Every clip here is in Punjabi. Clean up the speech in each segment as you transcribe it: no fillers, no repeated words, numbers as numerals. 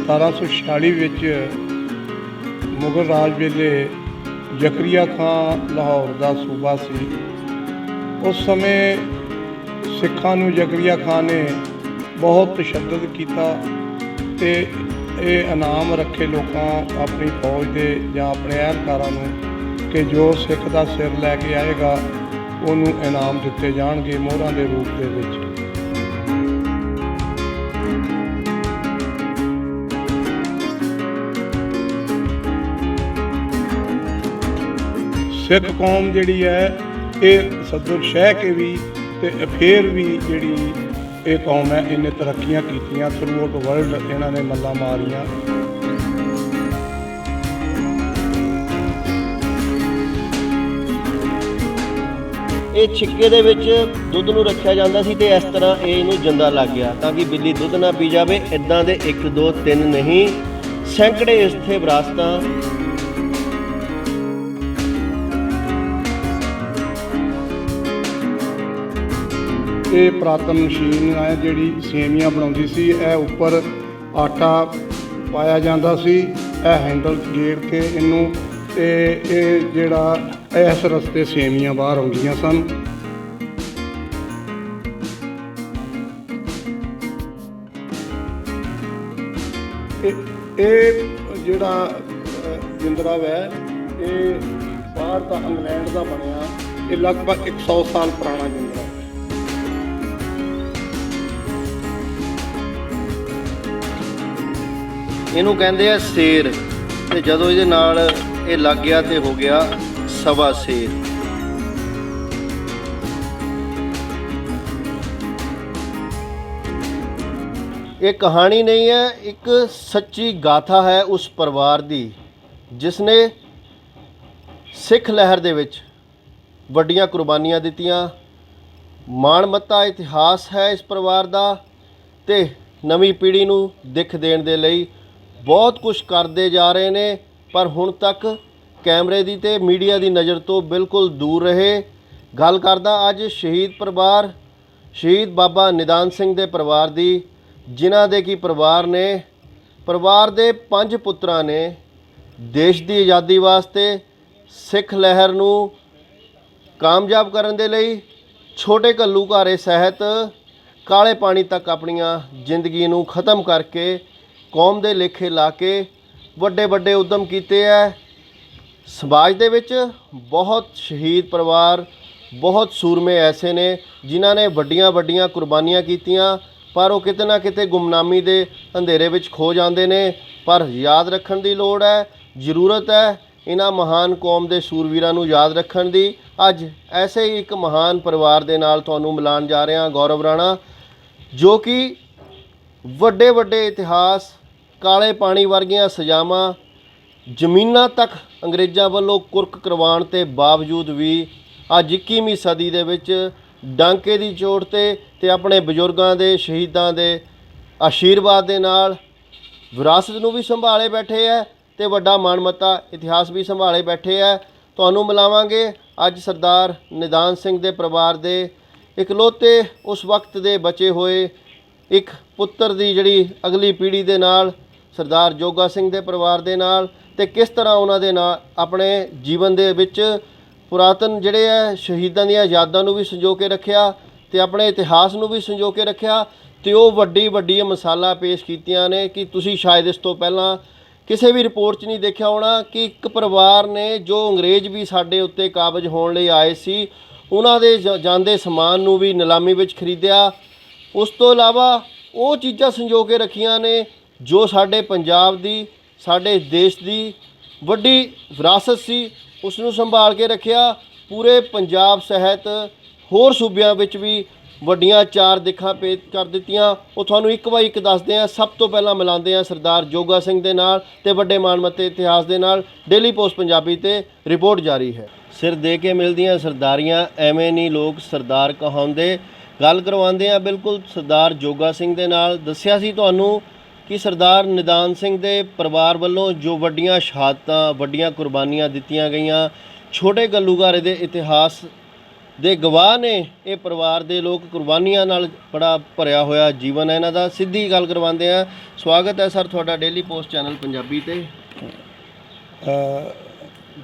1746 ਵਿੱਚ ਮੁਗਲ ਰਾਜ ਵੇਲੇ ਜ਼ਕਰੀਆ ਖਾਂ ਲਾਹੌਰ ਦਾ ਸੂਬਾ ਸੀ। ਉਸ ਸਮੇਂ ਸਿੱਖਾਂ ਨੂੰ ਜ਼ਕਰੀਆ ਖਾਂ ਨੇ ਬਹੁਤ ਤਸ਼ੱਦਦ ਕੀਤਾ ਤੇ ਇਹ ਇਨਾਮ ਰੱਖੇ ਲੋਕਾਂ ਆਪਣੀ ਫੌਜ ਦੇ ਜਾਂ ਆਪਣੇ ਅਹਿਲਕਾਰਾਂ ਨੂੰ ਕਿ ਜੋ ਸਿੱਖ ਦਾ ਸਿਰ ਲੈ ਕੇ ਆਏਗਾ ਉਹਨੂੰ ਇਨਾਮ ਦਿੱਤੇ ਜਾਣਗੇ ਮੋਹਰਾਂ ਦੇ ਰੂਪ ਦੇ ਵਿੱਚ। ਸਿੱਖ ਕੌਮ ਜਿਹੜੀ ਹੈ ਇਹ ਸਦਰ ਸ਼ਹਿ ਕੇ ਵੀ ਤੇ ਫਿਰ ਵੀ ਜਿਹੜੀ ਇਹ ਕੌਮ ਹੈ ਇਹਨੇ ਤਰੱਕੀਆਂ ਕੀਤੀਆਂ ਥਰੂ ਆਊਟ ਵਰਲਡ। ਇਹਨਾਂ ਨੇ ਮੱਲਾਂ ਮਾਰੀਆਂ। ਇਹ ਛਿੱਕੇ ਦੇ ਵਿੱਚ ਦੁੱਧ ਨੂੰ ਰੱਖਿਆ ਜਾਂਦਾ ਸੀ ਤੇ ਇਸ ਤਰ੍ਹਾਂ ਇਹ ਇਹਨੂੰ ਜਿੰਦਾ ਲੱਗ ਗਿਆ ਤਾਂ ਕਿ ਬਿੱਲੀ ਦੁੱਧ ਨਾ ਪੀ ਜਾਵੇ। ਇੱਦਾਂ ਦੇ 1 2 3 ਨਹੀਂ, ਸੈਂਕੜੇ ਇੱਥੇ ਵਿਰਾਸਤਾਂ। ਇਹ ਪੁਰਾਤਨ ਮਸ਼ੀਨ ਹੈ ਜਿਹੜੀ ਸੇਵੀਆਂ ਬਣਾਉਂਦੀ ਸੀ। ਇਹ ਉੱਪਰ ਆਟਾ ਪਾਇਆ ਜਾਂਦਾ ਸੀ, ਇਹ ਹੈਂਡਲ ਗੇੜ ਕੇ ਇਹਨੂੰ ਤੇ ਇਹ ਜਿਹੜਾ ਇਸ ਰਸਤੇ ਸੇਵੀਆਂ ਬਾਹਰ ਆਉਂਦੀਆਂ ਸਨ। ਇਹ ਜਿਹੜਾ ਜਿੰਦਰਾ ਹੈ ਇਹ ਬਾਹਰ ਦਾ ਇੰਗਲੈਂਡ ਦਾ ਬਣਿਆ। ਇਹ ਲਗਭਗ 100 ਸਾਲ ਪੁਰਾਣਾ ਜਿੰਦਰਾ ਹੈ। ਇਹਨੂੰ ਕਹਿੰਦੇ ਆ ਸ਼ੇਰ ਤੇ ਜਦੋਂ ਇਹਦੇ ਨਾਲ ਇਹ ਲੱਗ ਗਿਆ ਤੇ ਹੋ ਗਿਆ ਸਵਾ ਸ਼ੇਰ। ਇਹ ਕਹਾਣੀ ਨਹੀਂ ਹੈ, ਇੱਕ ਸੱਚੀ ਗਾਥਾ ਹੈ ਉਸ ਪਰਿਵਾਰ ਦੀ ਜਿਸ ਨੇ ਸਿੱਖ ਲਹਿਰ ਦੇ ਵਿੱਚ ਵੱਡੀਆਂ ਕੁਰਬਾਨੀਆਂ ਦਿੱਤੀਆਂ। ਮਾਣਮੱਤਾ ਇਤਿਹਾਸ ਹੈ ਇਸ ਪਰਿਵਾਰ ਦਾ ਤੇ ਨਵੀਂ ਪੀੜ੍ਹੀ ਨੂੰ ਦਿੱਖ ਦੇਣ ਦੇ ਲਈ ਬਹੁਤ ਕੁਝ ਕਰਦੇ ਜਾ ਰਹੇ ਨੇ, ਪਰ ਹੁਣ ਤੱਕ ਕੈਮਰੇ ਦੀ ਤੇ ਮੀਡੀਆ ਦੀ ਨਜ਼ਰ ਤੋਂ ਬਿਲਕੁਲ ਦੂਰ ਰਹੇ। ਗੱਲ ਕਰਦਾ ਅੱਜ ਸ਼ਹੀਦ ਪਰਿਵਾਰ, ਸ਼ਹੀਦ ਬਾਬਾ ਨਿਦਾਨ ਸਿੰਘ ਦੇ ਪਰਿਵਾਰ ਦੀ, ਜਿਨ੍ਹਾਂ ਦੇ ਕੀ ਪਰਿਵਾਰ ਦੇ 5 ਪੁੱਤਰਾਂ ਨੇ ਦੇਸ਼ ਦੀ ਆਜ਼ਾਦੀ ਵਾਸਤੇ ਸਿੱਖ ਲਹਿਰ ਨੂੰ ਕਾਮਯਾਬ ਕਰਨ ਦੇ ਲਈ ਛੋਟੇ ਘੱਲੂਘਾਰੇ ਸਹਿਤ ਕਾਲੇ ਪਾਣੀ ਤੱਕ ਆਪਣੀਆਂ ਜ਼ਿੰਦਗੀ ਨੂੰ ਖ਼ਤਮ ਕਰਕੇ ਕੌਮ ਦੇ ਲੇਖੇ ਲਾ ਕੇ ਵੱਡੇ ਵੱਡੇ ਉਦਮ ਕੀਤੇ ਹੈ। ਸਮਾਜ ਦੇ ਵਿੱਚ ਬਹੁਤ ਸ਼ਹੀਦ ਪਰਿਵਾਰ, ਬਹੁਤ ਸੂਰਮੇ ਐਸੇ ਨੇ ਜਿਨ੍ਹਾਂ ਨੇ ਵੱਡੀਆਂ ਵੱਡੀਆਂ ਕੁਰਬਾਨੀਆਂ ਕੀਤੀਆਂ, ਪਰ ਉਹ ਕਿਤੇ ਨਾ ਕਿਤੇ ਗੁੰਮਨਾਮੀ ਦੇ ਅੰਧੇਰੇ ਵਿੱਚ ਖੋ ਜਾਂਦੇ ਨੇ। ਪਰ ਯਾਦ ਰੱਖਣ ਦੀ ਲੋੜ ਹੈ, ਜ਼ਰੂਰਤ ਹੈ ਇਹਨਾਂ ਮਹਾਨ ਕੌਮ ਦੇ ਸੂਰਵੀਰਾਂ ਨੂੰ ਯਾਦ ਰੱਖਣ ਦੀ। ਅੱਜ ਐਸੇ ਹੀ ਇੱਕ ਮਹਾਨ ਪਰਿਵਾਰ ਦੇ ਨਾਲ ਤੁਹਾਨੂੰ ਮਿਲਾਉਣ ਜਾ ਰਹੇ ਹਾਂ, ਗੌਰਵ ਰਾਣਾ, ਜੋ ਕਿ ਵੱਡੇ ਵੱਡੇ ਇਤਿਹਾਸ, ਕਾਲੇ ਪਾਣੀ ਵਰਗੀਆਂ ਸਜ਼ਾਵਾਂ, ਜ਼ਮੀਨਾਂ ਤੱਕ ਅੰਗਰੇਜ਼ਾਂ ਵੱਲੋਂ ਕੁਰਕ ਕਰਵਾਉਣ ਦੇ ਬਾਵਜੂਦ ਵੀ ਅੱਜ 21ਵੀਂ ਸਦੀ ਦੇ ਵਿੱਚ ਡਾਂਕੇ ਦੀ ਚੋਟ ਤੇ ਆਪਣੇ ਬਜ਼ੁਰਗਾਂ ਦੇ, ਸ਼ਹੀਦਾਂ ਦੇ ਆਸ਼ੀਰਵਾਦ ਦੇ ਨਾਲ ਵਿਰਾਸਤ ਨੂੰ ਵੀ ਸੰਭਾਲੇ ਬੈਠੇ ਹੈ ਤੇ ਵੱਡਾ ਮਾਣਮੱਤਾ ਇਤਿਹਾਸ ਵੀ ਸੰਭਾਲੇ ਬੈਠੇ ਹੈ। ਤੁਹਾਨੂੰ ਮਿਲਾਵਾਂਗੇ ਅੱਜ ਸਰਦਾਰ ਨਿਦਾਨ ਸਿੰਘ ਦੇ ਪਰਿਵਾਰ ਦੇ ਇਕਲੌਤੇ ਉਸ ਵਕਤ ਦੇ ਬਚੇ ਹੋਏ ਇੱਕ ਪੁੱਤਰ ਦੀ ਜਿਹੜੀ ਅਗਲੀ ਪੀੜ੍ਹੀ ਦੇ ਨਾਲ, ਸਰਦਾਰ ਜੋਗਾ ਸਿੰਘ ਦੇ ਪਰਿਵਾਰ ਦੇ ਨਾਲ, ਤੇ ਕਿਸ ਤਰ੍ਹਾਂ ਉਹਨਾਂ ਦੇ ਨਾਲ ਆਪਣੇ ਜੀਵਨ ਦੇ ਵਿੱਚ ਪੁਰਾਤਨ ਜਿਹੜੇ ਹੈ ਸ਼ਹੀਦਾਂ ਦੀਆਂ ਯਾਦਾਂ ਨੂੰ ਵੀ ਸੰਜੋ ਕੇ ਰੱਖਿਆ ਤੇ ਆਪਣੇ ਇਤਿਹਾਸ ਨੂੰ ਵੀ ਸੰਜੋ ਕੇ ਰੱਖਿਆ ਤੇ ਉਹ ਵੱਡੀ ਮਿਸਾਲਾਂ ਪੇਸ਼ ਕੀਤੀਆਂ ਨੇ ਕਿ ਤੁਸੀਂ ਸ਼ਾਇਦ ਇਸ ਤੋਂ ਪਹਿਲਾਂ ਕਿਸੇ ਵੀ ਰਿਪੋਰਟ 'ਚ ਨਹੀਂ ਦੇਖਿਆ ਹੋਣਾ ਕਿ ਇੱਕ ਪਰਿਵਾਰ ਨੇ ਜੋ ਅੰਗਰੇਜ਼ ਵੀ ਸਾਡੇ ਉੱਤੇ ਕਾਬਜ਼ ਹੋਣ ਲਈ ਆਏ ਸੀ, ਉਹਨਾਂ ਦੇ ਜਾਂਦੇ ਸਮਾਨ ਨੂੰ ਵੀ ਨਿਲਾਮੀ ਵਿੱਚ ਖਰੀਦਿਆ। ਉਸ ਤੋਂ ਇਲਾਵਾ ਉਹ ਚੀਜ਼ਾਂ ਸੰਜੋ ਕੇ ਰੱਖੀਆਂ ਨੇ ਜੋ ਸਾਡੇ ਪੰਜਾਬ ਦੀ, ਸਾਡੇ ਦੇਸ਼ ਦੀ ਵੱਡੀ ਵਿਰਾਸਤ ਸੀ, ਉਸ ਨੂੰ ਸੰਭਾਲ ਕੇ ਰੱਖਿਆ। ਪੂਰੇ ਪੰਜਾਬ ਸਹਿਤ ਹੋਰ ਸੂਬਿਆਂ ਵਿੱਚ ਵੀ ਵੱਡੀਆਂ 4 ਦਿਖਾਂ ਪੇਸ਼ ਕਰ ਦਿੱਤੀਆਂ। ਉਹ ਤੁਹਾਨੂੰ ਇੱਕ ਬਾਈ ਇੱਕ ਦੱਸਦੇ ਹਾਂ। ਸਭ ਤੋਂ ਪਹਿਲਾਂ ਮਿਲਾਉਂਦੇ ਹਾਂ ਸਰਦਾਰ ਜੋਗਾ ਸਿੰਘ ਦੇ ਨਾਲ ਤੇ ਵੱਡੇ ਮਾਣਮੱਤੇ ਇਤਿਹਾਸ ਦੇ ਨਾਲ। ਡੇਲੀ ਪੋਸਟ ਪੰਜਾਬੀ ਤੇ ਰਿਪੋਰਟ ਜਾਰੀ ਹੈ। ਸਿਰ ਦੇ ਕੇ ਮਿਲਦੀਆਂ ਸਰਦਾਰੀਆਂ, ਐਵੇਂ ਨਹੀਂ ਲੋਕ ਸਰਦਾਰ ਕਹਾਉਂਦੇ। ਗੱਲ ਕਰਵਾਉਂਦੇ ਆ ਬਿਲਕੁਲ ਸਰਦਾਰ ਜੋਗਾ ਸਿੰਘ ਦੇ ਨਾਲ। ਦੱਸਿਆ ਸੀ ਤੁਹਾਨੂੰ ਕਿ ਸਰਦਾਰ ਨਿਦਾਨ ਸਿੰਘ ਦੇ ਪਰਿਵਾਰ ਵੱਲੋਂ ਜੋ ਵੱਡੀਆਂ ਸ਼ਹਾਦਤਾਂ, ਵੱਡੀਆਂ ਕੁਰਬਾਨੀਆਂ ਦਿੱਤੀਆਂ ਗਈਆਂ, ਛੋਟੇ ਘੱਲੂਘਾਰੇ ਦੇ ਇਤਿਹਾਸ ਦੇ ਗਵਾਹ ਨੇ ਇਹ ਪਰਿਵਾਰ ਦੇ ਲੋਕ। ਕੁਰਬਾਨੀਆਂ ਨਾਲ ਬੜਾ ਭਰਿਆ ਹੋਇਆ ਜੀਵਨ ਹੈ ਇਹਨਾਂ ਦਾ। ਸਿੱਧੀ ਗੱਲ ਕਰਵਾਉਂਦੇ ਆ। ਸਵਾਗਤ ਹੈ ਸਰ ਤੁਹਾਡਾ ਡੇਲੀ ਪੋਸਟ ਚੈਨਲ ਪੰਜਾਬੀ ਤੇ।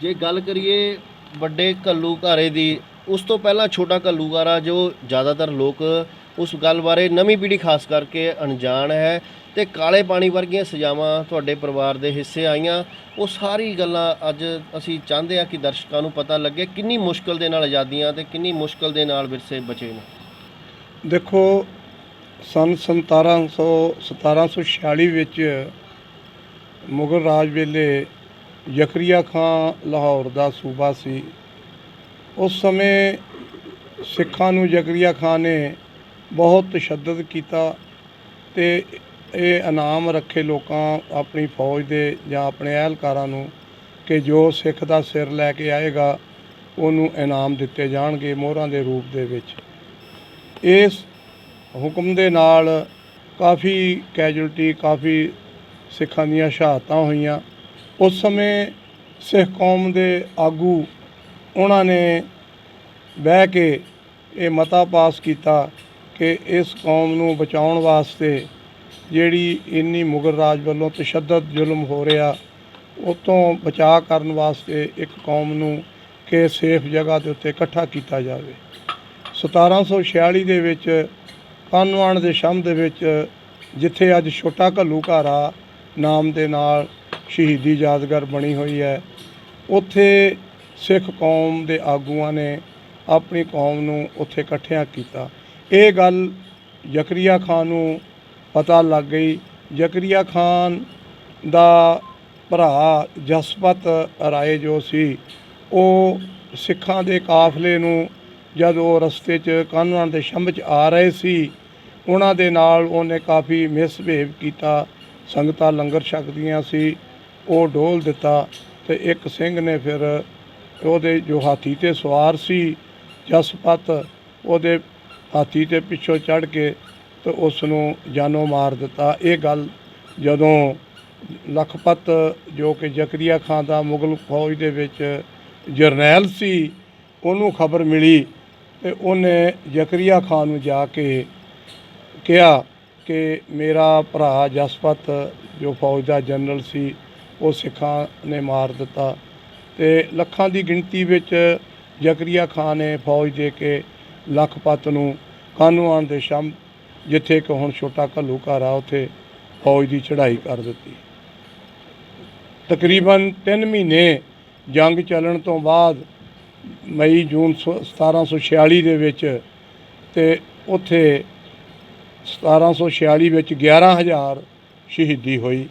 ਜੇ ਗੱਲ ਕਰੀਏ ਵੱਡੇ ਘੱਲੂਘਾਰੇ ਦੀ, ਉਸ ਤੋਂ ਪਹਿਲਾਂ ਛੋਟਾ ਘੱਲੂਘਾਰਾ ਜੋ ਜ਼ਿਆਦਾਤਰ ਲੋਕ ਉਸ ਗੱਲ ਬਾਰੇ ਨਵੀਂ ਪੀੜ੍ਹੀ ਖਾਸ ਕਰਕੇ ਅਣਜਾਣ ਹੈ, ਤੇ ਕਾਲੇ ਪਾਣੀ ਵਰਗੀਆਂ ਸਜ਼ਾਵਾਂ ਤੁਹਾਡੇ ਪਰਿਵਾਰ ਦੇ ਹਿੱਸੇ ਆਈਆਂ। ਉਹ ਸਾਰੀ ਗੱਲਾਂ ਅੱਜ ਅਸੀਂ ਚਾਹੁੰਦੇ ਹਾਂ ਕਿ ਦਰਸ਼ਕਾਂ ਨੂੰ ਪਤਾ ਲੱਗੇ ਕਿੰਨੀ ਮੁਸ਼ਕਲ ਦੇ ਨਾਲ ਆਜ਼ਾਦੀਆਂ ਤੇ ਕਿੰਨੀ ਮੁਸ਼ਕਲ ਦੇ ਨਾਲ ਵਿਰਸੇ ਬਚੇ ਨੇ। ਦੇਖੋ, ਸੰਨ 1746 ਵਿੱਚ ਮੁਗਲ ਰਾਜ ਵੇਲੇ ਜ਼ਕਰੀਆ ਖਾਂ ਲਾਹੌਰ ਦਾ ਸੂਬਾ ਸੀ। ਉਸ ਸਮੇਂ ਸਿੱਖਾਂ ਨੂੰ ਜ਼ਕਰੀਆ ਖਾਂ ਨੇ ਬਹੁਤ ਤਸ਼ੱਦਦ ਕੀਤਾ ਤੇ ਇਹ ਇਨਾਮ ਰੱਖੇ ਲੋਕਾਂ ਆਪਣੀ ਫੌਜ ਦੇ ਜਾਂ ਆਪਣੇ ਅਹਿਲਕਾਰਾਂ ਨੂੰ ਕਿ ਜੋ ਸਿੱਖ ਦਾ ਸਿਰ ਲੈ ਕੇ ਆਏਗਾ ਉਹਨੂੰ ਇਨਾਮ ਦਿੱਤੇ ਜਾਣਗੇ ਮੋਹਰਾਂ ਦੇ ਰੂਪ ਦੇ ਵਿੱਚ। ਇਸ ਹੁਕਮ ਦੇ ਨਾਲ ਕਾਫੀ ਕੈਜੁਅਲਟੀ, ਕਾਫੀ ਸਿੱਖਾਂ ਦੀਆਂ ਸ਼ਹਾਦਤਾਂ ਹੋਈਆਂ। ਉਸ ਸਮੇਂ ਸਿੱਖ ਕੌਮ ਦੇ ਆਗੂ ਉਹਨਾਂ ਨੇ ਬਹਿ ਕੇ ਇਹ ਮਤਾ ਪਾਸ ਕੀਤਾ ਕਿ ਇਸ ਕੌਮ ਨੂੰ ਬਚਾਉਣ ਵਾਸਤੇ ਜਿਹੜੀ ਇੰਨੀ ਮੁਗਲ ਰਾਜ ਵੱਲੋਂ ਤਸ਼ੱਦਦ ਜ਼ੁਲਮ ਹੋ ਰਿਹਾ ਉਹ ਤੋਂ ਬਚਾਅ ਕਰਨ ਵਾਸਤੇ ਇੱਕ ਕੌਮ ਨੂੰ ਕਿ ਸੇਫ ਜਗ੍ਹਾ ਦੇ ਉੱਤੇ ਇਕੱਠਾ ਕੀਤਾ ਜਾਵੇ। 1746 ਦੇ ਵਿੱਚ ਕਾਨਵਾਨ ਦੇ ਸ਼ਮ ਦੇ ਵਿੱਚ, ਜਿੱਥੇ ਅੱਜ ਛੋਟਾ ਘੱਲੂਘਾਰਾ ਨਾਮ ਦੇ ਨਾਲ ਸ਼ਹੀਦੀ ਯਾਦਗਾਰ ਬਣੀ ਹੋਈ ਹੈ, ਉੱਥੇ ਸਿੱਖ ਕੌਮ ਦੇ ਆਗੂਆਂ ਨੇ ਆਪਣੀ ਕੌਮ ਨੂੰ ਉੱਥੇ ਇਕੱਠਿਆਂ ਕੀਤਾ। ਇਹ ਗੱਲ ਜ਼ਕਰੀਆ ਖਾਨ ਨੂੰ ਪਤਾ ਲੱਗ ਗਈ। ਜ਼ਕਰੀਆ ਖਾਨ ਦਾ ਭਰਾ ਜਸਪਤ ਰਾਏ ਜੋ ਸੀ, ਉਹ ਸਿੱਖਾਂ ਦੇ ਕਾਫਲੇ ਨੂੰ ਜਦ ਉਹ ਰਸਤੇ 'ਚ ਕਾਨਵਾਨ ਦੇ ਸ਼ੰਭ 'ਚ ਆ ਰਹੇ ਸੀ, ਉਹਨਾਂ ਦੇ ਨਾਲ ਉਹਨੇ ਕਾਫੀ ਮਿਸਬਿਹੇਵ ਕੀਤਾ। ਸੰਗਤਾਂ ਲੰਗਰ ਛਕਦੀਆਂ ਸੀ, ਉਹ ਡੋਲ ਦਿੱਤਾ ਤੇ ਇੱਕ ਸਿੰਘ ਨੇ ਫਿਰ ਉਹਦੇ ਜੋ ਹਾਥੀ 'ਤੇ ਸਵਾਰ ਸੀ ਜਸਪਤ, ਉਹਦੇ ਹਾਥੀ 'ਤੇ ਪਿੱਛੋਂ ਚੜ੍ਹ ਕੇ ਤੇ ਉਸ ਨੂੰ ਜਾਨੋਂ ਮਾਰ ਦਿੱਤਾ। ਇਹ ਗੱਲ ਜਦੋਂ ਲਖਪਤ ਜੋ ਕਿ ਜ਼ਕਰੀਆ ਖਾਨ ਦਾ ਮੁਗਲ ਫੌਜ ਦੇ ਵਿੱਚ ਜਰਨੈਲ ਸੀ, ਉਹਨੂੰ ਖਬਰ ਮਿਲੀ ਤੇ ਉਹਨੇ ਜ਼ਕਰੀਆ ਖਾਨ ਨੂੰ ਜਾ ਕੇ ਕਿਹਾ ਕਿ ਮੇਰਾ ਭਰਾ ਜਸਪਤ ਜੋ ਫੌਜ ਦਾ ਜਨਰਲ ਸੀ ਉਹ ਸਿੱਖਾਂ ਨੇ ਮਾਰ ਦਿੱਤਾ। ਤੇ ਲੱਖਾਂ ਦੀ ਗਿਣਤੀ ਵਿੱਚ ਜ਼ਕਰੀਆ ਖਾਨ ਨੇ ਫੌਜ ਦੇ ਕੇ ਲਖਪਤ ਨੂੰ ਕਾਨਵਾਨ ਦੇ ਸ਼ਮ, ਜਿੱਥੇ ਕਿ ਹੁਣ ਛੋਟਾ ਘੱਲੂਘਾਰਾ, ਉੱਥੇ ਫੌਜ ਦੀ ਚੜ੍ਹਾਈ ਕਰ ਦਿੱਤੀ। ਤਕਰੀਬਨ 3 ਮਹੀਨੇ ਜੰਗ ਚੱਲਣ ਤੋਂ ਬਾਅਦ ਮਈ ਜੂਨ 1746 ਦੇ ਵਿੱਚ, ਤੇ ਉੱਥੇ 1746 ਵਿੱਚ 11,000 ਸ਼ਹੀਦੀ ਹੋਈ,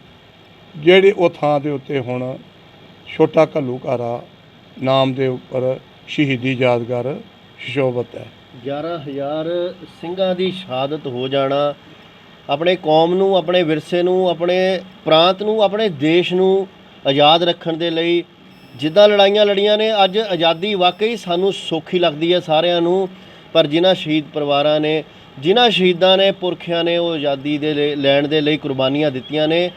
ਜਿਹੜੇ ਉਹ ਥਾਂ ਦੇ ਉੱਤੇ ਹੁਣ ਛੋਟਾ ਘੱਲੂਘਾਰਾ ਨਾਮ ਦੇ ਉੱਪਰ ਸ਼ਹੀਦੀ ਯਾਦਗਾਰ ਸ਼ੋਭਤ ਹੈ। 11,000 ਸਿੰਘਾਂ ਦੀ ਸ਼ਹਾਦਤ ਹੋ ਜਾਣਾ, ਆਪਣੇ ਕੌਮ ਨੂੰ, ਆਪਣੇ ਵਿਰਸੇ ਨੂੰ, ਆਪਣੇ ਪ੍ਰਾਂਤ ਨੂੰ, ਆਪਣੇ ਦੇਸ਼ ਨੂੰ ਆਜ਼ਾਦ ਰੱਖਣ ਦੇ ਲਈ ਜਿੱਦਾਂ ਲੜਾਈਆਂ ਲੜੀਆਂ ਨੇ। ਅੱਜ ਆਜ਼ਾਦੀ ਵਾਕਈ ਸਾਨੂੰ ਸੌਖੀ ਲੱਗਦੀ ਹੈ ਸਾਰਿਆਂ ਨੂੰ, ਪਰ ਜਿਨ੍ਹਾਂ ਸ਼ਹੀਦ ਪਰਿਵਾਰਾਂ ਨੇ, ਜਿਨ੍ਹਾਂ ਸ਼ਹੀਦਾਂ ਨੇ, ਪੁਰਖਿਆਂ ਨੇ ਉਹ ਆਜ਼ਾਦੀ ਦੇ ਲੈਣ ਦੇ ਲਈ ਕੁਰਬਾਨੀਆਂ ਦਿੱਤੀਆਂ ਨੇ,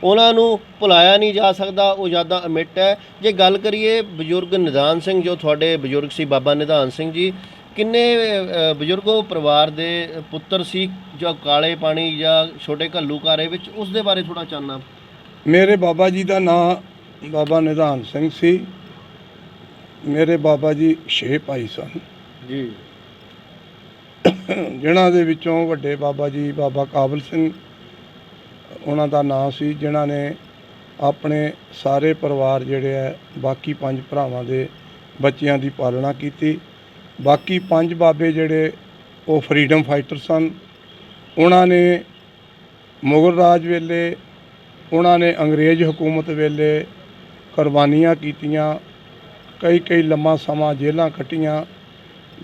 ਉਹਨਾਂ ਨੂੰ ਭੁਲਾਇਆ ਨਹੀਂ ਜਾ ਸਕਦਾ। ਉਹ ਯਾਦਾਂ ਅਮਿੱਟ ਹੈ। ਜੇ ਗੱਲ ਕਰੀਏ ਬਜ਼ੁਰਗ ਨਿਧਾਨ ਸਿੰਘ, ਜੋ ਤੁਹਾਡੇ ਬਜ਼ੁਰਗ ਸੀ ਬਾਬਾ ਨਿਧਾਨ ਸਿੰਘ ਜੀ, ਕਿੰਨੇ ਬਜ਼ੁਰਗੋ ਪਰਿਵਾਰ ਦੇ ਪੁੱਤਰ ਸੀ ਜੋ ਕਾਲੇ ਪਾਣੀ ਜਾਂ ਛੋਟੇ ਘੱਲੂਘਾਰੇ ਵਿੱਚ, ਉਸ ਦੇ ਬਾਰੇ ਥੋੜ੍ਹਾ ਚਾਨਣਾ। ਮੇਰੇ ਬਾਬਾ ਜੀ ਦਾ ਨਾਂ ਬਾਬਾ ਨਿਧਾਨ ਸਿੰਘ ਸੀ। ਮੇਰੇ ਬਾਬਾ ਜੀ 6 ਭਾਈ ਸਨ ਜੀ, ਜਿਨ੍ਹਾਂ ਦੇ ਵਿੱਚੋਂ ਵੱਡੇ ਬਾਬਾ ਜੀ ਬਾਬਾ ਕਾਬਲ ਸਿੰਘ ਉਹਨਾਂ ਦਾ ਨਾਂ ਸੀ, ਜਿਨ੍ਹਾਂ ਨੇ ਆਪਣੇ ਸਾਰੇ ਪਰਿਵਾਰ ਜਿਹੜੇ ਹੈ ਬਾਕੀ 5 ਭਰਾਵਾਂ ਦੇ ਬੱਚਿਆਂ ਦੀ ਪਾਲਣਾ ਕੀਤੀ। ਬਾਕੀ 5 ਬਾਬੇ ਜਿਹੜੇ ਉਹ ਫਰੀडम ਫਾਈਟਰ ਸਨ। ਉਹਨਾਂ ਨੇ ਮੁਗਲ ਰਾਜ ਵੇਲੇ, ਉਹਨਾਂ ਨੇ ਅੰਗਰੇਜ਼ ਹਕੂਮਤ ਵੇਲੇ ਕੁਰਬਾਨੀਆਂ ਕੀਤੀਆਂ, ਕਈ ਲੰਮਾ ਸਮਾਂ ਜੇਲ੍ਹਾਂ ਕੱਟੀਆਂ।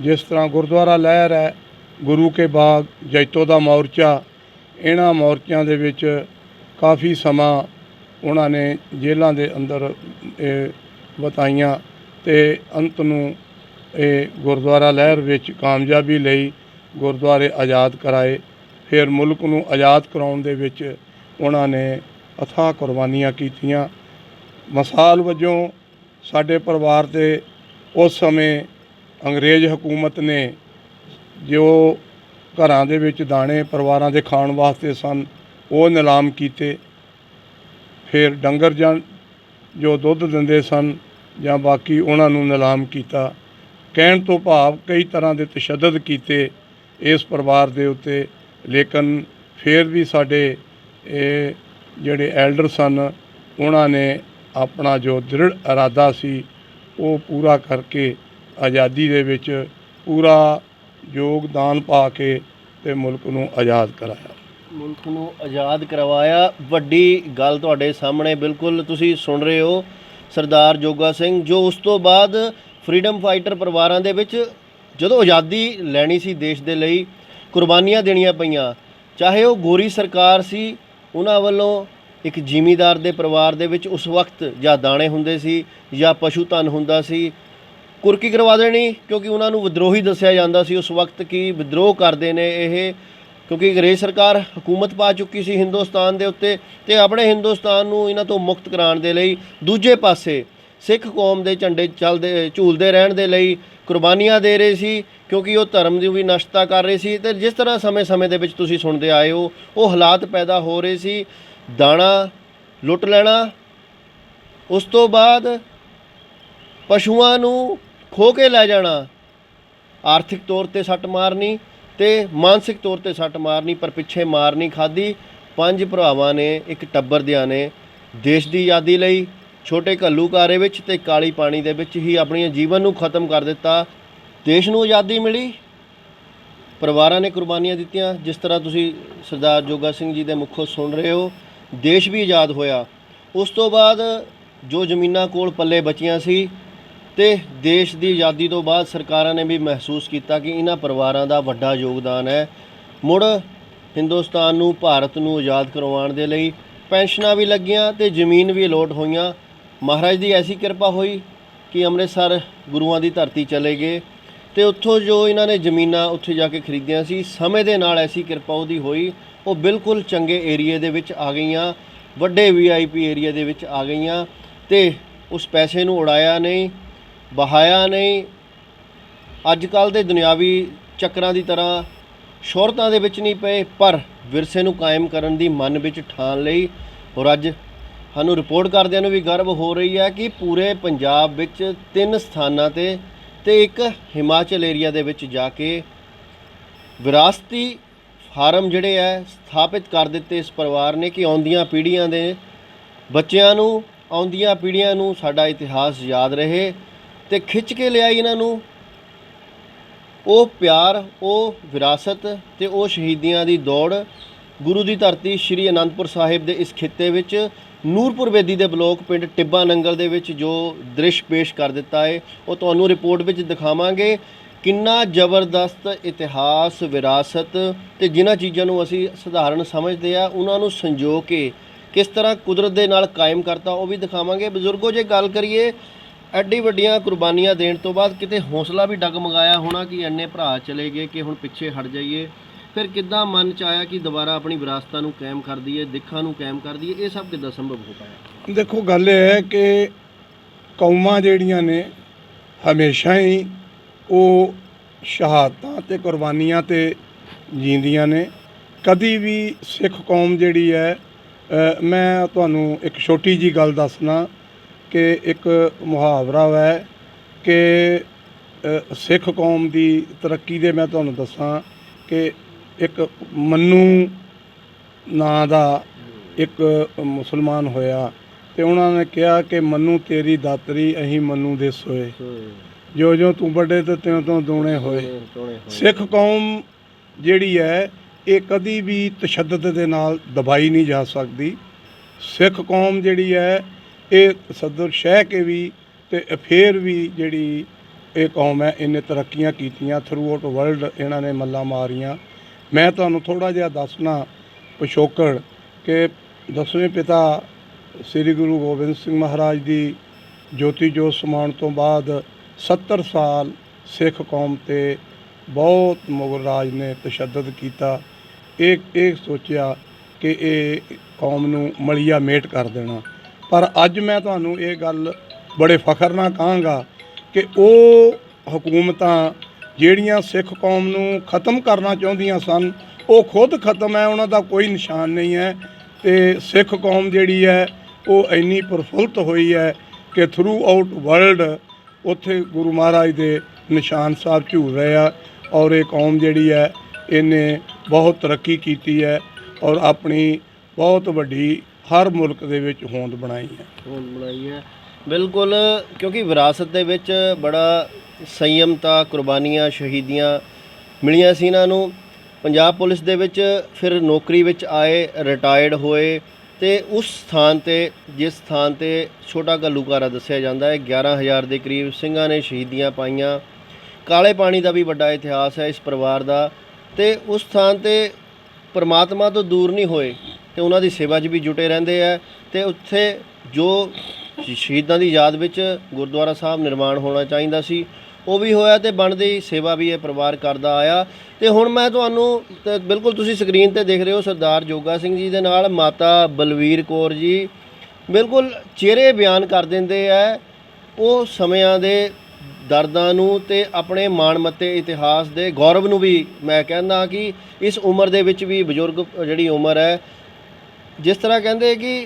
ਜਿਸ ਤਰ੍ਹਾਂ ਗੁਰਦੁਆਰਾ ਲਹਿਰ ਹੈ, ਗੁਰੂ ਕੇ ਬਾਗ, ਜੈਤੋ ਦਾ ਮੋਰਚਾ, ਇਹਨਾਂ ਮੋਰਚਿਆਂ ਦੇ ਵਿੱਚ ਕਾਫੀ ਸਮਾਂ ਉਹਨਾਂ ਨੇ ਜੇਲ੍ਹਾਂ ਦੇ ਅੰਦਰ ਬਿਤਾਈਆਂ ਤੇ ਅੰਤ ਨੂੰ ਇਹ ਗੁਰਦੁਆਰਾ ਲਹਿਰ ਵਿੱਚ ਕਾਮਯਾਬੀ ਲਈ ਗੁਰਦੁਆਰੇ ਆਜ਼ਾਦ ਕਰਾਏ। ਫਿਰ ਮੁਲਕ ਨੂੰ ਆਜ਼ਾਦ ਕਰਾਉਣ ਦੇ ਵਿੱਚ ਉਹਨਾਂ ਨੇ ਅਥਾਹ ਕੁਰਬਾਨੀਆਂ ਕੀਤੀਆਂ। ਮਿਸਾਲ ਵਜੋਂ ਸਾਡੇ ਪਰਿਵਾਰ ਦੇ ਉਸ ਸਮੇਂ ਅੰਗਰੇਜ਼ ਹਕੂਮਤ ਨੇ ਜੋ ਘਰਾਂ ਦੇ ਵਿੱਚ ਦਾਣੇ ਪਰਿਵਾਰਾਂ ਦੇ ਖਾਣ ਵਾਸਤੇ ਸਨ ਉਹ ਨਿਲਾਮ ਕੀਤੇ। ਫਿਰ ਡੰਗਰ ਜਾਂ ਜੋ ਦੁੱਧ ਦਿੰਦੇ ਸਨ ਜਾਂ ਬਾਕੀ ਉਹਨਾਂ ਨੂੰ ਨਿਲਾਮ ਕੀਤਾ। ਕਹਿਣ ਤੋਂ ਭਾਵ ਕਈ ਤਰ੍ਹਾਂ ਦੇ ਤਸ਼ੱਦਦ ਕੀਤੇ ਇਸ ਪਰਿਵਾਰ ਦੇ ਉੱਤੇ, ਲੇਕਿਨ ਫਿਰ ਵੀ ਸਾਡੇ ਇਹ ਜਿਹੜੇ ਐਲਡਰ ਸਨ ਉਹਨਾਂ ਨੇ ਆਪਣਾ ਜੋ ਦ੍ਰਿੜ ਇਰਾਦਾ ਸੀ ਉਹ ਪੂਰਾ ਕਰਕੇ ਆਜ਼ਾਦੀ ਦੇ ਵਿੱਚ ਪੂਰਾ ਯੋਗਦਾਨ ਪਾ ਕੇ ਤੇ ਮੁਲਕ ਨੂੰ ਆਜ਼ਾਦ ਕਰਾਇਆ। ਮੁਲਕ ਨੂੰ ਆਜ਼ਾਦ ਕਰਵਾਇਆ। ਵੱਡੀ ਗੱਲ ਤੁਹਾਡੇ ਸਾਹਮਣੇ ਬਿਲਕੁਲ ਤੁਸੀਂ ਸੁਣ ਰਹੇ ਹੋ। ਸਰਦਾਰ ਜੋਗਾ ਸਿੰਘ ਜੋ ਉਸ ਤੋਂ ਬਾਅਦ ਫਰੀडम ਫਾਈਟਰ ਪਰਿਵਾਰਾਂ ਦੇ ਵਿੱਚ ਜਦੋਂ ਆਜ਼ਾਦੀ ਲੈਣੀ ਸੀ ਦੇਸ਼ ਦੇ ਲਈ ਕੁਰਬਾਨੀਆਂ ਦੇਣੀਆਂ ਪਈਆਂ, ਚਾਹੇ ਉਹ ਗੋਰੀ ਸਰਕਾਰ ਸੀ, ਉਹਨਾਂ ਵੱਲੋਂ ਇੱਕ ਜ਼ਿਮੀਂਦਾਰ ਦੇ ਪਰਿਵਾਰ ਦੇ ਵਿੱਚ ਉਸ ਵਕਤ ਜਾਂ ਦਾਣੇ ਹੁੰਦੇ ਸੀ ਜਾਂ ਪਸ਼ੂ ਧਨ ਹੁੰਦਾ ਸੀ, ਕੁਰਕੀ ਕਰਵਾ ਦੇਣੀ, ਕਿਉਂਕਿ ਉਹਨਾਂ ਨੂੰ ਵਿਦਰੋਹੀ ਦੱਸਿਆ ਜਾਂਦਾ ਸੀ ਉਸ ਵਕਤ ਕਿ ਵਿਦਰੋਹ ਕਰਦੇ ਨੇ ਇਹ, ਕਿਉਂਕਿ ਅੰਗਰੇਜ਼ ਸਰਕਾਰ ਹਕੂਮਤ ਪਾ ਚੁੱਕੀ ਸੀ ਹਿੰਦੁਸਤਾਨ ਦੇ ਉੱਤੇ ਤੇ ਆਪਣੇ ਹਿੰਦੁਸਤਾਨ ਨੂੰ ਇਹਨਾਂ ਤੋਂ ਮੁਕਤ ਕਰਾਉਣ ਦੇ ਲਈ ਦੂਜੇ ਪਾਸੇ ਸਿੱਖ ਕੌਮ ਦੇ ਝੰਡੇ ਚੱਲਦੇ ਝੂਲਦੇ ਰਹਿਣ ਦੇ ਲਈ ਕੁਰਬਾਨੀਆਂ ਦੇ ਰਹੇ ਸੀ, ਕਿਉਂਕਿ ਉਹ ਧਰਮ ਦੀ ਵੀ ਨਸ਼ਤਾ ਕਰ ਰਹੇ ਸੀ। ਤੇ ਜਿਸ ਤਰ੍ਹਾਂ ਸਮੇਂ ਦੇ ਵਿੱਚ ਤੁਸੀਂ ਸੁਣਦੇ ਆਏ ਹੋ ਉਹ ਹਾਲਾਤ ਪੈਦਾ ਹੋ ਰਹੇ ਸੀ। ਦਾਣਾ ਲੁੱਟ ਲੈਣਾ, ਉਸ ਤੋਂ ਬਾਅਦ ਪਸ਼ੂਆਂ ਨੂੰ ਖੋਹ ਕੇ ਲੈ ਜਾਣਾ, ਆਰਥਿਕ ਤੌਰ ਤੇ ਸੱਟ ਮਾਰਨੀ ਤੇ ਮਾਨਸਿਕ ਤੌਰ ਤੇ ਸੱਟ ਮਾਰਨੀ, ਪਰ ਪਿੱਛੇ ਮਾਰ ਨਹੀਂ ਖਾਧੀ। 5 ਭਰਾਵਾਂ ਨੇ, ਇੱਕ ਟੱਬਰ ਦਿਆਂ ਨੇ ਦੇਸ਼ ਦੀ ਆਜ਼ਾਦੀ ਲਈ ਛੋਟੇ ਘੱਲੂਘਾਰੇ ਵਿੱਚ ਤੇ ਕਾਲੀ ਪਾਣੀ ਦੇ ਵਿੱਚ ਹੀ ਆਪਣੀ ਜੀਵਨ ਨੂੰ ਖਤਮ ਕਰ ਦਿੱਤਾ। ਦੇਸ਼ ਨੂੰ ਆਜ਼ਾਦੀ ਮਿਲੀ, ਪਰਿਵਾਰਾਂ ਨੇ ਕੁਰਬਾਨੀਆਂ ਦਿੱਤੀਆਂ। ਜਿਸ ਤਰ੍ਹਾਂ ਤੁਸੀਂ ਸਰਦਾਰ ਜੋਗਾ ਸਿੰਘ ਜੀ ਦੇ ਮੁੱਖੋਂ ਸੁਣ ਰਹੇ ਹੋ, ਦੇਸ਼ ਵੀ ਆਜ਼ਾਦ ਹੋਇਆ। ਉਸ ਤੋਂ ਬਾਅਦ ਜੋ ਜ਼ਮੀਨਾਂ ਕੋਲ ਪੱਲੇ ਬਚੀਆਂ ਸੀ ਤੇ ਦੇਸ਼ ਦੀ ਆਜ਼ਾਦੀ ਤੋਂ ਬਾਅਦ ਸਰਕਾਰਾਂ ਨੇ ਵੀ ਮਹਿਸੂਸ ਕੀਤਾ ਕਿ ਇਹਨਾਂ ਪਰਿਵਾਰਾਂ ਦਾ ਵੱਡਾ ਯੋਗਦਾਨ ਹੈ। ਮੁੜ ਹਿੰਦੁਸਤਾਨ ਨੂੰ, ਭਾਰਤ ਨੂੰ ਆਜ਼ਾਦ ਕਰਵਾਉਣ ਦੇ ਲਈ ਪੈਨਸ਼ਨਾਂ ਵੀ ਲੱਗੀਆਂ ਤੇ ਜ਼ਮੀਨ ਵੀ ਅਲੋਟ ਹੋਈਆਂ। ਮਹਾਰਾਜ ਦੀ ਐਸੀ ਕਿਰਪਾ ਹੋਈ ਕਿ ਅੰਮ੍ਰਿਤਸਰ ਗੁਰੂਆਂ ਦੀ ਧਰਤੀ ਚਲੇ ਗਏ ਤੇ ਉੱਥੋਂ ਜੋ ਇਹਨਾਂ ਨੇ ਜ਼ਮੀਨਾਂ ਉੱਥੇ ਜਾ ਕੇ ਖਰੀਦੀਆਂ ਸੀ, ਸਮੇਂ ਦੇ ਨਾਲ ਐਸੀ ਕਿਰਪਾ ਉਹਦੀ ਹੋਈ, ਉਹ ਬਿਲਕੁਲ ਚੰਗੇ ਏਰੀਏ ਦੇ ਵਿੱਚ ਆ ਗਈਆਂ, ਵੱਡੇ VIP ਏਰੀਏ ਦੇ ਵਿੱਚ ਆ ਗਈਆਂ ਤੇ ਉਸ ਪੈਸੇ ਨੂੰ ਉਡਾਇਆ ਨਹੀਂ, ਬਹਾਇਆ ਨਹੀਂ। ਅੱਜ ਕੱਲ੍ਹ ਦੇ ਦੁਨਿਆਵੀ ਚੱਕਰਾਂ ਦੀ ਤਰ੍ਹਾਂ ਸ਼ੋਹਰਤਾਂ ਦੇ ਵਿੱਚ ਨਹੀਂ ਪਏ, ਪਰ ਵਿਰਸੇ ਨੂੰ ਕਾਇਮ ਕਰਨ ਦੀ ਮਨ ਵਿੱਚ ਠਾਣ ਲਈ। ਔਰ ਅੱਜ ਸਾਨੂੰ ਰਿਪੋਰਟ ਕਰਦਿਆਂ ਨੂੰ ਵੀ ਗਰਵ ਹੋ ਰਹੀ ਹੈ ਕਿ ਪੂਰੇ ਪੰਜਾਬ ਵਿੱਚ 3 ਸਥਾਨਾਂ ਤੇ ਇੱਕ ਹਿਮਾਚਲ ਏਰੀਆ ਦੇ ਵਿੱਚ ਜਾ ਕੇ ਵਿਰਾਸਤੀ ਫਾਰਮ ਜਿਹੜੇ ਹੈ ਸਥਾਪਿਤ ਕਰ ਦਿੱਤੇ ਇਸ ਪਰਿਵਾਰ ਨੇ ਕਿ ਆਉਂਦੀਆਂ ਪੀੜ੍ਹੀਆਂ ਦੇ ਬੱਚਿਆਂ ਨੂੰ, ਆਉਂਦੀਆਂ ਪੀੜ੍ਹੀਆਂ ਨੂੰ ਸਾਡਾ ਇਤਿਹਾਸ ਯਾਦ ਰਹੇ ਤੇ ਖਿੱਚ ਕੇ ਲਿਆਈ ਇਹਨਾਂ ਨੂੰ ਉਹ ਪਿਆਰ, ਉਹ ਵਿਰਾਸਤ ਤੇ ਉਹ ਸ਼ਹੀਦੀਆਂ ਦੀ ਦੌੜ। ਗੁਰੂ ਦੀ ਧਰਤੀ ਸ਼੍ਰੀ ਅਨੰਦਪੁਰ ਸਾਹਿਬ ਦੇ ਇਸ ਖਿੱਤੇ ਵਿੱਚ ਨੂਰਪੁਰ ਬੇਦੀ ਦੇ ਬਲੋਕ ਪਿੰਡ ਟਿੱਬਾ ਨੰਗਲ ਦੇ ਵਿੱਚ ਜੋ ਦ੍ਰਿਸ਼ ਪੇਸ਼ ਕਰ ਦਿੱਤਾ ਹੈ ਉਹ ਤੁਹਾਨੂੰ ਰਿਪੋਰਟ ਵਿੱਚ ਦਿਖਾਵਾਂਗੇ। ਕਿੰਨਾ ਜ਼ਬਰਦਸਤ ਇਤਿਹਾਸ, ਵਿਰਾਸਤ ਤੇ ਜਿਨ੍ਹਾਂ ਚੀਜ਼ਾਂ ਨੂੰ ਅਸੀਂ ਸਧਾਰਨ ਸਮਝਦੇ ਆ ਉਹਨਾਂ ਨੂੰ ਸੰਜੋ ਕੇ ਕਿਸ ਤਰ੍ਹਾਂ ਕੁਦਰਤ ਦੇ ਨਾਲ ਕਾਇਮ ਕਰਤਾ ਉਹ ਵੀ ਦਿਖਾਵਾਂਗੇ। ਬਜ਼ੁਰਗੋ, ਜੇ ਗੱਲ ਕਰੀਏ ਐਡੀ ਵੱਡੀਆਂ ਕੁਰਬਾਨੀਆਂ ਦੇਣ ਤੋਂ ਬਾਅਦ ਕਿਤੇ ਹੌਸਲਾ ਵੀ ਡਗਮਗਾਇਆ ਹੋਣਾ ਕਿ ਇੰਨੇ ਭਰਾ ਚਲੇ ਗਏ ਕਿ ਹੁਣ ਪਿੱਛੇ ਹਟ ਜਾਈਏ, ਫਿਰ ਕਿੱਦਾਂ ਮਨ 'ਚ ਆਇਆ ਕਿ ਦੁਬਾਰਾ ਆਪਣੀ ਵਿਰਾਸਤਾਂ ਨੂੰ ਕਾਇਮ ਕਰ ਦਈਏ, ਦਿੱਖਾਂ ਨੂੰ ਕਾਇਮ ਕਰ ਦਈਏ? ਇਹ ਸਭ ਕਿੱਦਾਂ ਸੰਭਵ ਹੋ ਪਾਇਆ? ਦੇਖੋ, ਗੱਲ ਇਹ ਹੈ ਕਿ ਕੌਮਾਂ ਜਿਹੜੀਆਂ ਨੇ ਹਮੇਸ਼ਾ ਹੀ ਉਹ ਸ਼ਹਾਦਤਾਂ ਤੇ ਕੁਰਬਾਨੀਆਂ ਤੇ ਜੀਂਦੀਆਂ ਨੇ। ਕਦੀ ਵੀ ਸਿੱਖ ਕੌਮ ਜਿਹੜੀ ਹੈ, ਮੈਂ ਤੁਹਾਨੂੰ ਇੱਕ ਛੋਟੀ ਜੀ ਗੱਲ ਦੱਸਣਾ ਕਿ ਇੱਕ ਮੁਹਾਵਰਾ ਹੈ ਕਿ ਸਿੱਖ ਕੌਮ ਦੀ ਤਰੱਕੀ ਦੇ ਮੈਂ ਤੁਹਾਨੂੰ ਦੱਸਾਂ ਕਿ ਇੱਕ ਮੰਨੂ ਨਾਂ ਦਾ ਇੱਕ ਮੁਸਲਮਾਨ ਹੋਇਆ ਤੇ ਉਹਨਾਂ ਨੇ ਕਿਹਾ ਕਿ ਮੰਨੂ ਤੇਰੀ ਦਾਤਰੀ ਅਸੀਂ ਮੰਨੂ ਦੇ ਸੋਏ, ਜੋ ਜੋ ਤੂੰ ਵੱਡੇ ਤੇ ਤਿਉਂ ਤੋਂ ਦੂਣੇ ਹੋਏ। ਸਿੱਖ ਕੌਮ ਜਿਹੜੀ ਹੈ ਇਹ ਕਦੀ ਵੀ ਤਸ਼ੱਦਦ ਦੇ ਨਾਲ ਦਬਾਈ ਨਹੀਂ ਜਾ ਸਕਦੀ। ਸਿੱਖ ਕੌਮ ਜਿਹੜੀ ਹੈ ਇਹ ਤਸ਼ੱਦਦ ਸਹਿ ਕੇ ਵੀ ਤੇ ਫਿਰ ਵੀ ਜਿਹੜੀ ਇਹ ਕੌਮ ਹੈ ਇਹਨੇ ਤਰੱਕੀਆਂ ਕੀਤੀਆਂ, ਥਰੂ ਆਊਟ ਵਰਲਡ ਇਹਨਾਂ ਨੇ ਮੱਲਾਂ ਮਾਰੀਆਂ। ਮੈਂ ਤੁਹਾਨੂੰ ਥੋੜ੍ਹਾ ਜਿਹਾ ਦੱਸਣਾ ਪਿਛੋਕੜ ਕਿ 10ਵੇਂ ਪਿਤਾ ਸ੍ਰੀ ਗੁਰੂ ਗੋਬਿੰਦ ਸਿੰਘ ਮਹਾਰਾਜ ਦੀ ਜੋਤੀ ਜੋਤ ਸਮਾਉਣ ਤੋਂ ਬਾਅਦ 70 ਸਾਲ ਸਿੱਖ ਕੌਮ 'ਤੇ ਬਹੁਤ ਮੁਗਲ ਰਾਜ ਨੇ ਤਸ਼ੱਦਦ ਕੀਤਾ। ਇਹ ਸੋਚਿਆ ਕਿ ਇਹ ਕੌਮ ਨੂੰ ਮਲੀਆ ਮੇਟ ਕਰ ਦੇਣਾ, ਪਰ ਅੱਜ ਮੈਂ ਤੁਹਾਨੂੰ ਇਹ ਗੱਲ ਬੜੇ ਫਖਰ ਨਾਲ ਕਹਾਂਗਾ ਕਿ ਉਹ ਹਕੂਮਤਾਂ ਜਿਹੜੀਆਂ ਸਿੱਖ ਕੌਮ ਨੂੰ ਖਤਮ ਕਰਨਾ ਚਾਹੁੰਦੀਆਂ ਸਨ ਉਹ ਖੁਦ ਖਤਮ ਹੈ, ਉਹਨਾਂ ਦਾ ਕੋਈ ਨਿਸ਼ਾਨ ਨਹੀਂ ਹੈ। ਤੇ ਸਿੱਖ ਕੌਮ ਜਿਹੜੀ ਹੈ ਉਹ ਇੰਨੀ ਪ੍ਰਫੁੱਲਤ ਹੋਈ ਹੈ ਕਿ ਥਰੂ ਆਊਟ ਵਰਲਡ ਉੱਥੇ ਗੁਰੂ ਮਹਾਰਾਜ ਦੇ ਨਿਸ਼ਾਨ ਸਾਹਿਬ ਝੂਲ ਰਹੇ ਆ। ਔਰ ਇਹ ਕੌਮ ਜਿਹੜੀ ਹੈ ਇਹਨੇ ਬਹੁਤ ਤਰੱਕੀ ਕੀਤੀ ਹੈ ਔਰ ਆਪਣੀ ਬਹੁਤ ਵੱਡੀ ਹਰ ਮੁਲਕ ਦੇ ਵਿੱਚ ਹੋਂਦ ਬਣਾਈ ਹੈ। ਬਿਲਕੁਲ, ਕਿਉਂਕਿ ਵਿਰਾਸਤ ਦੇ ਵਿੱਚ ਬੜਾ ਸੰਯਮਤਾ, ਕੁਰਬਾਨੀਆਂ, ਸ਼ਹੀਦੀਆਂ ਮਿਲੀਆਂ ਸੀ ਇਹਨਾਂ ਨੂੰ। ਪੰਜਾਬ ਪੁਲਿਸ ਦੇ ਵਿੱਚ ਫਿਰ ਨੌਕਰੀ ਵਿੱਚ ਆਏ, ਰਿਟਾਇਰਡ ਹੋਏ ਤੇ ਉਸ ਸਥਾਨ ਤੇ, ਜਿਸ ਸਥਾਨ ਤੇ ਛੋਟਾ ਘੱਲੂਘਾਰਾ ਦੱਸਿਆ ਜਾਂਦਾ ਹੈ, 11,000 ਦੇ ਕਰੀਬ ਸਿੰਘਾਂ ਨੇ ਸ਼ਹੀਦੀਆਂ ਪਾਈਆਂ। ਕਾਲੇ ਪਾਣੀ ਦਾ ਵੀ ਵੱਡਾ ਇਤਿਹਾਸ ਹੈ ਇਸ ਪਰਿਵਾਰ ਦਾ, ਤੇ ਉਸ ਸਥਾਨ ਤੇ ਪਰਮਾਤਮਾ ਤੋਂ ਦੂਰ ਨਹੀਂ ਹੋਏ ਤੇ ਉਹਨਾਂ ਦੀ ਸੇਵਾ 'ਚ ਵੀ ਜੁਟੇ ਰਹਿੰਦੇ ਹੈ। ਤੇ ਉੱਥੇ ਜੋ ਸ਼ਹੀਦਾਂ ਦੀ ਯਾਦ ਵਿੱਚ ਗੁਰਦੁਆਰਾ ਸਾਹਿਬ ਨਿਰਮਾਣ ਹੋਣਾ ਚਾਹੀਦਾ ਸੀ ਉਹ ਵੀ ਹੋਇਆ ਤੇ ਬਣਦੀ ਸੇਵਾ ਵੀ ਇਹ ਪਰਿਵਾਰ ਕਰਦਾ ਆਇਆ। ਤੇ ਹੁਣ ਮੈਂ ਤੁਹਾਨੂੰ ਤੇ ਬਿਲਕੁਲ ਤੁਸੀਂ ਸਕਰੀਨ ਤੇ ਦੇਖ ਰਹੇ ਹੋ ਸਰਦਾਰ ਜੋਗਾ ਸਿੰਘ ਜੀ ਦੇ ਨਾਲ ਮਾਤਾ ਬਲਵੀਰ ਕੌਰ ਜੀ ਬਿਲਕੁਲ ਚਿਹਰੇ ਬਿਆਨ ਕਰ ਦਿੰਦੇ ਹੈ ਉਹ ਸਮਿਆਂ ਦੇ ਦਰਦਾਂ ਨੂੰ ਤੇ ਆਪਣੇ ਮਾਣਮੱਤੇ ਇਤਿਹਾਸ ਦੇ ਗੌਰਵ ਨੂੰ ਵੀ। ਮੈਂ ਕਹਿੰਦਾ ਕਿ ਇਸ ਉਮਰ ਦੇ ਵਿੱਚ ਵੀ ਬਜ਼ੁਰਗ ਜਿਹੜੀ ਉਮਰ ਹੈ, ਜਿਸ ਤਰ੍ਹਾਂ ਕਹਿੰਦੇ ਕਿ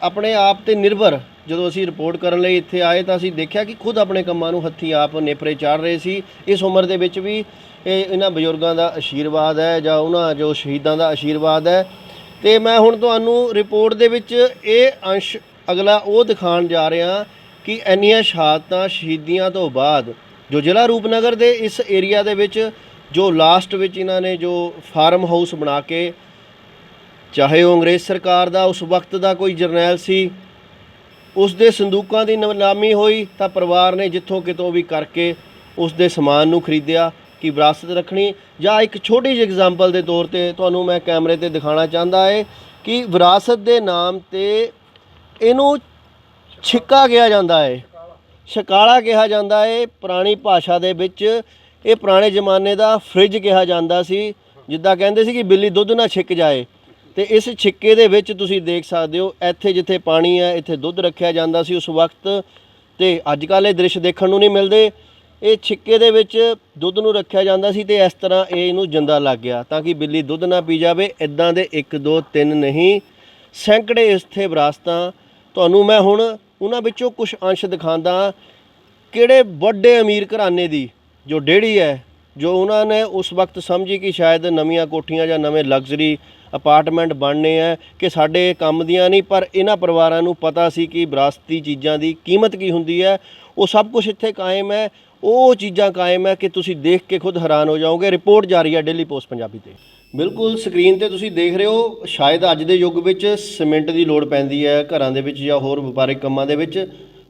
ਆਪਣੇ ਆਪ ਤੇ ਨਿਰਭਰ, ਜਦੋਂ ਅਸੀਂ ਰਿਪੋਰਟ ਕਰਨ ਲਈ ਇੱਥੇ ਆਏ ਤਾਂ ਅਸੀਂ ਦੇਖਿਆ ਕਿ ਖੁਦ ਆਪਣੇ ਕੰਮਾਂ ਨੂੰ ਹੱਥੀਂ ਆਪ ਨੇਪਰੇ ਚਾੜ ਰਹੇ ਸੀ। ਇਸ ਉਮਰ ਦੇ ਵਿੱਚ ਵੀ ਇਹ ਇਹਨਾਂ ਬਜ਼ੁਰਗਾਂ ਦਾ ਆਸ਼ੀਰਵਾਦ ਹੈ ਜਾਂ ਉਹਨਾਂ ਜੋ ਸ਼ਹੀਦਾਂ ਦਾ ਆਸ਼ੀਰਵਾਦ ਹੈ। ਤੇ ਮੈਂ ਹੁਣ ਤੁਹਾਨੂੰ ਰਿਪੋਰਟ ਦੇ ਵਿੱਚ ਇਹ ਅੰਸ਼ ਅਗਲਾ ਉਹ ਦਿਖਾਉਣ ਜਾ ਰਿਹਾ ਕਿ ਇੰਨੀਆਂ ਸ਼ਹਾਦਤਾਂ ਸ਼ਹੀਦੀਆਂ ਤੋਂ ਬਾਅਦ ਜੋ ਜ਼ਿਲ੍ਹਾ ਰੂਪਨਗਰ ਦੇ ਇਸ ਏਰੀਆ ਦੇ ਵਿੱਚ ਜੋ ਲਾਸਟ ਵਿੱਚ ਇਹਨਾਂ ਨੇ ਜੋ ਫਾਰਮ ਹਾਊਸ ਬਣਾ ਕੇ, ਚਾਹੇ ਉਹ ਅੰਗਰੇਜ਼ ਸਰਕਾਰ ਦਾ ਉਸ ਵਕਤ ਦਾ ਕੋਈ ਜਰਨੈਲ ਸੀ, ਉਸ ਦੇ ਸੰਦੂਕਾਂ ਦੀ ਨਿਲਾਮੀ ਹੋਈ ਤਾਂ ਪਰਿਵਾਰ ਨੇ ਜਿੱਥੋਂ ਕਿਤੋਂ ਵੀ ਕਰਕੇ ਉਸ ਦੇ ਸਮਾਨ ਨੂੰ ਖਰੀਦਿਆ ਕਿ ਵਿਰਾਸਤ ਰੱਖਣੀ। ਜਾਂ ਇੱਕ ਛੋਟੀ ਜਿਹੀ ਐਗਜ਼ਾਮਪਲ ਦੇ ਤੌਰ ਤੇ ਤੁਹਾਨੂੰ ਮੈਂ ਕੈਮਰੇ ਤੇ ਦਿਖਾਉਣਾ ਚਾਹੁੰਦਾ ਹੈ ਕਿ ਵਿਰਾਸਤ ਦੇ ਨਾਮ ਤੇ ਇਹਨੂੰ ਛਿੱਕਾ ਕਿਹਾ ਜਾਂਦਾ ਹੈ, ਸ਼ਕਾਲਾ ਕਿਹਾ ਜਾਂਦਾ ਹੈ। ਪੁਰਾਣੀ ਭਾਸ਼ਾ ਦੇ ਵਿੱਚ ਇਹ ਪੁਰਾਣੇ ਜ਼ਮਾਨੇ ਦਾ ਫਰਿੱਜ ਕਿਹਾ ਜਾਂਦਾ ਸੀ, ਜਿੱਦਾਂ ਕਹਿੰਦੇ ਸੀ ਕਿ ਬਿੱਲੀ ਦੁੱਧ ਨਾ ਛਿੱਕ ਜਾਏ। ਤੇ ਇਸ ਛਿੱਕੇ ਦੇ ਵਿੱਚ ਤੁਸੀਂ ਦੇਖ ਸਕਦੇ ਹੋ ਇੱਥੇ ਜਿੱਥੇ ਪਾਣੀ ਹੈ ਇੱਥੇ ਦੁੱਧ ਰੱਖਿਆ ਜਾਂਦਾ ਸੀ ਉਸ ਵਕਤ, ਤੇ ਅੱਜ ਕੱਲ੍ਹ ਇਹ ਦ੍ਰਿਸ਼ ਦੇਖਣ ਨੂੰ ਨਹੀਂ ਮਿਲਦੇ। ਇਹ ਛਿੱਕੇ ਦੇ ਵਿੱਚ ਦੁੱਧ ਨੂੰ ਰੱਖਿਆ ਜਾਂਦਾ ਸੀ ਤੇ ਇਸ ਤਰ੍ਹਾਂ ਇਹਨੂੰ ਜਿੰਦਾ ਲੱਗ ਗਿਆ ਤਾਂ ਕਿ ਬਿੱਲੀ ਦੁੱਧ ਨਾ ਪੀ ਜਾਵੇ। ਇੱਦਾਂ ਦੇ 1 2 3 ਨਹੀਂ, ਸੈਂਕੜੇ ਇੱਥੇ ਵਿਰਾਸਤਾਂ ਤੁਹਾਨੂੰ ਮੈਂ ਹੁਣ ਉਹਨਾਂ ਵਿੱਚੋਂ ਕੁਝ ਅੰਸ਼ ਦਿਖਾਉਂਦਾ। ਕਿਹੜੇ ਵੱਡੇ ਅਮੀਰ ਘਰਾਨੇ ਦੀ ਜੋ ਡੇੜੀ ਹੈ, ਜੋ ਉਹਨਾਂ ਨੇ ਉਸ ਵਕਤ ਸਮਝੀ ਕਿ ਸ਼ਾਇਦ ਨਵੀਆਂ ਕੋਠੀਆਂ ਜਾਂ ਨਵੇਂ ਲਗਜ਼ਰੀ ਅਪਾਰਟਮੈਂਟ ਬਣਨੇ ਹੈ ਕਿ ਸਾਡੇ ਕੰਮ ਦੀਆਂ ਨਹੀਂ, ਪਰ ਇਹਨਾਂ ਪਰਿਵਾਰਾਂ ਨੂੰ ਪਤਾ ਸੀ ਕਿ ਵਿਰਾਸਤੀ ਚੀਜ਼ਾਂ ਦੀ ਕੀਮਤ ਕੀ ਹੁੰਦੀ ਹੈ। ਉਹ ਸਭ ਕੁਝ ਇੱਥੇ ਕਾਇਮ ਹੈ, ਉਹ ਚੀਜ਼ਾਂ ਕਾਇਮ ਹੈ ਕਿ ਤੁਸੀਂ ਦੇਖ ਕੇ ਖੁਦ ਹੈਰਾਨ ਹੋ ਜਾਓਗੇ। ਰਿਪੋਰਟ ਜਾਰੀ ਹੈ ਡੇਲੀ ਪੋਸਟ ਪੰਜਾਬੀ ਤੇ। ਬਿਲਕੁਲ ਸਕਰੀਨ ਤੇ ਤੁਸੀਂ ਦੇਖ ਰਹੇ ਹੋ, ਸ਼ਾਇਦ ਅੱਜ ਦੇ ਯੁੱਗ ਵਿੱਚ ਸੀਮੈਂਟ ਦੀ ਲੋੜ ਪੈਂਦੀ ਹੈ ਘਰਾਂ ਦੇ ਵਿੱਚ ਜਾਂ ਹੋਰ ਵਪਾਰਿਕ ਕੰਮਾਂ ਦੇ ਵਿੱਚ,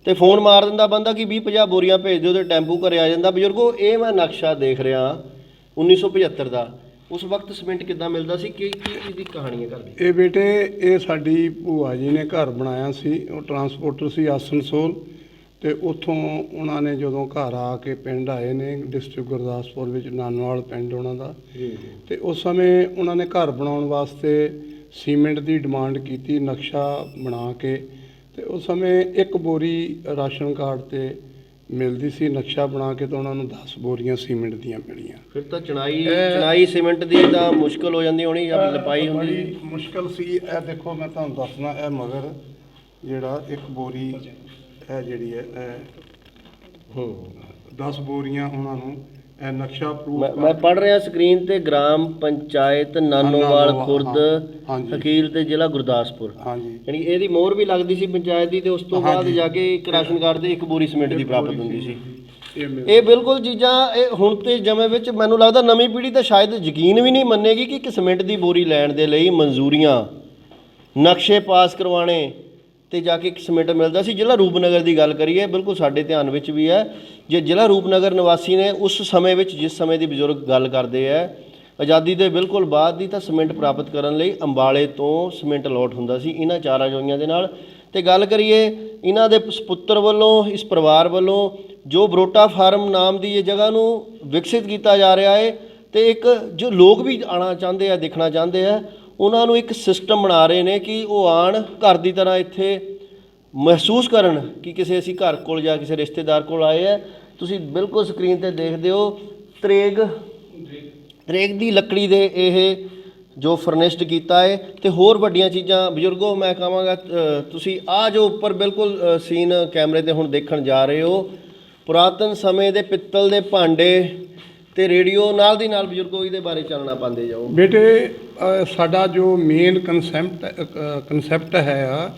ਤੇ ਫੋਨ ਮਾਰ ਦਿੰਦਾ ਬੰਦਾ ਕਿ 20-50 ਬੋਰੀਆਂ ਭੇਜ ਦਿਓ ਤੇ ਟੈਂਪੂ ਘਰੇ ਆ ਜਾਂਦਾ। ਬਜ਼ੁਰਗੋ, ਇਹ ਮੈਂ ਨਕਸ਼ਾ ਦੇਖ ਰਿਹਾ 1975 ਦਾ, ਉਸ ਵਕਤ ਸੀਮੈਂਟ ਕਿੱਦਾਂ ਮਿਲਦਾ ਸੀ, ਕੀ ਇਹਦੀ ਕਹਾਣੀ ਹੈ ਘਰ ਦੀ? ਇਹ ਬੇਟੇ, ਇਹ ਸਾਡੀ ਭੂਆ ਜੀ ਨੇ ਘਰ ਬਣਾਇਆ ਸੀ, ਉਹ ਟਰਾਂਸਪੋਰਟਰ ਸੀ ਆਸਨਸੋਲ, ਤੇ ਉੱਥੋਂ ਉਹਨਾਂ ਨੇ ਜਦੋਂ ਘਰ ਆ ਕੇ ਪਿੰਡ ਆਏ ਨੇ ਡਿਸਟ੍ਰਿਕਟ ਗੁਰਦਾਸਪੁਰ ਵਿੱਚ, ਨਾਨੋਵਾਲ ਪਿੰਡ ਉਹਨਾਂ ਦਾ, ਤੇ ਉਸ ਸਮੇਂ ਉਹਨਾਂ ਨੇ ਘਰ ਬਣਾਉਣ ਵਾਸਤੇ ਸੀਮੈਂਟ ਦੀ ਡਿਮਾਂਡ ਕੀਤੀ, ਨਕਸ਼ਾ ਬਣਾ ਕੇ, ਤੇ ਉਸ ਸਮੇਂ 1 ਬੋਰੀ ਰਾਸ਼ਨ ਕਾਰਡ ਤੇ ਮਿਲਦੀ ਸੀ, ਨਕਸ਼ਾ ਬਣਾ ਕੇ ਤਾਂ ਉਹਨਾਂ ਨੂੰ 10 ਬੋਰੀਆਂ ਸੀਮੈਂਟ ਦੀਆਂ ਮਿਲੀਆਂ। ਫਿਰ ਤਾਂ ਚਣਾਈ ਸੀਮੈਂਟ ਦੀ ਤਾਂ ਮੁਸ਼ਕਲ ਹੋ ਜਾਂਦੀ ਹੋਣੀ ਜਾਂ ਲਪਾਈ ਹੁੰਦੀ? ਬੜੀ ਮੁਸ਼ਕਲ ਸੀ। ਇਹ ਦੇਖੋ ਮੈਂ ਤੁਹਾਨੂੰ ਦੱਸਣਾ, ਇਹ ਮਗਰ ਜਿਹੜਾ 1 ਬੋਰੀ ਇਹ ਜਿਹੜੀ ਹੈ ਇਹ 10 ਬੋਰੀਆਂ ਉਹਨਾਂ ਨੂੰ ਇਹ ਨਕਸ਼ਾ ਪ੍ਰੂਫ ਮੈਂ ਪੜ੍ਹ ਰਿਹਾ ਸਕਰੀਨ ਤੇ, ਗ੍ਰਾਮ ਪੰਚਾਇਤ ਨਾਨੋਵਾਲ ਖੁਰਦ, ਹਕੀਲ ਤੇ ਜ਼ਿਲ੍ਹਾ ਗੁਰਦਾਸਪੁਰ। ਹਾਂਜੀ, ਯਾਨੀ ਇਹਦੀ ਮੋਹਰ ਵੀ ਲੱਗਦੀ ਸੀ ਪੰਚਾਇਤ ਦੀ, ਤੇ ਉਸ ਤੋਂ ਬਾਅਦ ਜਾ ਕੇ ਇੱਕ ਰਾਸ਼ਨ ਕਾਰਡ ਤੇ 1 ਬੋਰੀ ਸੀਮੈਂਟ ਦੀ ਪ੍ਰਾਪਤ ਹੁੰਦੀ ਸੀ। ਇਹ ਬਿਲਕੁਲ ਚੀਜ਼ਾਂ ਇਹ ਹੁਣ ਤੇ ਜਮੇ ਵਿੱਚ ਮੈਨੂੰ ਲੱਗਦਾ ਨਵੀਂ ਪੀੜ੍ਹੀ ਤਾਂ ਸ਼ਾਇਦ ਯਕੀਨ ਵੀ ਨਹੀਂ ਮੰਨੇਗੀ ਕਿ ਇੱਕ ਸੀਮੈਂਟ ਦੀ ਬੋਰੀ ਲੈਣ ਦੇ ਲਈ ਮਨਜ਼ੂਰੀਆਂ, ਨਕਸ਼ੇ ਪਾਸ ਕਰਵਾਉਣੇ ਤੇ ਜਾ ਕੇ ਇੱਕ ਸੀਮੈਂਟ ਮਿਲਦਾ ਸੀ। ਜ਼ਿਲ੍ਹਾ ਰੂਪਨਗਰ ਦੀ ਗੱਲ ਕਰੀਏ, ਬਿਲਕੁਲ ਸਾਡੇ ਧਿਆਨ ਵਿੱਚ ਵੀ ਹੈ, ਜੇ ਜ਼ਿਲ੍ਹਾ ਰੂਪਨਗਰ ਨਿਵਾਸੀ ਨੇ ਉਸ ਸਮੇਂ ਵਿੱਚ, ਜਿਸ ਸਮੇਂ ਦੀ ਬਜ਼ੁਰਗ ਗੱਲ ਕਰਦੇ ਹੈ, ਆਜ਼ਾਦੀ ਦੇ ਬਿਲਕੁਲ ਬਾਅਦ ਦੀ, ਤਾਂ ਸੀਮੈਂਟ ਪ੍ਰਾਪਤ ਕਰਨ ਲਈ ਅੰਬਾਲੇ ਤੋਂ ਸੀਮੈਂਟ ਲੋਟ ਹੁੰਦਾ ਸੀ ਇਹਨਾਂ 4 ਜੋਈਆਂ ਦੇ ਨਾਲ। ਤੇ ਗੱਲ ਕਰੀਏ ਇਹਨਾਂ ਦੇ ਸਪੁੱਤਰ ਵੱਲੋਂ, ਇਸ ਪਰਿਵਾਰ ਵੱਲੋਂ ਜੋ ਬਰੋਟਾ ਫਾਰਮ ਨਾਮ ਦੀ ਇਹ ਜਗ੍ਹਾ ਨੂੰ ਵਿਕਸਿਤ ਕੀਤਾ ਜਾ ਰਿਹਾ ਹੈ, ਤੇ ਇੱਕ ਜੋ ਲੋਕ ਵੀ ਆਉਣਾ ਚਾਹੁੰਦੇ ਆ, ਦੇਖਣਾ ਚਾਹੁੰਦੇ ਆ, ਉਹਨਾਂ ਨੂੰ ਇੱਕ ਸਿਸਟਮ ਬਣਾ ਰਹੇ ਨੇ ਕਿ ਉਹ ਆਉਣ, ਘਰ ਦੀ ਤਰ੍ਹਾਂ ਇੱਥੇ ਮਹਿਸੂਸ ਕਰਨ ਕਿ ਕਿਸੇ ਅਸੀਂ ਘਰ ਕੋਲ ਜਾਂ ਕਿਸੇ ਰਿਸ਼ਤੇਦਾਰ ਕੋਲ ਆਏ ਹੈ। ਤੁਸੀਂ ਬਿਲਕੁਲ ਸਕਰੀਨ ਤੇ ਦੇਖਦੇ ਹੋ ਤਰੇਗ ਦੀ ਲੱਕੜੀ ਦੇ ਇਹ ਜੋ ਫਰਨਿਸ਼ਡ ਕੀਤਾ ਹੈ। ਤੇ ਹੋਰ ਵੱਡੀਆਂ ਚੀਜ਼ਾਂ ਬਜ਼ੁਰਗੋ ਮੈਂ ਕਹਾਂਗਾ ਤੁਸੀਂ ਆ ਜੋ ਉੱਪਰ ਬਿਲਕੁਲ ਸੀਨ ਕੈਮਰੇ ਤੇ ਹੁਣ ਦੇਖਣ ਜਾ ਰਹੇ ਹੋ, ਪੁਰਾਤਨ ਸਮੇਂ ਦੇ ਪਿੱਤਲ ਦੇ ਭਾਂਡੇ ਤੇ ਰੇਡੀਓ ਨਾਲ ਦੀ ਨਾਲ ਬਜ਼ੁਰਗੋ ਇਹਦੇ ਬਾਰੇ ਚਾਨਣਾ ਪਾਉਂਦੇ ਜਾਓ। ਬੇਟੇ ਸਾਡਾ ਜੋ ਮੇਨ ਕਨਸੈਪਟ ਹੈ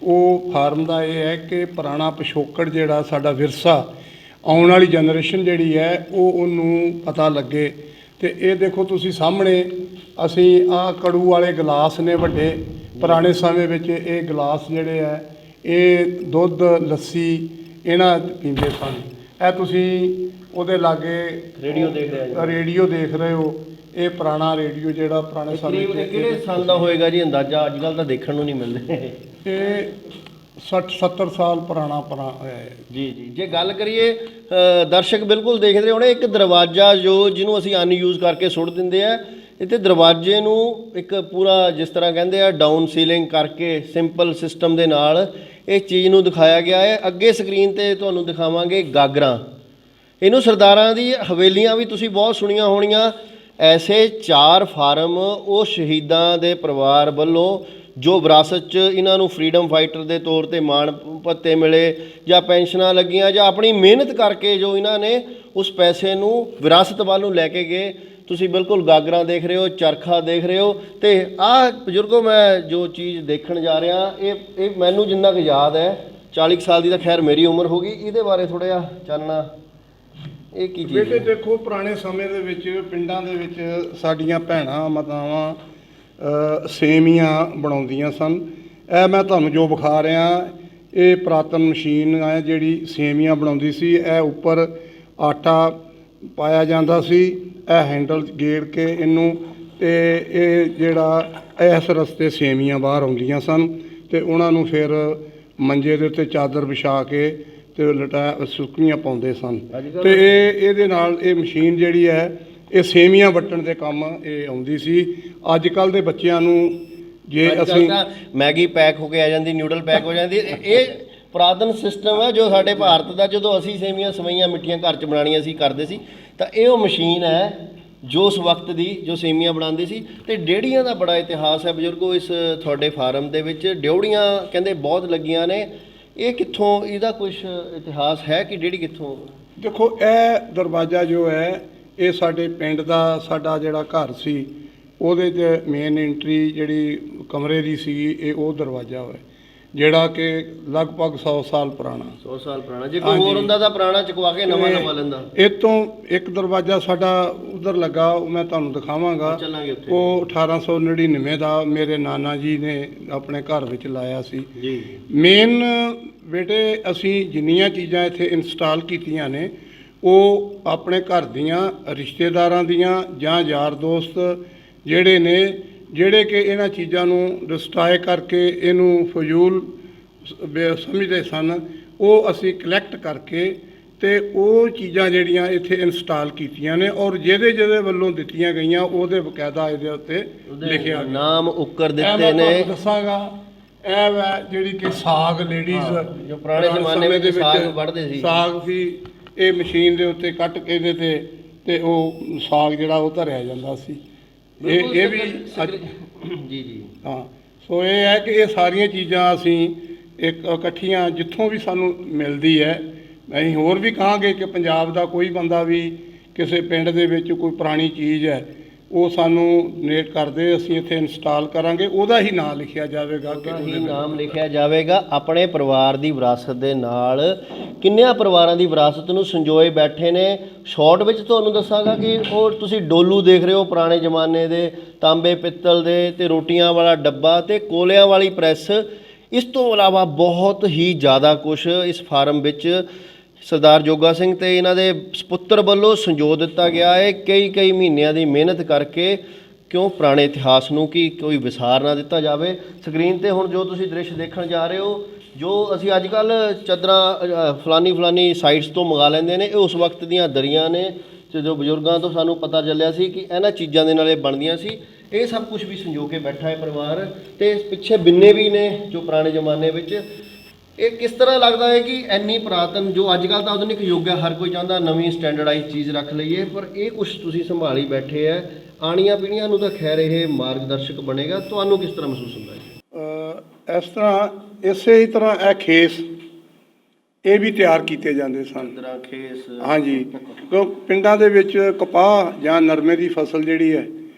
ਉਹ ਫਾਰਮ ਦਾ ਇਹ ਹੈ ਕਿ ਪੁਰਾਣਾ ਪਿਛੋਕੜ ਜਿਹੜਾ ਸਾਡਾ ਵਿਰਸਾ ਆਉਣ ਵਾਲੀ ਜਨਰੇਸ਼ਨ ਜਿਹੜੀ ਹੈ ਉਹਨੂੰ ਪਤਾ ਲੱਗੇ। ਤੇ ਇਹ ਦੇਖੋ ਤੁਸੀਂ ਸਾਹਮਣੇ ਅਸੀਂ ਆਹ ਕੜੂ ਵਾਲੇ ਗਲਾਸ ਨੇ ਵੱਡੇ, ਪੁਰਾਣੇ ਸਮੇਂ ਵਿੱਚ ਇਹ ਗਲਾਸ ਜਿਹੜੇ ਹੈ ਇਹ ਦੁੱਧ ਲੱਸੀ ਇਹਨਾਂ ਪੀਂਦੇ ਸਨ। ਇਹ ਤੁਸੀਂ ਉਹਦੇ ਲਾਗੇ ਰੇਡੀਓ ਦੇਖ ਰਹੇ ਹੋ, ਇਹ ਪੁਰਾਣਾ ਰੇਡੀਓ ਜਿਹੜਾ ਪੁਰਾਣੇ ਸਮੇਂ ਕਿਹੜੇ ਸਾਲ ਦਾ ਹੋਏਗਾ ਜੀ ਅੰਦਾਜ਼ਾ? ਅੱਜ ਕੱਲ੍ਹ ਤਾਂ ਦੇਖਣ ਨੂੰ ਨਹੀਂ ਮਿਲਦੇ। ਇਹ 60-70 ਸਾਲ ਪੁਰਾਣਾ ਹੋਇਆ ਹੈ ਜੀ। ਜੇ ਗੱਲ ਕਰੀਏ ਦਰਸ਼ਕ ਬਿਲਕੁਲ ਦੇਖਦੇ ਹੋਣੇ, ਇੱਕ ਦਰਵਾਜ਼ਾ ਜਿਹਨੂੰ ਅਸੀਂ ਅਨਯੂਜ਼ ਕਰਕੇ ਸੁੱਟ ਦਿੰਦੇ ਆ, ਇੱਥੇ ਦਰਵਾਜ਼ੇ ਨੂੰ ਇੱਕ ਪੂਰਾ ਜਿਸ ਤਰ੍ਹਾਂ ਕਹਿੰਦੇ ਆ ਡਾਊਨ ਸੀਲਿੰਗ ਕਰਕੇ ਸਿੰਪਲ ਸਿਸਟਮ ਦੇ ਨਾਲ ਇਹ ਚੀਜ਼ ਨੂੰ ਦਿਖਾਇਆ ਗਿਆ ਹੈ। ਅੱਗੇ ਸਕਰੀਨ ਤੇ ਤੁਹਾਨੂੰ ਦਿਖਾਵਾਂਗੇ ਗਾਗਰਾਂ। ਇਹਨੂੰ ਸਰਦਾਰਾਂ ਦੀ ਹਵੇਲੀਆਂ ਵੀ ਤੁਸੀਂ ਬਹੁਤ ਸੁਣੀਆਂ ਹੋਣੀਆਂ। ਐਸੇ 4 ਫਾਰਮ ਉਹ ਸ਼ਹੀਦਾਂ ਦੇ ਪਰਿਵਾਰ ਵੱਲੋਂ ਜੋ ਵਿਰਾਸਤ 'ਚ ਇਹਨਾਂ ਨੂੰ ਫਰੀਡਮ ਫਾਈਟਰ ਦੇ ਤੌਰ 'ਤੇ ਮਾਣ ਭੱਤੇ ਮਿਲੇ ਜਾਂ ਪੈਨਸ਼ਨਾਂ ਲੱਗੀਆਂ ਜਾਂ ਆਪਣੀ ਮਿਹਨਤ ਕਰਕੇ ਜੋ ਇਹਨਾਂ ਨੇ ਉਸ ਪੈਸੇ ਨੂੰ ਵਿਰਾਸਤ ਵੱਲ ਨੂੰ ਲੈ ਕੇ ਗਏ। ਤੁਸੀਂ ਬਿਲਕੁਲ ਗਾਗਰਾਂ ਦੇਖ ਰਹੇ ਹੋ, ਚਰਖਾ ਦੇਖ ਰਹੇ ਹੋ। ਤੇ ਆਹ ਬਜ਼ੁਰਗੋ ਮੈਂ ਜੋ ਚੀਜ਼ ਦੇਖਣ ਜਾ ਰਿਹਾ ਇਹ ਮੈਨੂੰ ਜਿੰਨਾ ਕੁ ਯਾਦ ਹੈ 40 ਸਾਲ ਦੀ ਤਾਂ ਖੈਰ ਮੇਰੀ ਉਮਰ ਹੋ ਗਈ, ਇਹਦੇ ਬਾਰੇ ਥੋੜ੍ਹਾ ਜਿਹਾ ਚਾਨਣਾ। ਇਹ ਕੀ ਚੀਜ਼ ਬੇਟੇ ਦੇਖੋ ਪੁਰਾਣੇ ਸਮੇਂ ਦੇ ਵਿੱਚ ਪਿੰਡਾਂ ਦੇ ਵਿੱਚ ਸਾਡੀਆਂ ਭੈਣਾਂ ਮਾਤਾਵਾਂ ਸੇਮੀਆਂ ਬਣਾਉਂਦੀਆਂ ਸਨ। ਇਹ ਮੈਂ ਤੁਹਾਨੂੰ ਜੋ ਵਿਖਾ ਰਿਹਾ ਇਹ ਪੁਰਾਤਨ ਮਸ਼ੀਨ ਹੈ ਜਿਹੜੀ ਸੇਮੀਆਂ ਬਣਾਉਂਦੀ ਸੀ। ਇਹ ਉੱਪਰ ਆਟਾ ਪਾਇਆ ਜਾਂਦਾ ਸੀ, ਇਹ ਹੈਂਡਲ ਗੇੜ ਕੇ ਇਹਨੂੰ, ਤੇ ਇਹ ਜਿਹੜਾ ਇਸ ਰਸਤੇ ਸੇਮੀਆਂ ਬਾਹਰ ਆਉਂਦੀਆਂ ਸਨ ਤੇ ਉਹਨਾਂ ਨੂੰ ਫਿਰ ਮੰਜੇ ਦੇ ਉੱਤੇ ਚਾਦਰ ਵਿਛਾ ਕੇ ਤੇ ਸੁੱਕੀਆਂ ਪਾਉਂਦੇ ਸਨ। ਤੇ ਇਹਦੇ ਨਾਲ ਇਹ ਮਸ਼ੀਨ ਜਿਹੜੀ ਹੈ ਇਹ ਸੇਮੀਆਂ ਵੱਟਣ ਦੇ ਕੰਮ ਇਹ ਆਉਂਦੀ ਸੀ। ਅੱਜ ਕੱਲ੍ਹ ਦੇ ਬੱਚਿਆਂ ਨੂੰ ਜੇ ਅਸੀਂ ਮੈਗੀ ਪੈਕ ਹੋ ਕੇ ਆ ਜਾਂਦੀ, ਨਿਊਡਲ ਪੈਕ ਹੋ ਜਾਂਦੀ, ਇਹ ਪੁਰਾਤਨ ਸਿਸਟਮ ਹੈ ਜੋ ਸਾਡੇ ਭਾਰਤ ਦਾ। ਜਦੋਂ ਅਸੀਂ ਸੇਮੀਆਂ ਸਵਈਆਂ ਮਿੱਠੀਆਂ ਘਰ 'ਚ ਬਣਾਉਣੀਆਂ ਸੀ ਕਰਦੇ ਸੀ ਤਾਂ ਇਹ ਉਹ ਮਸ਼ੀਨ ਹੈ ਜੋ ਉਸ ਵਕਤ ਦੀ ਜੋ ਸੇਮੀਆਂ ਬਣਾਉਂਦੀ ਸੀ। ਤੇ ਡੇੜੀਆਂ ਦਾ ਬੜਾ ਇਤਿਹਾਸ ਹੈ ਬਜ਼ੁਰਗੋ ਇਸ ਤੁਹਾਡੇ ਫਾਰਮ ਦੇ ਵਿੱਚ। ਡਿਉੜੀਆਂ ਕਹਿੰਦੇ ਬਹੁਤ ਲੱਗੀਆਂ ਨੇ, ਇਹ ਕਿੱਥੋਂ, ਇਹਦਾ ਕੁਝ ਇਤਿਹਾਸ ਹੈ ਕਿ ਡੇੜੀ ਕਿੱਥੋਂ? ਦੇਖੋ ਇਹ ਦਰਵਾਜ਼ਾ ਜੋ ਹੈ ਇਹ ਸਾਡੇ ਪਿੰਡ ਦਾ ਸਾਡਾ ਜਿਹੜਾ ਘਰ ਸੀ ਉਹਦੇ 'ਚ ਮੇਨ ਐਂਟਰੀ ਜਿਹੜੀ ਕਮਰੇ ਦੀ ਸੀਗੀ ਇਹ ਉਹ ਦਰਵਾਜ਼ਾ ਹੋਇਆ ਜਿਹੜਾ ਕਿ ਲਗਭਗ 100 ਸਾਲ ਪੁਰਾਣਾ। 100 ਸਾਲ ਪੁਰਾਣਾ। ਜੇ ਕੋਈ ਹੋਰ ਹੁੰਦਾ ਤਾਂ ਪੁਰਾਣਾ ਚੁਕਵਾ ਕੇ ਨਵਾਂ ਲੈਂਦਾ। ਇਹ ਤੋਂ ਇੱਕ ਦਰਵਾਜ਼ਾ ਸਾਡਾ ਉਧਰ ਲੱਗਾ, ਉਹ ਮੈਂ ਤੁਹਾਨੂੰ ਦਿਖਾਵਾਂਗਾ। ਉਹ 1899 ਦਾ ਮੇਰੇ ਨਾਨਾ ਜੀ ਨੇ ਆਪਣੇ ਘਰ ਵਿੱਚ ਲਾਇਆ ਸੀ ਜੀ। ਮੇਨ ਬੇਟੇ ਅਸੀਂ ਜਿੰਨੀਆਂ ਚੀਜ਼ਾਂ ਇੱਥੇ ਇੰਸਟਾਲ ਕੀਤੀਆਂ ਨੇ ਉਹ ਆਪਣੇ ਘਰ ਦੀਆਂ, ਰਿਸ਼ਤੇਦਾਰਾਂ ਦੀਆਂ ਜਾਂ ਯਾਰ ਦੋਸਤ ਜਿਹੜੇ ਨੇ ਜਿਹੜੇ ਕਿ ਇਹਨਾਂ ਚੀਜ਼ਾਂ ਨੂੰ ਡਿਸਟਰਾਏ ਕਰਕੇ ਇਹਨੂੰ ਫਜ਼ੂਲ ਸਮਝਦੇ ਸਨ, ਉਹ ਅਸੀਂ ਕਲੈਕਟ ਕਰਕੇ ਤੇ ਉਹ ਚੀਜ਼ਾਂ ਜਿਹੜੀਆਂ ਇੱਥੇ ਇੰਸਟਾਲ ਕੀਤੀਆਂ ਨੇ ਔਰ ਜਿਹਦੇ ਵੱਲੋਂ ਦਿੱਤੀਆਂ ਗਈਆਂ ਉਹਦੇ ਬਕਾਇਦਾ ਇਹਦੇ ਉੱਤੇ ਲਿਖਿਆ ਨਾਮ ਉੱਕਰ ਦਿੱਤੇ ਨੇ। ਦੱਸਾਂਗਾ ਇਹ ਵਾ ਜਿਹੜੀ ਕਿ ਸਾਗ ਲੇਡੀਜ਼ ਜੋ ਪੁਰਾਣੇ ਜ਼ਮਾਨੇ ਵਿੱਚ ਸਾਗ ਵੱਢਦੇ ਸੀ, ਸਾਗ ਸੀ ਇਹ ਮਸ਼ੀਨ ਦੇ ਉੱਤੇ ਕੱਟ ਕੇ ਇਹਦੇ ਤੇ ਉਹ ਸਾਗ ਜਿਹੜਾ ਉਹ ਧਰਿਆ ਜਾਂਦਾ ਸੀ। ਇਹ ਵੀ ਜੀ ਹਾਂ। ਸੋ ਇਹ ਹੈ ਕਿ ਇਹ ਸਾਰੀਆਂ ਚੀਜ਼ਾਂ ਅਸੀਂ ਇੱਕ ਇਕੱਠੀਆਂ ਜਿੱਥੋਂ ਵੀ ਸਾਨੂੰ ਮਿਲਦੀ ਹੈ, ਅਸੀਂ ਹੋਰ ਵੀ ਕਹਾਂਗੇ ਕਿ ਪੰਜਾਬ ਦਾ ਕੋਈ ਬੰਦਾ ਵੀ ਕਿਸੇ ਪਿੰਡ ਦੇ ਵਿੱਚ ਕੋਈ ਪੁਰਾਣੀ ਚੀਜ਼ ਹੈ ਉਹ ਸਾਨੂੰ ਨੇਟ ਕਰਦੇ, ਅਸੀਂ ਇੱਥੇ ਇੰਸਟਾਲ ਕਰਾਂਗੇ, ਉਹਦਾ ਹੀ ਨਾਮ ਲਿਖਿਆ ਜਾਵੇਗਾ। ਨਾਮ ਲਿਖਿਆ ਜਾਵੇਗਾ ਆਪਣੇ ਪਰਿਵਾਰ ਦੀ ਵਿਰਾਸਤ ਦੇ ਨਾਲ। ਕਿੰਨਿਆਂ ਪਰਿਵਾਰਾਂ ਦੀ ਵਿਰਾਸਤ ਨੂੰ ਸੰਜੋਏ ਬੈਠੇ ਨੇ। ਸ਼ਾਰਟ ਵਿੱਚ ਤੁਹਾਨੂੰ ਦੱਸਾਂਗਾ ਕਿ ਉਹ ਤੁਸੀਂ ਡੋਲੂ ਦੇਖ ਰਹੇ ਹੋ ਪੁਰਾਣੇ ਜ਼ਮਾਨੇ ਦੇ, ਤਾਂਬੇ ਪਿੱਤਲ ਦੇ, ਤੇ ਰੋਟੀਆਂ ਵਾਲਾ ਡੱਬਾ ਤੇ ਕੋਲਿਆਂ ਵਾਲੀ ਪ੍ਰੈਸ। ਇਸ ਤੋਂ ਇਲਾਵਾ ਬਹੁਤ ਹੀ ਜ਼ਿਆਦਾ ਕੁਛ ਇਸ ਫਾਰਮ ਵਿੱਚ ਸਰਦਾਰ ਜੋਗਾ ਸਿੰਘ ਤੇ ਇਹਨਾਂ ਦੇ ਸਪੁੱਤਰ ਵੱਲੋਂ ਸੰਜੋ ਦਿੱਤਾ ਗਿਆ ਹੈ ਕਈ ਮਹੀਨਿਆਂ ਦੀ ਮਿਹਨਤ ਕਰਕੇ, ਕਿਉਂ ਪੁਰਾਣੇ ਇਤਿਹਾਸ ਨੂੰ ਕਿ ਕੋਈ ਵਿਸਾਰ ਨਾ ਦਿੱਤਾ ਜਾਵੇ। ਸਕਰੀਨ ਤੇ ਹੁਣ ਜੋ ਤੁਸੀਂ ਦ੍ਰਿਸ਼ ਦੇਖਣ ਜਾ ਰਹੇ ਹੋ, ਜੋ ਅਸੀਂ ਅੱਜ ਕੱਲ੍ਹ ਚਾਦਰਾਂ ਫਲਾਨੀ ਸਾਈਟਸ ਤੋਂ ਮੰਗਾ ਲੈਂਦੇ ਨੇ, ਇਹ ਉਸ ਵਕਤ ਦੀਆਂ ਦਰੀਆਂ ਨੇ ਜੋ ਬਜ਼ੁਰਗਾਂ ਤੋਂ ਸਾਨੂੰ ਪਤਾ ਚੱਲਿਆ ਸੀ ਕਿ ਇਹਨਾਂ ਚੀਜ਼ਾਂ ਦੇ ਨਾਲ ਇਹ ਬਣਦੀਆਂ ਸੀ। ਇਹ ਸਭ ਕੁਝ ਵੀ ਸੰਜੋ ਕੇ ਬੈਠਾ ਹੈ ਪਰਿਵਾਰ। ਤੇ ਪਿੱਛੇ ਬਿੰਨੇ ਵੀ ਨੇ ਜੋ ਪੁਰਾਣੇ ਜ਼ਮਾਨੇ ਵਿੱਚ ਇਹ ਕਿਸ ਤਰ੍ਹਾਂ ਲੱਗਦਾ ਹੈ ਕਿ ਇੰਨੀ ਪੁਰਾਤਨ ਜੋ ਅੱਜ ਕੱਲ੍ਹ ਤਾਂ ਆਧੁਨਿਕ ਯੁੱਗ ਹੈ, ਹਰ ਕੋਈ ਚਾਹੁੰਦਾ ਨਵੀਂ ਸਟੈਂਡਰਡਾਈਜ਼ ਚੀਜ਼ ਰੱਖ ਲਈਏ, ਪਰ ਇਹ ਕੁਝ ਤੁਸੀਂ ਸੰਭਾਲੀ ਬੈਠੇ ਹੈ, ਆਣੀਆਂ ਪੀੜ੍ਹੀਆਂ ਨੂੰ ਤਾਂ ਖੈਰ ਇਹ ਮਾਰਗਦਰਸ਼ਕ ਬਣੇਗਾ। ਤੁਹਾਨੂੰ ਕਿਸ ਤਰ੍ਹਾਂ ਮਹਿਸੂਸ ਹੁੰਦਾ ਹੈ? ਇਸ ਤਰ੍ਹਾਂ ਇਸੇ ਹੀ ਤਰ੍ਹਾਂ ਇਹ ਖੇਸ ਇਹ ਵੀ ਤਿਆਰ ਕੀਤੇ ਜਾਂਦੇ ਸਨ। ਤਰ੍ਹਾਂ ਖੇਸ, ਹਾਂਜੀ, ਕਿਉਂ ਪਿੰਡਾਂ ਦੇ ਵਿੱਚ ਕਪਾਹ ਜਾਂ ਨਰਮੇ ਦੀ ਫਸਲ ਜਿਹੜੀ ਹੈ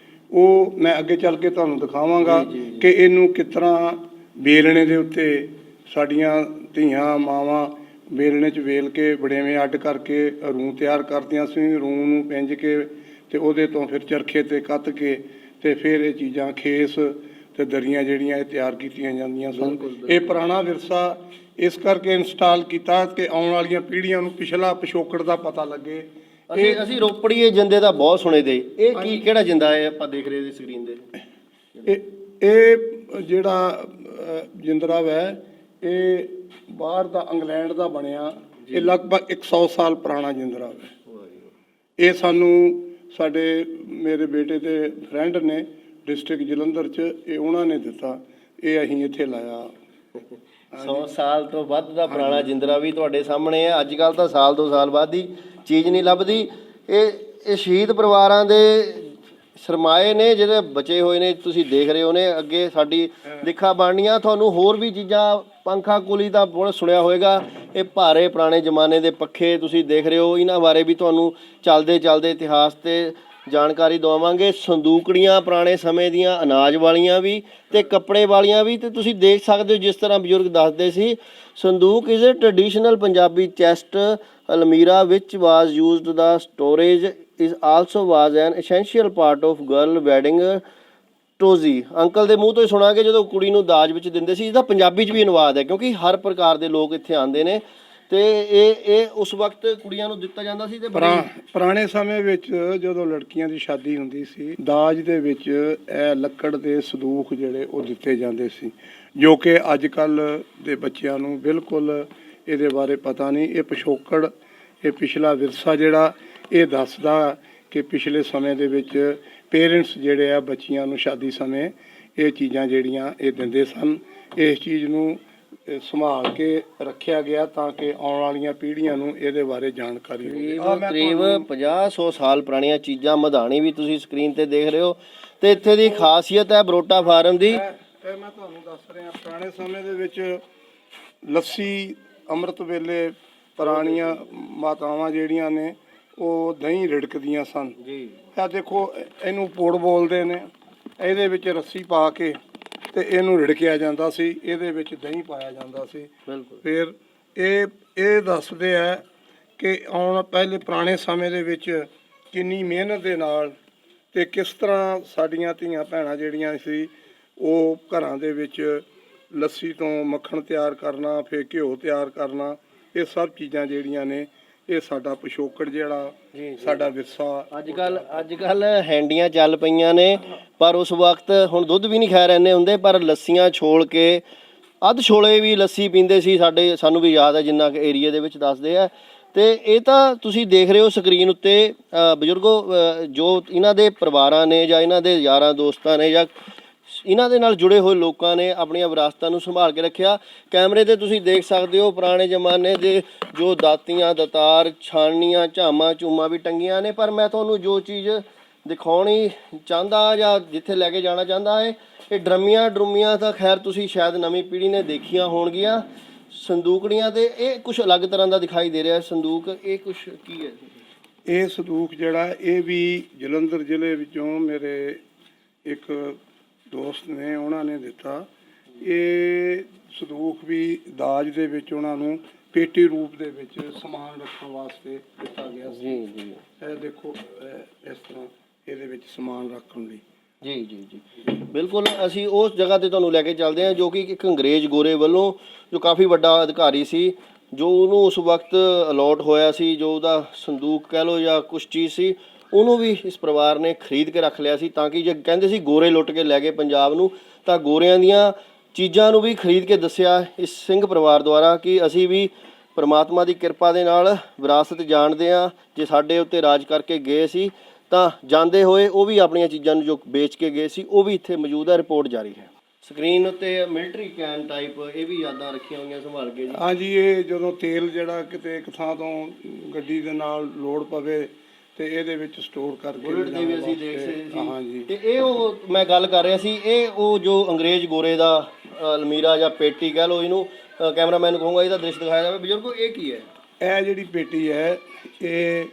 ਉਹ ਮੈਂ ਅੱਗੇ ਚੱਲ ਕੇ ਤੁਹਾਨੂੰ ਦਿਖਾਵਾਂਗਾ ਕਿ ਇਹਨੂੰ ਕਿਸ ਤਰ੍ਹਾਂ ਵੇਲਣੇ ਦੇ ਉੱਤੇ ਸਾਡੀਆਂ ਧੀਆਂ ਮਾਵਾਂ ਵੇਲਣੇ 'ਚ ਵੇਲ ਕੇ ਵੜੇਵੇਂ ਅੱਡ ਕਰਕੇ ਰੂੰ ਤਿਆਰ ਕਰਦੀਆਂ ਸੀ। ਰੂੰ ਨੂੰ ਪਿੰਜ ਕੇ ਤੇ ਉਹਦੇ ਤੋਂ ਫਿਰ ਚਰਖੇ 'ਤੇ ਕੱਤ ਕੇ ਤੇ ਫਿਰ ਇਹ ਚੀਜ਼ਾਂ ਖੇਸ ਤੇ ਦਰੀਆਂ ਜਿਹੜੀਆਂ ਇਹ ਤਿਆਰ ਕੀਤੀਆਂ ਜਾਂਦੀਆਂ ਸਨ। ਇਹ ਪੁਰਾਣਾ ਵਿਰਸਾ ਇਸ ਕਰਕੇ ਇੰਸਟਾਲ ਕੀਤਾ ਕਿ ਆਉਣ ਵਾਲੀਆਂ ਪੀੜ੍ਹੀਆਂ ਨੂੰ ਪਿਛਲਾ ਪਿਛੋਕੜ ਦਾ ਪਤਾ ਲੱਗੇ। ਅਸੀਂ ਰੋਪੜੀਏ ਜਿੰਦੇ ਦਾ ਬਹੁਤ ਸੁਣੇ ਦੇ, ਇਹ ਕੀ ਕਿਹੜਾ ਜਿੰਦਾ ਹੈ ਆਪਾਂ ਦੇਖ ਰਹੇ ਸੀ ਸਕਰੀਨ ਦੇ? ਇਹ ਜਿਹੜਾ ਜਿੰਦਰਾ ਹੈ ਇਹ ਬਾਹਰ ਦਾ ਇੰਗਲੈਂਡ ਦਾ ਬਣਿਆ, ਇਹ ਲਗਭਗ 100 ਸਾਲ ਪੁਰਾਣਾ ਜਿੰਦਰਾ ਹੈ। ਇਹ ਸਾਨੂੰ ਸਾਡੇ ਮੇਰੇ ਬੇਟੇ ਦੇ ਫਰੈਂਡ ਨੇ ਡਿਸਟ੍ਰਿਕਟ ਜਲੰਧਰ 'ਚ, ਇਹ ਉਹਨਾਂ ਨੇ ਦਿੱਤਾ, ਇਹ ਅਸੀਂ ਇੱਥੇ ਲਾਇਆ। 100 ਸਾਲ ਤੋਂ ਵੱਧ ਦਾ ਪੁਰਾਣਾ ਜਿੰਦਰਾ ਵੀ ਤੁਹਾਡੇ ਸਾਹਮਣੇ ਹੈ। ਅੱਜ ਕੱਲ੍ਹ ਤਾਂ ਸਾਲ 2 ਸਾਲ ਬਾਅਦ ਦੀ ਚੀਜ਼ ਨਹੀਂ ਲੱਭਦੀ। ਇਹ ਸ਼ਹੀਦ ਪਰਿਵਾਰਾਂ ਦੇ ਸਰਮਾਏ ਨੇ ਜਿਹੜੇ ਬਚੇ ਹੋਏ ਨੇ, ਤੁਸੀਂ ਦੇਖ ਰਹੇ ਹੋ ਨੇ ਅੱਗੇ ਸਾਡੀ ਦਿਖਾ ਬਣਨੀਆਂ। ਤੁਹਾਨੂੰ ਹੋਰ ਵੀ ਚੀਜ਼ਾਂ, ਪੰਖਾ ਕੁਲੀ ਦਾ ਬਹੁਤ ਸੁਣਿਆ ਹੋਵੇਗਾ, ਇਹ ਭਾਰੇ ਪੁਰਾਣੇ ਜ਼ਮਾਨੇ ਦੇ ਪੱਖੇ ਤੁਸੀਂ ਦੇਖ ਰਹੇ ਹੋ, ਇਹਨਾਂ ਬਾਰੇ ਵੀ ਤੁਹਾਨੂੰ ਚੱਲਦੇ ਚੱਲਦੇ ਇਤਿਹਾਸ ਤੇ ਜਾਣਕਾਰੀ ਦਵਾਵਾਂਗੇ। ਸੰਦੂਕੜੀਆਂ ਪੁਰਾਣੇ ਸਮੇਂ ਦੀਆਂ ਅਨਾਜ ਵਾਲੀਆਂ ਵੀ ਤੇ ਕੱਪੜੇ ਵਾਲੀਆਂ ਵੀ, ਤੇ ਤੁਸੀਂ ਦੇਖ ਸਕਦੇ ਹੋ ਜਿਸ ਤਰ੍ਹਾਂ ਬਜ਼ੁਰਗ ਦੱਸਦੇ ਸੀ, ਸੰਦੂਕ is a traditional Punjabi chest ਅਲਮੀਰਾ ਵਿਚ was used the storage is also was an essential part of girl wedding trousseau. Uncle ਦੇ ਮੂੰਹ ਤੋਂ ਹੀ ਸੁਣਾਂਗੇ ਜਦੋਂ ਕੁੜੀ ਨੂੰ ਦਾਜ ਵਿੱਚ ਦਿੰਦੇ ਸੀ। ਇਹਦਾ ਪੰਜਾਬੀ 'ਚ ਵੀ ਅਨੁਵਾਦ ਹੈ ਕਿਉਂਕਿ ਹਰ ਪ੍ਰਕਾਰ ਦੇ ਲੋਕ ਇੱਥੇ ਆਉਂਦੇ ਨੇ, ਤੇ ਇਹ ਉਸ ਵਕਤ ਕੁੜੀਆਂ ਨੂੰ ਦਿੱਤਾ ਜਾਂਦਾ ਸੀ। ਤੇ ਪੁਰਾਣੇ ਸਮੇਂ ਵਿੱਚ ਜਦੋਂ ਲੜਕੀਆਂ ਦੀ ਸ਼ਾਦੀ ਹੁੰਦੀ ਸੀ, ਦਾਜ ਦੇ ਵਿੱਚ ਇਹ ਲੱਕੜ ਦੇ ਸੰਦੂਕ ਜਿਹੜੇ ਉਹ ਦਿੱਤੇ ਜਾਂਦੇ ਸੀ, ਜੋ ਕਿ ਅੱਜ ਕੱਲ੍ਹ ਦੇ ਬੱਚਿਆਂ ਨੂੰ ਬਿਲਕੁਲ ਇਹਦੇ ਬਾਰੇ ਪਤਾ ਨਹੀਂ। ਇਹ ਪਿਛੋਕੜ, ਇਹ ਪਿਛਲਾ ਵਿਰਸਾ ਜਿਹੜਾ ਇਹ ਦੱਸਦਾ ਕਿ ਪਿਛਲੇ ਸਮੇਂ ਦੇ ਵਿੱਚ ਪੇਰੈਂਟਸ ਜਿਹੜੇ ਆ ਬੱਚੀਆਂ ਨੂੰ ਸ਼ਾਦੀ ਸਮੇਂ ਇਹ ਚੀਜ਼ਾਂ ਜਿਹੜੀਆਂ ਇਹ ਦਿੰਦੇ ਸਨ। ਇਸ ਚੀਜ਼ ਨੂੰ ਸੰਭਾਲ ਕੇ ਰੱਖਿਆ ਗਿਆ ਤਾਂ ਕਿ ਆਉਣ ਵਾਲੀਆਂ ਪੀੜ੍ਹੀਆਂ ਨੂੰ ਇਹਦੇ ਬਾਰੇ ਜਾਣਕਾਰੀ ਹੋਵੇ। ਕਰੀਬ 50-100 ਸਾਲ ਪੁਰਾਣੀਆਂ ਚੀਜ਼ਾਂ ਮਧਾਣੀ ਵੀ ਤੁਸੀਂ ਸਕਰੀਨ ਤੇ ਦੇਖ ਰਹੇ ਹੋ, ਤੇ ਇੱਥੇ ਦੀ ਖਾਸੀਅਤ ਹੈ ਬਰੋਟਾ ਫਾਰਮ ਦੀ। ਇਹ ਮੈਂ ਤੁਹਾਨੂੰ ਦੱਸ ਰਿਹਾ, ਪੁਰਾਣੇ ਸਮੇਂ ਦੇ ਵਿੱਚ ਲੱਸੀ ਅੰਮ੍ਰਿਤ ਵੇਲੇ ਪੁਰਾਣੀਆਂ ਮਾਤਾਵਾਂ ਜਿਹੜੀਆਂ ਨੇ ਉਹ ਦਹੀਂ ਰਿੜਕਦੀਆਂ ਸਨ ਜੀ। ਇਹ ਦੇਖੋ, ਇਹਨੂੰ ਪੋੜ ਬੋਲਦੇ ਨੇ, ਇਹਦੇ ਵਿੱਚ ਰੱਸੀ ਪਾ ਕੇ ਤੇ ਇਹਨੂੰ ਰਿੜਕਿਆ ਜਾਂਦਾ ਸੀ, ਇਹਦੇ ਵਿੱਚ ਦਹੀਂ ਪਾਇਆ ਜਾਂਦਾ ਸੀ। ਫਿਰ ਇਹ ਦੱਸਦੇ ਆ ਕਿ ਪਹਿਲੇ ਪੁਰਾਣੇ ਸਮੇਂ ਦੇ ਵਿੱਚ ਕਿੰਨੀ ਮਿਹਨਤ ਦੇ ਨਾਲ ਤੇ ਕਿਸ ਤਰ੍ਹਾਂ ਸਾਡੀਆਂ ਧੀਆਂ ਭੈਣਾਂ ਜਿਹੜੀਆਂ ਸੀ ਉਹ ਘਰਾਂ ਦੇ ਵਿੱਚ ਲੱਸੀ ਤੋਂ ਮੱਖਣ ਤਿਆਰ ਕਰਨਾ, ਫਿਰ ਘਿਓ ਤਿਆਰ ਕਰਨਾ, ਇਹ ਸਭ ਚੀਜ਼ਾਂ ਜਿਹੜੀਆਂ ਨੇ ਇਹ ਸਾਡਾ ਪਿਛੋਕੜ ਜਿਹੜਾ ਸਾਡਾ ਵਿਰਸਾ। ਅੱਜ ਕੱਲ ਹੈਂਡੀਆਂ ਚੱਲ ਪਈਆਂ ਨੇ, ਪਰ ਉਸ ਵਕਤ ਹੁਣ ਦੁੱਧ ਵੀ ਨਹੀਂ ਖੈਰ ਇੰਨੇ ਹੁੰਦੇ, ਪਰ ਲੱਸੀਆਂ ਛੋਲ ਕੇ ਅੱਧ ਛੋਲੇ ਵੀ ਲੱਸੀ ਪੀਂਦੇ ਸੀ। ਸਾਨੂੰ ਵੀ ਯਾਦ ਹੈ ਜਿੰਨਾ ਕਿ ਏਰੀਆ ਦੇ ਵਿੱਚ ਦੱਸਦੇ ਆ। ਤੇ ਇਹ ਤਾਂ ਤੁਸੀਂ ਦੇਖ ਰਹੇ ਹੋ ਸਕਰੀਨ ਉੱਤੇ ਬਜ਼ੁਰਗੋ, ਜੋ ਇਹਨਾਂ ਦੇ ਪਰਿਵਾਰਾਂ ਨੇ ਜਾਂ ਇਹਨਾਂ ਦੇ ਯਾਰਾਂ ਦੋਸਤਾਂ ਨੇ ਜਾਂ ਇਹਨਾਂ ਦੇ ਨਾਲ ਜੁੜੇ ਹੋਏ ਲੋਕਾਂ ਨੇ ਆਪਣੀਆਂ ਵਿਰਾਸਤਾਂ ਨੂੰ ਸੰਭਾਲ ਕੇ ਰੱਖਿਆ। ਕੈਮਰੇ ਤੇ ਤੁਸੀਂ ਦੇਖ ਸਕਦੇ ਹੋ ਪੁਰਾਣੇ ਜ਼ਮਾਨੇ ਦੇ ਜੋ ਦਾਤੀਆਂ, ਦਤਾਰ, ਛਾਣਨੀਆਂ, ਝਾਮਾਂ ਝੂਮਾਂ ਵੀ ਟੰਗੀਆਂ ਨੇ। ਪਰ ਮੈਂ ਤੁਹਾਨੂੰ ਜੋ ਚੀਜ਼ ਦਿਖਾਉਣੀ ਚਾਹੁੰਦਾ ਜਾਂ ਜਿੱਥੇ ਲੈ ਕੇ ਜਾਣਾ ਚਾਹੁੰਦਾ ਹੈ, ਇਹ ਡਰਮੀਆਂ ਤਾਂ ਖੈਰ ਤੁਸੀਂ ਸ਼ਾਇਦ ਨਵੀਂ ਪੀੜ੍ਹੀ ਨੇ ਦੇਖੀਆਂ ਹੋਣਗੀਆਂ। ਸੰਦੂਕੜੀਆਂ ਤੇ ਇਹ ਕੁਝ ਅਲੱਗ ਤਰ੍ਹਾਂ ਦਾ ਦਿਖਾਈ ਦੇ ਰਿਹਾ ਸੰਦੂਕ, ਇਹ ਕੁਝ ਕੀ ਹੈ? ਇਹ ਸੰਦੂਕ ਜਿਹੜਾ ਇਹ ਵੀ ਜਲੰਧਰ ਜ਼ਿਲ੍ਹੇ ਵਿੱਚੋਂ ਮੇਰੇ ਇੱਕ ਦੋਸਤ ਨੇ, ਉਹਨਾਂ ਨੇ ਦਿੱਤਾ। ਇਹ ਸੰਦੂਕ ਵੀ ਦਾਜ ਦੇ ਵਿੱਚ ਉਹਨਾਂ ਨੂੰ ਪੇਟੀ ਰੂਪ ਦੇ ਵਿੱਚ ਸਮਾਨ ਰੱਖਣ ਵਾਸਤੇ ਦਿੱਤਾ ਗਿਆ ਸੀ। ਜੀ ਇਹ ਦੇਖੋ, ਇਸ ਤਰ੍ਹਾਂ ਇਹਦੇ ਵਿੱਚ ਸਮਾਨ ਰੱਖਣ ਲਈ। ਜੀ ਬਿਲਕੁਲ, ਅਸੀਂ ਉਸ ਜਗ੍ਹਾ ਤੇ ਤੁਹਾਨੂੰ ਲੈ ਕੇ ਚੱਲਦੇ ਹਾਂ ਜੋ ਕਿ ਇੱਕ ਅੰਗਰੇਜ਼ ਗੋਰੇ ਵੱਲੋਂ, ਜੋ ਕਾਫੀ ਵੱਡਾ ਅਧਿਕਾਰੀ ਸੀ, ਜੋ ਉਹਨੂੰ ਉਸ ਵਕਤ ਅਲਾਟ ਹੋਇਆ ਸੀ, ਜੋ ਉਹਦਾ ਸੰਦੂਕ ਕਹਿ ਲਓ ਜਾਂ ਕੁਛ ਚੀਜ਼ ਸੀ, ਉਹਨੂੰ ਵੀ ਇਸ ਪਰਿਵਾਰ ਨੇ ਖਰੀਦ ਕੇ ਰੱਖ ਲਿਆ ਸੀ ਤਾਂ ਕਿ ਜੇ ਕਹਿੰਦੇ ਸੀ ਗੋਰੇ ਲੁੱਟ ਕੇ ਲੈ ਗਏ ਪੰਜਾਬ ਨੂੰ, ਤਾਂ ਗੋਰਿਆਂ ਦੀਆਂ ਚੀਜ਼ਾਂ ਨੂੰ ਵੀ ਖਰੀਦ ਕੇ ਦੱਸਿਆ ਇਸ ਸਿੰਘ ਪਰਿਵਾਰ ਦੁਆਰਾ ਕਿ ਅਸੀਂ ਵੀ ਪਰਮਾਤਮਾ ਦੀ ਕਿਰਪਾ ਦੇ ਨਾਲ ਵਿਰਾਸਤ ਜਾਣਦੇ ਹਾਂ। ਜੇ ਸਾਡੇ ਉੱਤੇ ਰਾਜ ਕਰਕੇ ਗਏ ਸੀ ਤਾਂ ਜਾਂਦੇ ਹੋਏ ਉਹ ਵੀ ਆਪਣੀਆਂ ਚੀਜ਼ਾਂ ਨੂੰ ਜੋ ਵੇਚ ਕੇ ਗਏ ਸੀ ਉਹ ਵੀ ਇੱਥੇ ਮੌਜੂਦ ਹੈ। ਰਿਪੋਰਟ ਜਾਰੀ ਹੈ। ਸਕਰੀਨ ਉੱਤੇ ਮਿਲਟਰੀ ਕੈਨ ਟਾਈਪ ਇਹ ਵੀ ਯਾਦਾਂ ਰੱਖੀਆਂ ਹੋਈਆਂ ਸੰਭਾਲ ਕੇ ਜੀ। ਹਾਂਜੀ, ਇਹ ਜਦੋਂ ਤੇਲ ਜਿਹੜਾ ਕਿਤੇ ਇੱਕ ਥਾਂ ਤੋਂ ਗੱਡੀ ਦੇ ਨਾਲ ਲੋਡ ਪਵੇ ਤੇ ਇਹਦੇ ਵਿੱਚ ਸਟੋਰ ਕਰਕੇ ਬੁਲਟ ਦੇ ਵੀ ਅਸੀਂ ਲਿਜਾਣ ਦੇਖ ਵਾਸਤੇ। ਸਕਦੇ ਸੀ। ਹਾਂਜੀ, ਤੇ ਇਹ ਉਹ ਮੈਂ ਗੱਲ ਕਰ ਰਿਹਾ ਸੀ, ਇਹ ਉਹ ਜੋ ਅੰਗਰੇਜ਼ ਗੋਰੇ ਦਾ ਅਲਮੀਰਾ ਜਾਂ ਪੇਟੀ ਕਹਿ ਲਓ ਇਹਨੂੰ, ਕੈਮਰਾਮੈਨ ਨੂੰ ਕਹੂੰਗਾ ਇਹਦਾ ਦ੍ਰਿਸ਼ ਦਿਖਾਇਆ ਜਾਵੇ। ਬਜ਼ੁਰਗੋ ਇਹ ਕੀ ਹੈ? ਇਹ ਜਿਹੜੀ ਪੇਟੀ ਹੈ ਇਹ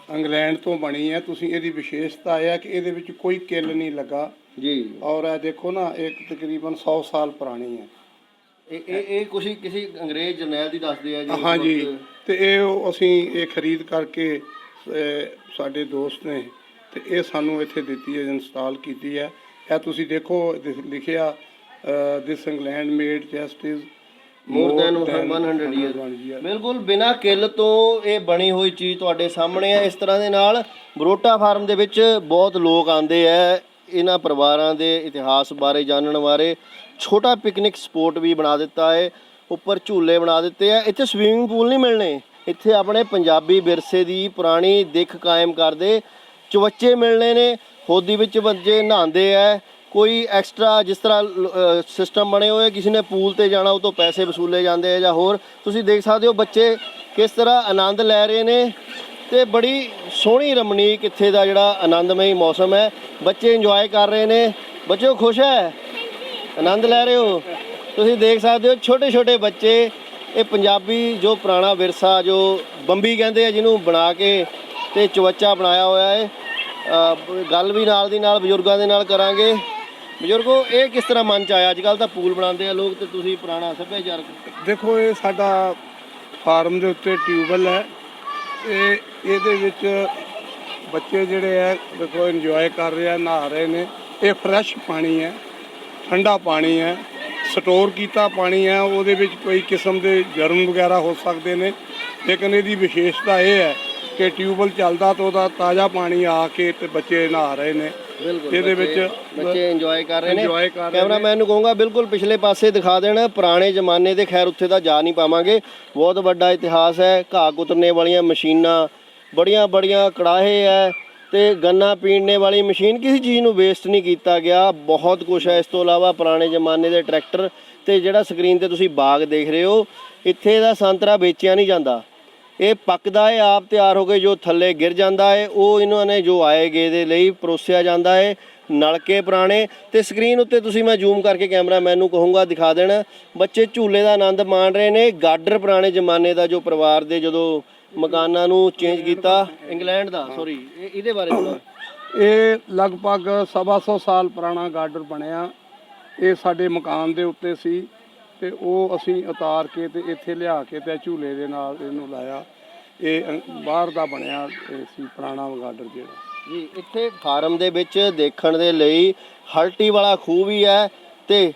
ਇੰਗਲੈਂਡ ਤੋਂ ਬਣੀ ਹੈ। ਤੁਸੀਂ ਇਹਦੀ ਵਿਸ਼ੇਸ਼ਤਾ ਇਹ ਹੈ ਕਿ ਇਹਦੇ ਵਿੱਚ ਕੋਈ ਕਿੱਲ ਨਹੀਂ ਲੱਗਾ ਜੀ। ਔਰ ਇਹ ਦੇਖੋ ਨਾ, ਇਹ ਤਕਰੀਬਨ 100 ਸਾਲ ਪੁਰਾਣੀ ਹੈ। ਇਹ ਕੁਛ ਕਿਸੇ ਅੰਗਰੇਜ਼ ਜਰਨੈਲ ਦੀ ਦੱਸਦੇ ਆ ਜੀ। ਹਾਂਜੀ, ਤੇ ਇਹ ਅਸੀਂ ਇਹ ਖਰੀਦ ਕਰਕੇ ਸਾਡੇ ਦੋਸਤ ਨੇ ਤੇ ਇਹ ਸਾਨੂੰ ਇੱਥੇ ਦਿੱਤੀ ਹੈ, ਇੰਸਟਾਲ ਕੀਤੀ ਹੈ। ਇਹ ਤੁਸੀਂ ਦੇਖੋ ਲਿਖਿਆ this England made chest is more than 100 year. ਬਿਲਕੁਲ ਬਿਨਾਂ ਕਿੱਲ ਤੋਂ ਇਹ ਬਣੀ ਹੋਈ ਚੀਜ਼ ਤੁਹਾਡੇ ਸਾਹਮਣੇ ਹੈ। ਇਸ ਤਰ੍ਹਾਂ ਦੇ ਨਾਲ ਬਰੋਟਾ ਫਾਰਮ ਦੇ ਵਿੱਚ ਬਹੁਤ ਲੋਕ ਆਉਂਦੇ ਆ ਇਹਨਾਂ ਪਰਿਵਾਰਾਂ ਦੇ ਇਤਿਹਾਸ ਬਾਰੇ ਜਾਣਨ ਬਾਰੇ। ਛੋਟਾ ਪਿਕਨਿਕ ਸਪੋਟ ਵੀ ਬਣਾ ਦਿੱਤਾ ਹੈ, ਉੱਪਰ ਝੂਲੇ ਬਣਾ ਦਿੱਤੇ ਆ। ਇੱਥੇ ਸਵੀਮਿੰਗ ਪੂਲ ਨਹੀਂ ਮਿਲਣੇ, ਇੱਥੇ ਆਪਣੇ ਪੰਜਾਬੀ ਵਿਰਸੇ ਦੀ ਪੁਰਾਣੀ ਦਿੱਖ ਕਾਇਮ ਕਰਦੇ ਚਵੱਚੇ ਮਿਲਣੇ ਨੇ। ਹੋਦੀ ਵਿੱਚ ਬੱਚੇ ਨਹਾਉਂਦੇ ਆ, ਕੋਈ ਐਕਸਟਰਾ ਜਿਸ ਤਰ੍ਹਾਂ ਸਿਸਟਮ ਬਣੇ ਹੋਏ, ਕਿਸੇ ਨੇ ਪੂਲ ਤੇ ਜਾਣਾ ਉਹ ਤੋਂ ਪੈਸੇ ਵਸੂਲੇ ਜਾਂਦੇ ਆ ਜਾਂ ਹੋਰ। ਤੁਸੀਂ ਦੇਖ ਸਕਦੇ ਹੋ ਬੱਚੇ ਕਿਸ ਤਰ੍ਹਾਂ ਆਨੰਦ ਲੈ ਰਹੇ ਨੇ ਤੇ ਬੜੀ ਸੋਹਣੀ ਰਮਣੀਕ ਇੱਥੇ ਦਾ ਜਿਹੜਾ ਆਨੰਦਮਈ ਮੌਸਮ ਹੈ। ਬੱਚੇ ਇੰਜੋਏ ਕਰ ਰਹੇ ਨੇ। ਬੱਚੇ ਖੁਸ਼ ਹੈ, ਆਨੰਦ ਲੈ ਰਹੇ ਹੋ। ਤੁਸੀਂ ਦੇਖ ਸਕਦੇ ਹੋ ਛੋਟੇ ਛੋਟੇ ਬੱਚੇ। ਇਹ ਪੰਜਾਬੀ ਜੋ ਪੁਰਾਣਾ ਵਿਰਸਾ ਜੋ ਬੰਬੀ ਕਹਿੰਦੇ ਆ ਜਿਹਨੂੰ ਬਣਾ ਕੇ ਤੇ ਚਵੱਚਾ ਬਣਾਇਆ ਹੋਇਆ ਹੈ। ਗੱਲ ਵੀ ਨਾਲ ਦੀ ਨਾਲ ਬਜ਼ੁਰਗਾਂ ਦੇ ਨਾਲ ਕਰਾਂਗੇ। ਬਜ਼ੁਰਗੋ ਇਹ ਕਿਸ ਤਰ੍ਹਾਂ ਮਨ ਚ ਆਇਆ? ਅੱਜ ਕੱਲ੍ਹ ਤਾਂ ਪੂਲ ਬਣਾਉਂਦੇ ਆ ਲੋਕ ਤੇ ਤੁਸੀਂ ਪੁਰਾਣਾ ਸੱਭਿਆਚਾਰਕ। ਦੇਖੋ, ਇਹ ਸਾਡਾ ਫਾਰਮ ਦੇ ਉੱਤੇ ਟਿਊਬਵੈੱਲ ਹੈ। ਇਹਦੇ ਵਿੱਚ ਬੱਚੇ ਜਿਹੜੇ ਹੈ ਦੇਖੋ ਇੰਜੋਏ ਕਰ ਰਹੇ ਆ, ਨਹਾ ਰਹੇ ਨੇ। ਇਹ ਫਰੈਸ਼ ਪਾਣੀ ਹੈ, ਠੰਡਾ ਪਾਣੀ ਹੈ, ਸਟੋਰ ਕੀਤਾ ਪਾਣੀ ਹੈ। ਉਹਦੇ ਵਿੱਚ ਕੋਈ ਕਿਸਮ ਦੇ ਜਰਮ ਵਗੈਰਾ ਹੋ ਸਕਦੇ ਨੇ, ਲੇਕਿਨ ਇਹਦੀ ਵਿਸ਼ੇਸ਼ਤਾ ਇਹ ਹੈ ਕਿ ਟਿਊਬਵੈੱਲ ਚੱਲਦਾ ਤਾਂ ਉਹਦਾ ਤਾਜ਼ਾ ਪਾਣੀ ਆ ਕੇ ਤੇ ਬੱਚੇ ਨਹਾ ਰਹੇ ਨੇ। ਇਹਦੇ ਵਿੱਚ ਬੱਚੇ ਇੰਜੋਏ ਕਰ ਰਹੇ ਨੇ। ਕੈਮਰਾਮੈਨ ਨੂੰ ਕਹੂੰਗਾ ਬਿਲਕੁਲ ਪਿਛਲੇ ਪਾਸੇ ਦਿਖਾ ਦੇਣ। ਪੁਰਾਣੇ ਜ਼ਮਾਨੇ ਦੇ ਖੈਰ ਉੱਥੇ ਤਾਂ ਜਾ ਨਹੀਂ ਪਾਵਾਂਗੇ, ਬਹੁਤ ਵੱਡਾ ਇਤਿਹਾਸ ਹੈ। ਘਾਹ ਕੁਤਰਨੇ ਵਾਲੀਆਂ ਮਸ਼ੀਨਾਂ ਬੜੀਆਂ ਬੜੀਆਂ, ਕੜਾਹੇ ਹੈ ਤੇ ਗੰਨਾ ਪੀਣਨੇ ਵਾਲੀ ਮਸ਼ੀਨ। ਕਿਸੇ ਚੀਜ਼ ਨੂੰ ਵੇਸਟ ਨਹੀਂ ਕੀਤਾ ਗਿਆ, ਬਹੁਤ ਕੁਝ ਹੈ। ਇਸ ਤੋਂ ਇਲਾਵਾ ਪੁਰਾਣੇ ਜ਼ਮਾਨੇ ਦੇ ਟਰੈਕਟਰ ਤੇ ਜਿਹੜਾ ਸਕਰੀਨ ਤੇ ਤੁਸੀਂ ਬਾਗ ਦੇਖ ਰਹੇ ਹੋ, ਇੱਥੇ ਦਾ ਸੰਤਰਾ ਵੇਚਿਆ ਨਹੀਂ ਜਾਂਦਾ, ਇਹ ਪੱਕਦਾ ਹੈ, ਆਪ ਤਿਆਰ ਹੋ ਕੇ ਜੋ ਥੱਲੇ ਗਿਰ ਜਾਂਦਾ ਹੈ ਉਹ ਇਹਨਾਂ ਨੇ ਜੋ ਆਏਗੇ ਦੇ ਲਈ ਪਰੋਸਿਆ ਜਾਂਦਾ ਹੈ। ਨਲਕੇ ਪੁਰਾਣੇ ਤੇ ਸਕਰੀਨ ਉੱਤੇ ਤੁਸੀਂ ਮੈਂ ਜ਼ੂਮ ਕਰਕੇ ਕੈਮਰਾਮੈਨ ਨੂੰ ਕਹੂੰਗਾ ਦਿਖਾ ਦੇਣ। ਬੱਚੇ ਝੂਲੇ ਦਾ ਆਨੰਦ ਮਾਣ ਰਹੇ ਨੇ। ਗਾਡਰ ਪੁਰਾਣੇ ਜ਼ਮਾਨੇ ਦਾ ਜੋ ਪਰਿਵਾਰ ਦੇ ਜਦੋਂ ਮਕਾਨਾਂ ਨੂੰ ਚੇਂਜ ਕੀਤਾ, ਇੰਗਲੈਂਡ ਦਾ, ਸੌਰੀ ਇਹਦੇ ਬਾਰੇ ਥੋੜ੍ਹਾ। ਇਹ ਲਗਭਗ 125 ਸਾਲ ਪੁਰਾਣਾ ਗਾਰਡਰ ਬਣਿਆ। ਇਹ ਸਾਡੇ ਮਕਾਨ ਦੇ ਉੱਤੇ ਸੀ ਤੇ ਉਹ ਅਸੀਂ ਉਤਾਰ ਕੇ ਤੇ ਇੱਥੇ ਲਿਆ ਕੇ ਤੇ ਝੂਲੇ ਦੇ ਨਾਲ ਇਹਨੂੰ ਲਾਇਆ। ਇਹ ਬਾਹਰ ਦਾ ਬਣਿਆ ਸੀ ਪੁਰਾਣਾ ਗਾਰਡਰ ਜਿਹੜਾ ਜੀ। ਇੱਥੇ ਫਾਰਮ ਦੇ ਵਿੱਚ ਦੇਖਣ ਦੇ ਲਈ ਹਲਟੀ ਵਾਲਾ ਖੂਹ ਵੀ ਹੈ ਤੇ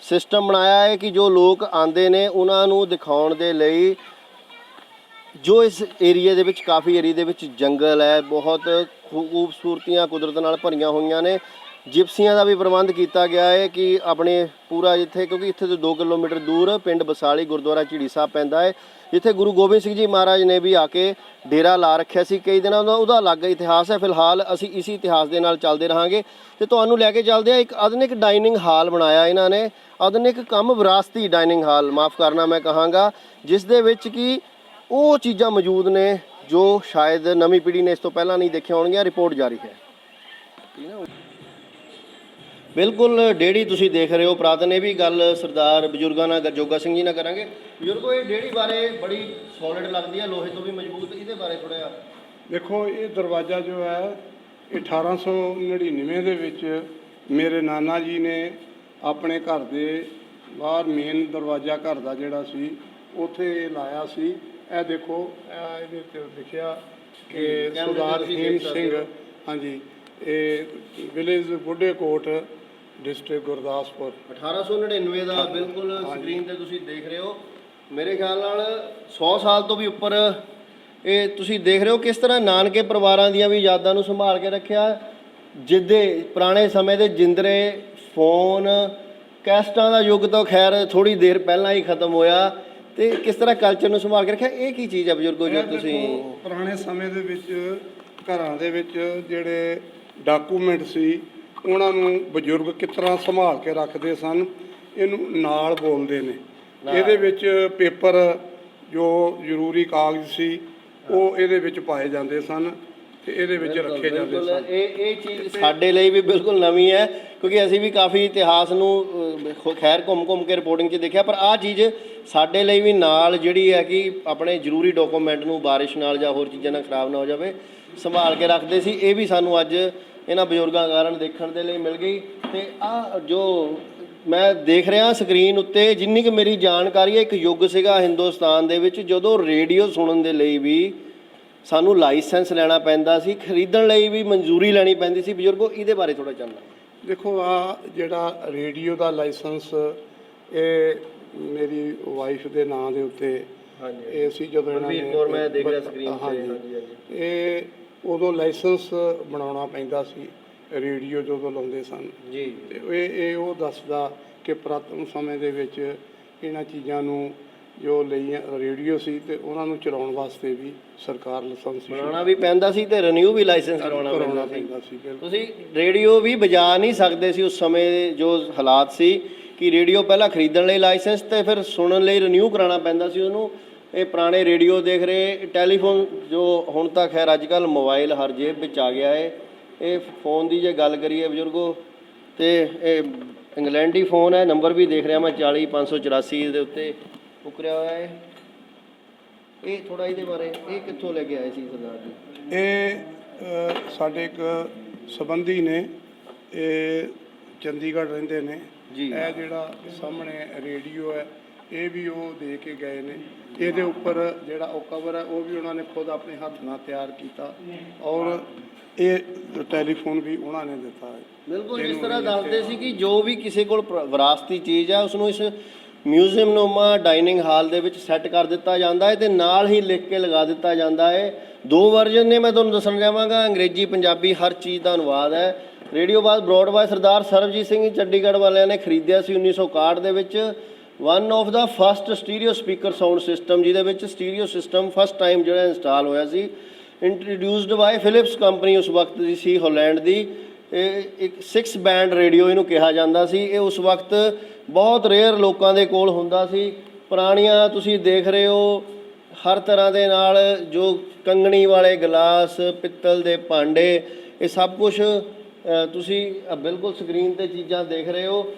ਸਿਸਟਮ ਬਣਾਇਆ ਹੈ ਕਿ ਜੋ ਲੋਕ ਆਉਂਦੇ ਨੇ ਉਹਨਾਂ ਨੂੰ ਦਿਖਾਉਣ ਦੇ ਲਈ। ਜੋ ਇਸ ਏਰੀਏ ਦੇ ਵਿੱਚ ਕਾਫੀ ਏਰੀਏ ਦੇ ਵਿੱਚ ਜੰਗਲ ਹੈ, ਬਹੁਤ ਖੂਬਸੂਰਤੀਆਂ ਕੁਦਰਤ ਨਾਲ ਭਰੀਆਂ ਹੋਈਆਂ ਨੇ। ਜਿਪਸੀਆਂ ਦਾ ਵੀ ਪ੍ਰਬੰਧ ਕੀਤਾ ਗਿਆ ਹੈ ਕਿ ਆਪਣੇ ਪੂਰਾ ਜਿੱਥੇ, ਕਿਉਂਕਿ ਇੱਥੇ ਤੋਂ 2 ਕਿਲੋਮੀਟਰ ਦੂਰ ਪਿੰਡ ਬਸਾਲੀ ਗੁਰਦੁਆਰਾ ਝਿੜੀ ਸਾਹਿਬ ਪੈਂਦਾ ਹੈ, ਜਿੱਥੇ ਗੁਰੂ ਗੋਬਿੰਦ ਸਿੰਘ ਜੀ ਮਹਾਰਾਜ ਨੇ ਵੀ ਆ ਕੇ ਡੇਰਾ ਲਾ ਰੱਖਿਆ ਸੀ ਕਈ ਦਿਨਾਂ ਦਾ। ਉਹਦਾ ਅਲੱਗ ਇਤਿਹਾਸ ਹੈ। ਫਿਲਹਾਲ ਅਸੀਂ ਇਸੇ ਇਤਿਹਾਸ ਦੇ ਨਾਲ ਚੱਲਦੇ ਰਹਾਂਗੇ ਤੇ ਤੁਹਾਨੂੰ ਲੈ ਕੇ ਚੱਲਦੇ ਆ। ਇੱਕ ਆਧੁਨਿਕ ਡਾਈਨਿੰਗ ਹਾਲ ਬਣਾਇਆ ਇਹਨਾਂ ਨੇ, ਆਧੁਨਿਕ ਕਮ ਵਿਰਾਸਤੀ ਡਾਈਨਿੰਗ ਹਾਲ, ਮਾਫ ਕਰਨਾ ਮੈਂ ਕਹਾਂਗਾ, ਜਿਸ ਦੇ ਵਿੱਚ ਕਿ ਉਹ ਚੀਜ਼ਾਂ ਮੌਜੂਦ ਨੇ ਜੋ ਸ਼ਾਇਦ ਨਵੀਂ ਪੀੜ੍ਹੀ ਨੇ ਇਸ ਤੋਂ ਪਹਿਲਾਂ ਨਹੀਂ ਦੇਖੀਆਂ ਹੋਣਗੀਆਂ। ਰਿਪੋਰਟ ਜਾਰੀ ਹੈ। ਬਿਲਕੁਲ ਡੇੜੀ ਤੁਸੀਂ ਦੇਖ ਰਹੇ ਹੋ ਪੁਰਾਤਨ। ਇਹ ਵੀ ਗੱਲ ਸਰਦਾਰ ਬਜ਼ੁਰਗਾਂ ਨਾਲ ਜੋਗਾ ਸਿੰਘ ਜੀ ਨਾਲ ਕਰਾਂਗੇ। ਬਜ਼ੁਰਗੋ ਇਹ ਡੇੜੀ ਬਾਰੇ ਬੜੀ ਸੋਲਿਡ ਲੱਗਦੀ ਹੈ, ਲੋਹੇ ਤੋਂ ਵੀ ਮਜ਼ਬੂਤ, ਇਹਦੇ ਬਾਰੇ ਥੋੜ੍ਹਾ ਜਿਹਾ ਦੇਖੋ। ਇਹ ਦਰਵਾਜ਼ਾ ਜੋ ਹੈ ਇਹ 1899 ਦੇ ਵਿੱਚ ਮੇਰੇ ਨਾਨਾ ਜੀ ਨੇ ਆਪਣੇ ਘਰ ਦੇ ਬਾਹਰ ਮੇਨ ਦਰਵਾਜ਼ਾ ਘਰ ਦਾ ਜਿਹੜਾ ਸੀ ਉੱਥੇ ਲਾਇਆ ਸੀ। ਇਹ ਦੇਖੋ, ਇਹਦੇ ਉੱਤੇ ਲਿਖਿਆ ਕਿ ਸਰਦਾਰ ਹੇਮ ਸਿੰਘ, ਹਾਂਜੀ, ਇਹ ਵਿਲੇਜ ਬੁੱਢੇ ਕੋਟ, ਡਿਸਟ੍ਰਿਕਟ ਗੁਰਦਾਸਪੁਰ। 1899 ਦਾ ਬਿਲਕੁਲ ਸਕਰੀਨ ਤੇ ਤੁਸੀਂ ਦੇਖ ਰਹੇ ਹੋ। ਮੇਰੇ ਖਿਆਲ ਨਾਲ 100 ਸਾਲ ਤੋਂ ਵੀ ਉੱਪਰ ਇਹ ਤੁਸੀਂ ਦੇਖ ਰਹੇ ਹੋ ਕਿਸ ਤਰ੍ਹਾਂ ਨਾਨਕੇ ਪਰਿਵਾਰਾਂ ਦੀਆਂ ਵੀ ਯਾਦਾਂ ਨੂੰ ਸੰਭਾਲ ਕੇ ਰੱਖਿਆ। ਜਿੱਦੇ ਪੁਰਾਣੇ ਸਮੇਂ ਦੇ ਜਿੰਦਰੇ, ਫੋਨ, ਕੈਸਟਾਂ ਦਾ ਯੁੱਗ ਤਾਂ ਖੈਰ ਥੋੜ੍ਹੀ ਦੇਰ ਪਹਿਲਾਂ ਹੀ ਖਤਮ ਹੋਇਆ ਤੇ ਕਿਸ ਤਰ੍ਹਾਂ ਕਲਚਰ ਨੂੰ ਸੰਭਾਲ ਕੇ ਰੱਖਿਆ। ਇਹ ਕੀ ਚੀਜ਼ ਹੈ ਬਜ਼ੁਰਗੋ ਜੋ ਤੁਸੀਂ? ਪੁਰਾਣੇ ਸਮੇਂ ਦੇ ਵਿੱਚ ਘਰਾਂ ਦੇ ਵਿੱਚ ਜਿਹੜੇ ਡਾਕੂਮੈਂਟ ਸੀ ਉਹਨਾਂ ਨੂੰ ਬਜ਼ੁਰਗ ਕਿਸ ਤਰ੍ਹਾਂ ਸੰਭਾਲ ਕੇ ਰੱਖਦੇ ਸਨ, ਇਹਨੂੰ ਨਾਲ ਬੋਲਦੇ ਨੇ। ਇਹਦੇ ਵਿੱਚ ਪੇਪਰ ਜੋ ਜ਼ਰੂਰੀ ਕਾਗਜ਼ ਸੀ ਉਹ ਇਹਦੇ ਵਿੱਚ ਪਾਏ ਜਾਂਦੇ ਸਨ ਤੇ ਇਹਦੇ ਵਿੱਚ ਰੱਖੇ ਜਾਂਦੇ ਸਨ। ਇਹ ਚੀਜ਼ ਸਾਡੇ ਲਈ ਵੀ ਬਿਲਕੁਲ ਨਵੀਂ ਹੈ, ਕਿਉਂਕਿ ਅਸੀਂ ਵੀ ਕਾਫੀ ਇਤਿਹਾਸ ਨੂੰ ਖੈਰ ਘੁੰਮ ਕੇ ਰਿਪੋਰਟਿੰਗ 'ਚ ਦੇਖਿਆ, ਪਰ ਆਹ ਚੀਜ਼ ਸਾਡੇ ਲਈ ਵੀ ਨਾਲ ਜਿਹੜੀ ਹੈ ਕਿ ਆਪਣੇ ਜ਼ਰੂਰੀ ਡਾਕੂਮੈਂਟ ਨੂੰ ਬਾਰਿਸ਼ ਨਾਲ ਜਾਂ ਹੋਰ ਚੀਜ਼ਾਂ ਨਾਲ ਖਰਾਬ ਨਾ ਹੋ ਜਾਵੇ ਸੰਭਾਲ ਕੇ ਰੱਖਦੇ ਸੀ। ਇਹ ਵੀ ਸਾਨੂੰ ਅੱਜ ਇਹਨਾਂ ਬਜ਼ੁਰਗਾਂ ਕਾਰਨ ਦੇਖਣ ਦੇ ਲਈ ਮਿਲ ਗਈ। ਤੇ ਆਹ ਜੋ ਮੈਂ ਦੇਖ ਰਿਹਾ ਸਕਰੀਨ ਉੱਤੇ, ਜਿੰਨੀ ਕੁ ਮੇਰੀ ਜਾਣਕਾਰੀ ਹੈ, ਇੱਕ ਯੁੱਗ ਸੀਗਾ ਹਿੰਦੁਸਤਾਨ ਦੇ ਵਿੱਚ ਜਦੋਂ ਰੇਡੀਓ ਸੁਣਨ ਦੇ ਲਈ ਵੀ ਸਾਨੂੰ ਲਾਇਸੈਂਸ ਲੈਣਾ ਪੈਂਦਾ ਸੀ, ਖਰੀਦਣ ਲਈ ਵੀ ਮਨਜ਼ੂਰੀ ਲੈਣੀ ਪੈਂਦੀ ਸੀ। ਬਜ਼ੁਰਗੋ, ਇਹਦੇ ਬਾਰੇ ਥੋੜ੍ਹਾ ਜਾਣਨਾ। ਦੇਖੋ, ਆ ਜਿਹੜਾ ਰੇਡੀਓ ਦਾ ਲਾਇਸੈਂਸ ਇਹ ਮੇਰੀ ਵਾਈਫ ਦੇ ਨਾਂ ਦੇ ਉੱਤੇ ਇਹ ਸੀ ਜਦੋਂ ਇਹਨਾਂ ਮੈਂ ਦੇਖ ਰਿਹਾ ਸਕਰੀਨ ਤੇ। ਇਹ ਉਦੋਂ ਲਾਇਸੈਂਸ ਬਣਾਉਣਾ ਪੈਂਦਾ ਸੀ ਰੇਡੀਓ ਜਦੋਂ ਲਾਉਂਦੇ ਸਨ ਜੀ। ਤੇ ਇਹ ਉਹ ਦੱਸਦਾ ਕਿ ਪੁਰਾਤਨ ਸਮੇਂ ਦੇ ਵਿੱਚ ਇਹਨਾਂ ਚੀਜ਼ਾਂ ਨੂੰ ਜੋ ਲਈ ਰੇਡੀਓ ਸੀ ਤੇ ਉਹਨਾਂ ਨੂੰ ਚਲਾਉਣ ਵਾਸਤੇ ਵੀ ਸਰਕਾਰ ਲਾਇਸੈਂਸ ਬਣਾਉਣਾ ਵੀ ਪੈਂਦਾ ਸੀ ਤੇ ਰੀਨਿਊ ਵੀ ਲਾਇਸੈਂਸ ਕਰਾਉਣਾ ਪੈਂਦਾ ਸੀ। ਤੁਸੀਂ ਰੇਡੀਓ ਵੀ ਵਜਾ ਨਹੀਂ ਸਕਦੇ ਸੀ ਉਸ ਸਮੇਂ, ਜੋ ਹਾਲਾਤ ਸੀ ਕਿ ਰੇਡੀਓ ਪਹਿਲਾਂ ਖਰੀਦਣ ਲਈ ਲਾਇਸੈਂਸ ਤੇ ਫਿਰ ਸੁਣਨ ਲਈ ਰੀਨਿਊ ਕਰਾਉਣਾ ਪੈਂਦਾ ਸੀ ਉਹਨੂੰ। ਇਹ ਪੁਰਾਣੇ ਰੇਡੀਓ ਦੇਖ ਰਹੇ, ਟੈਲੀਫੋਨ ਜੋ ਹੁਣ ਤਾਂ ਖੈਰ ਅੱਜ ਕੱਲ੍ਹ ਮੋਬਾਈਲ ਹਰ ਜੇਬ ਵਿੱਚ ਆ ਗਿਆ ਹੈ। ਇਹ ਫ਼ੋਨ ਦੀ ਜੇ ਗੱਲ ਕਰੀਏ ਬਜ਼ੁਰਗੋ, ਤੇ ਇਹ ਇੰਗਲੈਂਡੀ ਫ਼ੋਨ ਹੈ, ਨੰਬਰ ਵੀ ਦੇਖ ਰਿਹਾ ਮੈਂ 40584 ਦੇ ਉੱਤੇ ਉਕਰਿਆ ਹੋਇਆ ਹੈ। ਇਹ ਥੋੜ੍ਹਾ ਇਹਦੇ ਬਾਰੇ, ਇਹ ਕਿੱਥੋਂ ਲੈ ਕੇ ਆਏ ਸੀ ਸਰਦਾਰ ਜੀ? ਇਹ ਸਾਡੇ ਇੱਕ ਸੰਬੰਧੀ ਨੇ, ਇਹ ਚੰਡੀਗੜ੍ਹ ਰਹਿੰਦੇ ਨੇ ਜੀ। ਇਹ ਜਿਹੜਾ ਸਾਹਮਣੇ ਰੇਡੀਓ ਹੈ ਇਹ ਵੀ ਉਹ ਦੇ ਕੇ ਗਏ ਨੇ। ਇਹਦੇ ਉੱਪਰ ਜਿਹੜਾ ਉਹ ਕਵਰ ਹੈ ਉਹ ਵੀ ਉਹਨਾਂ ਨੇ ਖੁਦ ਆਪਣੇ ਹੱਥ ਨਾਲ ਤਿਆਰ ਕੀਤਾ, ਔਰ ਇਹ ਟੈਲੀਫੋਨ ਵੀ ਉਹਨਾਂ ਨੇ ਦਿੱਤਾ ਹੈ। ਬਿਲਕੁਲ ਜਿਸ ਤਰ੍ਹਾਂ ਦੱਸਦੇ ਸੀ ਕਿ ਜੋ ਵੀ ਕਿਸੇ ਕੋਲ ਵਿਰਾਸਤੀ ਚੀਜ਼ ਹੈ ਉਸਨੂੰ ਇਸ ਮਿਊਜ਼ੀਅਮ ਨੁਮਾ ਡਾਈਨਿੰਗ ਹਾਲ ਦੇ ਵਿੱਚ ਸੈੱਟ ਕਰ ਦਿੱਤਾ ਜਾਂਦਾ ਹੈ ਤੇ ਨਾਲ ਹੀ ਲਿਖ ਕੇ ਲਗਾ ਦਿੱਤਾ ਜਾਂਦਾ ਹੈ। 2 ਵਰਜਨ ਨੇ, ਮੈਂ ਤੁਹਾਨੂੰ ਦੱਸਣ ਜਾਵਾਂਗਾ, ਅੰਗਰੇਜ਼ੀ ਪੰਜਾਬੀ ਹਰ ਚੀਜ਼ ਦਾ ਅਨੁਵਾਦ ਹੈ। ਰੇਡੀਓ ਬਾਅਦ ਬ੍ਰੌਡਬਾਏ ਸਰਦਾਰ ਸਰਬਜੀਤ ਸਿੰਘ ਚੰਡੀਗੜ੍ਹ ਵਾਲਿਆਂ ਨੇ ਖਰੀਦਿਆ ਸੀ 1961 ਦੇ ਵਿੱਚ। One of the first stereo speaker sound system, ਜਿਹਦੇ ਵਿੱਚ ਸਟੀਰੀਓ ਸਿਸਟਮ ਫਸਟ ਟਾਈਮ ਜਿਹੜਾ ਇੰਸਟਾਲ ਹੋਇਆ ਸੀ, ਇੰਟਰੋਡਿਊਸਡ ਬਾਏ ਫਿਲਿਪਸ ਕੰਪਨੀ ਉਸ ਵਕਤ ਦੀ ਸੀ, ਹਾਲੈਂਡ ਦੀ। ਇਹ ਇੱਕ 6 ਬੈਂਡ ਰੇਡੀਓ ਇਹਨੂੰ ਕਿਹਾ ਜਾਂਦਾ ਸੀ। ਇਹ ਉਸ ਵਕਤ ਬਹੁਤ ਰੇਅਰ ਲੋਕਾਂ ਦੇ ਕੋਲ ਹੁੰਦਾ ਸੀ। ਪੁਰਾਣੀਆਂ ਤੁਸੀਂ ਦੇਖ ਰਹੇ ਹੋ ਹਰ ਤਰ੍ਹਾਂ ਦੇ ਨਾਲ, ਜੋ ਕੰਗਣੀ ਵਾਲੇ ਗਲਾਸ, ਪਿੱਤਲ ਦੇ ਭਾਂਡੇ, ਇਹ ਸਭ ਕੁਝ ਤੁਸੀਂ ਬਿਲਕੁਲ ਸਕਰੀਨ 'ਤੇ ਚੀਜ਼ਾਂ ਦੇਖ ਰਹੇ ਹੋ।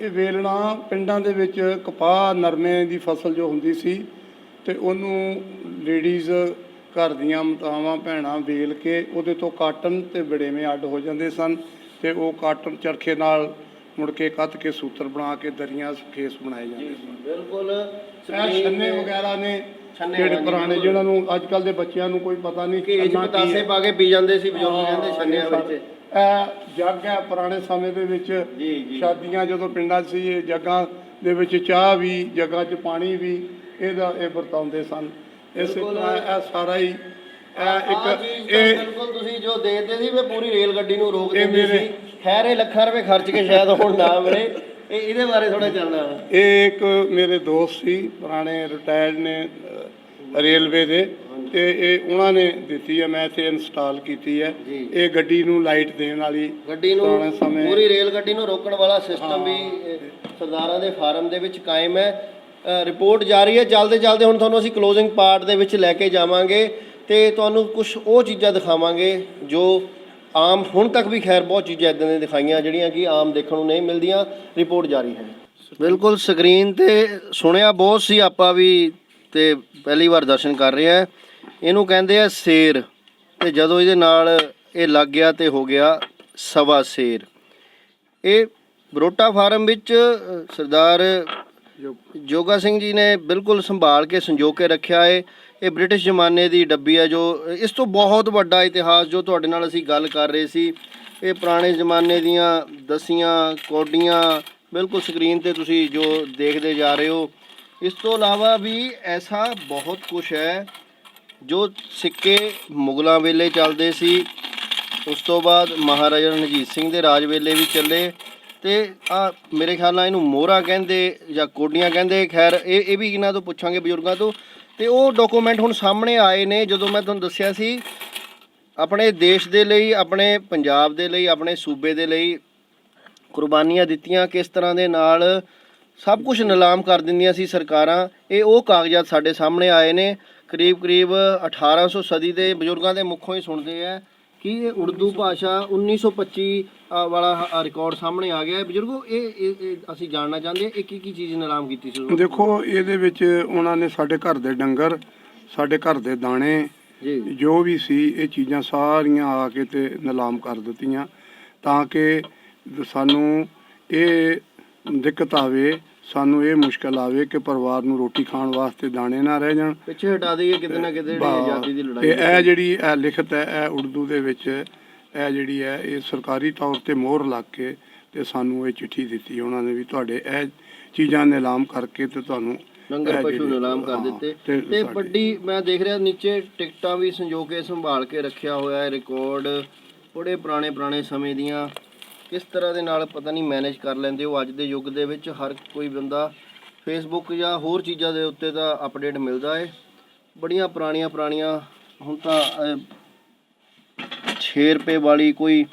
ਇਹ ਵੇਲਣਾ ਪਿੰਡਾਂ ਦੇ ਵਿੱਚ ਕਪਾਹ ਨਰਮੇ ਦੀ ਫਸਲ ਜੋ ਹੁੰਦੀ ਸੀ ਤੇ ਉਹਨੂੰ ਲੇਡੀਜ਼ ਘਰ ਦੀਆਂ ਮਾਤਾਵਾਂ ਭੈਣਾਂ ਵੇਲ ਕੇ ਉਹਦੇ ਤੋਂ ਕਾਟਨ ਤੇ ਬੜੇਵੇਂ ਅੱਡ ਹੋ ਜਾਂਦੇ ਸਨ ਤੇ ਉਹ ਕਾਟਨ ਚਰਖੇ ਨਾਲ ਮੁੜ ਕੇ ਕੱਤ ਕੇ ਸੂਤਰ ਬਣਾ ਕੇ ਦਰੀਆਂ ਖੇਸ ਬਣਾਏ ਜਾਂਦੇ ਸਨ। ਬਿਲਕੁਲ ਇਹ ਛੰਨੇ ਵਗੈਰਾ ਨੇ ਜਿਹੜੇ ਪੁਰਾਣੇ, ਜਿਹਨਾਂ ਨੂੰ ਅੱਜ ਕੱਲ੍ਹ ਦੇ ਬੱਚਿਆਂ ਨੂੰ ਕੋਈ ਪਤਾ ਨਹੀਂ ਕਿ ਪਤਾਸੇ ਪਾ ਕੇ ਪੀ ਜਾਂਦੇ ਸੀ ਬਜ਼ੁਰਗ, ਕਹਿੰਦੇ ਛੰਨਿਆਂ ਵਿੱਚ। ਇਹ ਜੱਗ ਹੈ ਪੁਰਾਣੇ ਸਮੇਂ ਦੇ ਵਿੱਚ, ਸ਼ਾਦੀਆਂ ਜਦੋਂ ਪਿੰਡਾਂ 'ਚ ਸੀ, ਇਹ ਜੱਗਾਂ ਦੇ ਵਿੱਚ ਚਾਹ ਵੀ, ਜੱਗਾਂ 'ਚ ਪਾਣੀ ਵੀ ਇਹ ਵਰਤਾਉਂਦੇ ਸਨ। ਇਸੇ ਤਰ੍ਹਾਂ ਇਹ ਸਾਰਾ ਹੀ ਇਹ ਬਿਲਕੁਲ ਤੁਸੀਂ ਜੋ ਦੇਖਦੇ ਸੀ ਵੀ ਪੂਰੀ ਰੇਲ ਗੱਡੀ ਨੂੰ ਰੋਕ ਦਿੰਦੇ ਸੀ। ਖੈਰ ਇਹ ਲੱਖਾਂ ਰੁਪਏ ਖਰਚ ਕੇ ਸ਼ਾਇਦ ਹੁਣ ਨਾ ਮਿਲੇ। ਇਹਦੇ ਬਾਰੇ ਥੋੜਾ ਜਾਣਨਾ। ਇਹ ਇੱਕ ਮੇਰੇ ਦੋਸਤ ਸੀ, ਪੁਰਾਣੇ ਰਿਟਾਇਰਡ ਨੇ ਰੇਲਵੇ ਦੇ, ਤੇ ਇਹ ਉਹਨਾਂ ਨੇ ਦਿੱਤੀ ਹੈ, ਮੈਂ ਇੱਥੇ ਇੰਸਟਾਲ ਕੀਤੀ ਹੈ। ਇਹ ਗੱਡੀ ਨੂੰ ਲਾਈਟ ਦੇਣ ਵਾਲੀ, ਗੱਡੀ ਨੂੰ ਪੂਰੀ ਰੇਲ ਗੱਡੀ ਨੂੰ ਰੋਕਣ ਵਾਲਾ ਸਿਸਟਮ ਵੀ ਸਰਦਾਰਾਂ ਦੇ ਫਾਰਮ ਦੇ ਵਿੱਚ ਕਾਇਮ ਹੈ। ਰਿਪੋਰਟ ਜਾਰੀ ਹੈ। ਚੱਲਦੇ ਚੱਲਦੇ ਹੁਣ ਤੁਹਾਨੂੰ ਅਸੀਂ ਕਲੋਜ਼ਿੰਗ ਪਾਰਟ ਦੇ ਵਿੱਚ ਲੈ ਕੇ ਜਾਵਾਂਗੇ ਤੇ ਤੁਹਾਨੂੰ ਕੁਝ ਉਹ ਚੀਜ਼ਾਂ ਦਿਖਾਵਾਂਗੇ ਜੋ ਆਮ ਹੁਣ ਤੱਕ ਵੀ ਖੈਰ ਬਹੁਤ ਚੀਜ਼ਾਂ ਇੱਦਾਂ ਦੀਆਂ ਦਿਖਾਈਆਂ ਜਿਹੜੀਆਂ ਕਿ ਆਮ ਦੇਖਣ ਨੂੰ ਨਹੀਂ ਮਿਲਦੀਆਂ। ਰਿਪੋਰਟ ਜਾਰੀ ਹੈ। ਬਿਲਕੁਲ ਸਕਰੀਨ ਤੇ ਸੁਣਿਆ ਬਹੁਤ ਸੀ ਆਪਾਂ ਵੀ, ਤੇ ਪਹਿਲੀ ਵਾਰ ਦਰਸ਼ਨ ਕਰ ਰਹੇ ਹਾਂ। ਇਹਨੂੰ ਕਹਿੰਦੇ ਆ ਸ਼ੇਰ, ਤੇ ਜਦੋਂ ਇਹਦੇ ਨਾਲ ਇਹ ਲੱਗ ਗਿਆ ਤੇ ਹੋ ਗਿਆ ਸਵਾ ਸ਼ੇਰ। ਇਹ ਬਰੋਟਾ ਫਾਰਮ ਵਿੱਚ ਸਰਦਾਰ ਜੋਗਾ ਸਿੰਘ ਜੀ ਨੇ ਬਿਲਕੁਲ ਸੰਭਾਲ ਕੇ ਸੰਜੋ ਕੇ ਰੱਖਿਆ ਹੈ। ਇਹ ਬ੍ਰਿਟਿਸ਼ ਜ਼ਮਾਨੇ ਦੀ ਡੱਬੀ ਹੈ, ਜੋ ਇਸ ਤੋਂ ਬਹੁਤ ਵੱਡਾ ਇਤਿਹਾਸ ਜੋ ਤੁਹਾਡੇ ਨਾਲ ਅਸੀਂ ਗੱਲ ਕਰ ਰਹੇ ਸੀ। ਇਹ ਪੁਰਾਣੇ ਜ਼ਮਾਨੇ ਦੀਆਂ ਦਸੀਆਂ ਕੌਡੀਆਂ ਬਿਲਕੁਲ ਸਕਰੀਨ ਤੇ ਤੁਸੀਂ ਜੋ ਦੇਖਦੇ ਜਾ ਰਹੇ ਹੋ। ਇਸ ਤੋਂ ਇਲਾਵਾ ਵੀ ਐਸਾ ਬਹੁਤ ਕੁਝ ਹੈ ਜੋ ਸਿੱਕੇ ਮੁਗਲਾਂ ਵੇਲੇ ਚੱਲਦੇ ਸੀ, ਉਸ ਤੋਂ ਬਾਅਦ ਮਹਾਰਾਜਾ ਰਣਜੀਤ ਸਿੰਘ ਦੇ ਰਾਜ ਵੇਲੇ ਵੀ ਚੱਲੇ, ਤੇ ਆ ਮੇਰੇ ਖਿਆਲ ਨਾਲ ਇਹਨੂੰ ਮੋਹਰਾ ਕਹਿੰਦੇ ਜਾਂ ਕੋਡੀਆਂ ਕਹਿੰਦੇ। ਖੈਰ ਇਹ ਵੀ ਇਹਨਾਂ ਤੋਂ ਪੁੱਛਾਂਗੇ ਬਜ਼ੁਰਗਾਂ ਤੋਂ। ਤੇ ਉਹ ਡਾਕੂਮੈਂਟ ਹੁਣ ਸਾਹਮਣੇ ਆਏ ਨੇ, ਜਦੋਂ ਮੈਂ ਤੁਹਾਨੂੰ ਦੱਸਿਆ ਸੀ ਆਪਣੇ ਦੇਸ਼ ਦੇ ਲਈ, ਆਪਣੇ ਪੰਜਾਬ ਦੇ ਲਈ, ਆਪਣੇ ਸੂਬੇ ਦੇ ਲਈ ਕੁਰਬਾਨੀਆਂ ਦਿੱਤੀਆਂ, ਕਿਸ ਤਰ੍ਹਾਂ ਦੇ ਨਾਲ ਸਭ ਕੁਝ ਨਿਲਾਮ ਕਰ ਦਿੰਦੀਆਂ ਸੀ ਸਰਕਾਰਾਂ। ਇਹ ਉਹ ਕਾਗਜ਼ਾਤ ਸਾਡੇ ਸਾਹਮਣੇ ਆਏ ਨੇ। ਕਰੀਬ 1800 ਸਦੀ ਦੇ ਬਜ਼ੁਰਗਾਂ ਦੇ ਮੁੱਖੋਂ ਹੀ ਸੁਣਦੇ ਆ ਕਿ ਇਹ ਉਰਦੂ ਭਾਸ਼ਾ 1925 ਵਾਲਾ ਰਿਕਾਰਡ ਸਾਹਮਣੇ ਆ ਗਿਆ ਹੈ। ਬਜ਼ੁਰਗੋ ਇਹ ਅਸੀਂ ਜਾਣਨਾ ਚਾਹੁੰਦੇ ਇਹ ਕੀ ਚੀਜ਼ ਨਿਲਾਮ ਕੀਤੀ ਸੀ? ਦੇਖੋ, ਇਹਦੇ ਵਿੱਚ ਉਹਨਾਂ ਨੇ ਸਾਡੇ ਘਰ ਦੇ ਡੰਗਰ, ਸਾਡੇ ਘਰ ਦੇ ਦਾਣੇ, ਜੋ ਵੀ ਸੀ ਇਹ ਚੀਜ਼ਾਂ ਸਾਰੀਆਂ ਆ ਕੇ ਤੇ ਨਿਲਾਮ ਕਰ ਦਿੱਤੀਆਂ, ਤਾਂ ਕਿ ਸਾਨੂੰ ਇਹ ਦਿੱਕਤ ਆਵੇ, ਸਾਨੂੰ ਇਹ ਮੁਸ਼ਕਲ ਆਵੇ ਕਿ ਪਰਿਵਾਰ ਨੂੰ ਰੋਟੀ ਖਾਣ ਵਾਸਤੇ ਦਾਣੇ ਨਾ ਰਹਿ ਜਾਣ। ਪਿੱਛੇ ਹਟਾ ਦਈਏ ਕਿਤੇ ਨਾ ਕਿਤੇ ਆਜ਼ਾਦੀ ਦੀ ਲੜਾਈ। ਇਹ ਜਿਹੜੀ ਇਹ ਲਿਖਤ ਹੈ, ਇਹ ਉਰਦੂ ਦੇ ਵਿੱਚ ਇਹ ਜਿਹੜੀ ਹੈ, ਇਹ ਸਰਕਾਰੀ ਤੌਰ ਤੇ ਮੋਹਰ ਲੱਗ ਕੇ ਤੇ ਸਾਨੂੰ ਇਹ ਚਿੱਠੀ ਦਿੱਤੀ ਉਹਨਾਂ ਨੇ ਵੀ ਤੁਹਾਡੇ ਇਹ ਚੀਜ਼ਾਂ ਨਿਲਾਮ ਕਰਕੇ ਤੇ ਤੁਹਾਨੂੰ ਲੰਗਰ ਪਸ਼ੂ ਨਿਲਾਮ ਕਰ ਦਿੱਤੇ। ਤੇ ਵੱਡੀ ਮੈਂ ਦੇਖ ਰਿਹਾ ਨੀਚੇ ਟਿਕਟਾਂ ਵੀ ਸੰਜੋ ਕੇ ਸੰਭਾਲ ਕੇ ਰੱਖਿਆ ਹੋਇਆ ਹੈ, ਰਿਕਾਰਡ ਬੜੇ ਪੁਰਾਣੇ ਸਮੇਂ ਦੀਆਂ। ਕਿਸ ਤਰ੍ਹਾਂ ਦੇ ਨਾਲ ਪਤਾ ਨਹੀਂ ਮੈਨੇਜ ਕਰ ਲੈਂਦੇ ਹੋ ਅੱਜ ਦੇ ਯੁੱਗ ਦੇ ਵਿੱਚ। ਹਰ ਕੋਈ ਬੰਦਾ ਫੇਸਬੁੱਕ ਜਾਂ ਹੋਰ ਚੀਜ਼ਾਂ ਦੇ ਉੱਤੇ ਤਾਂ ਅਪਡੇਟ ਮਿਲਦਾ ਹੈ। ਬੜੀਆਂ ਪੁਰਾਣੀਆਂ ਹੁਣ ਤਾਂ 6 ਰੁਪਏ ਵਾਲੀ ਕੋਈ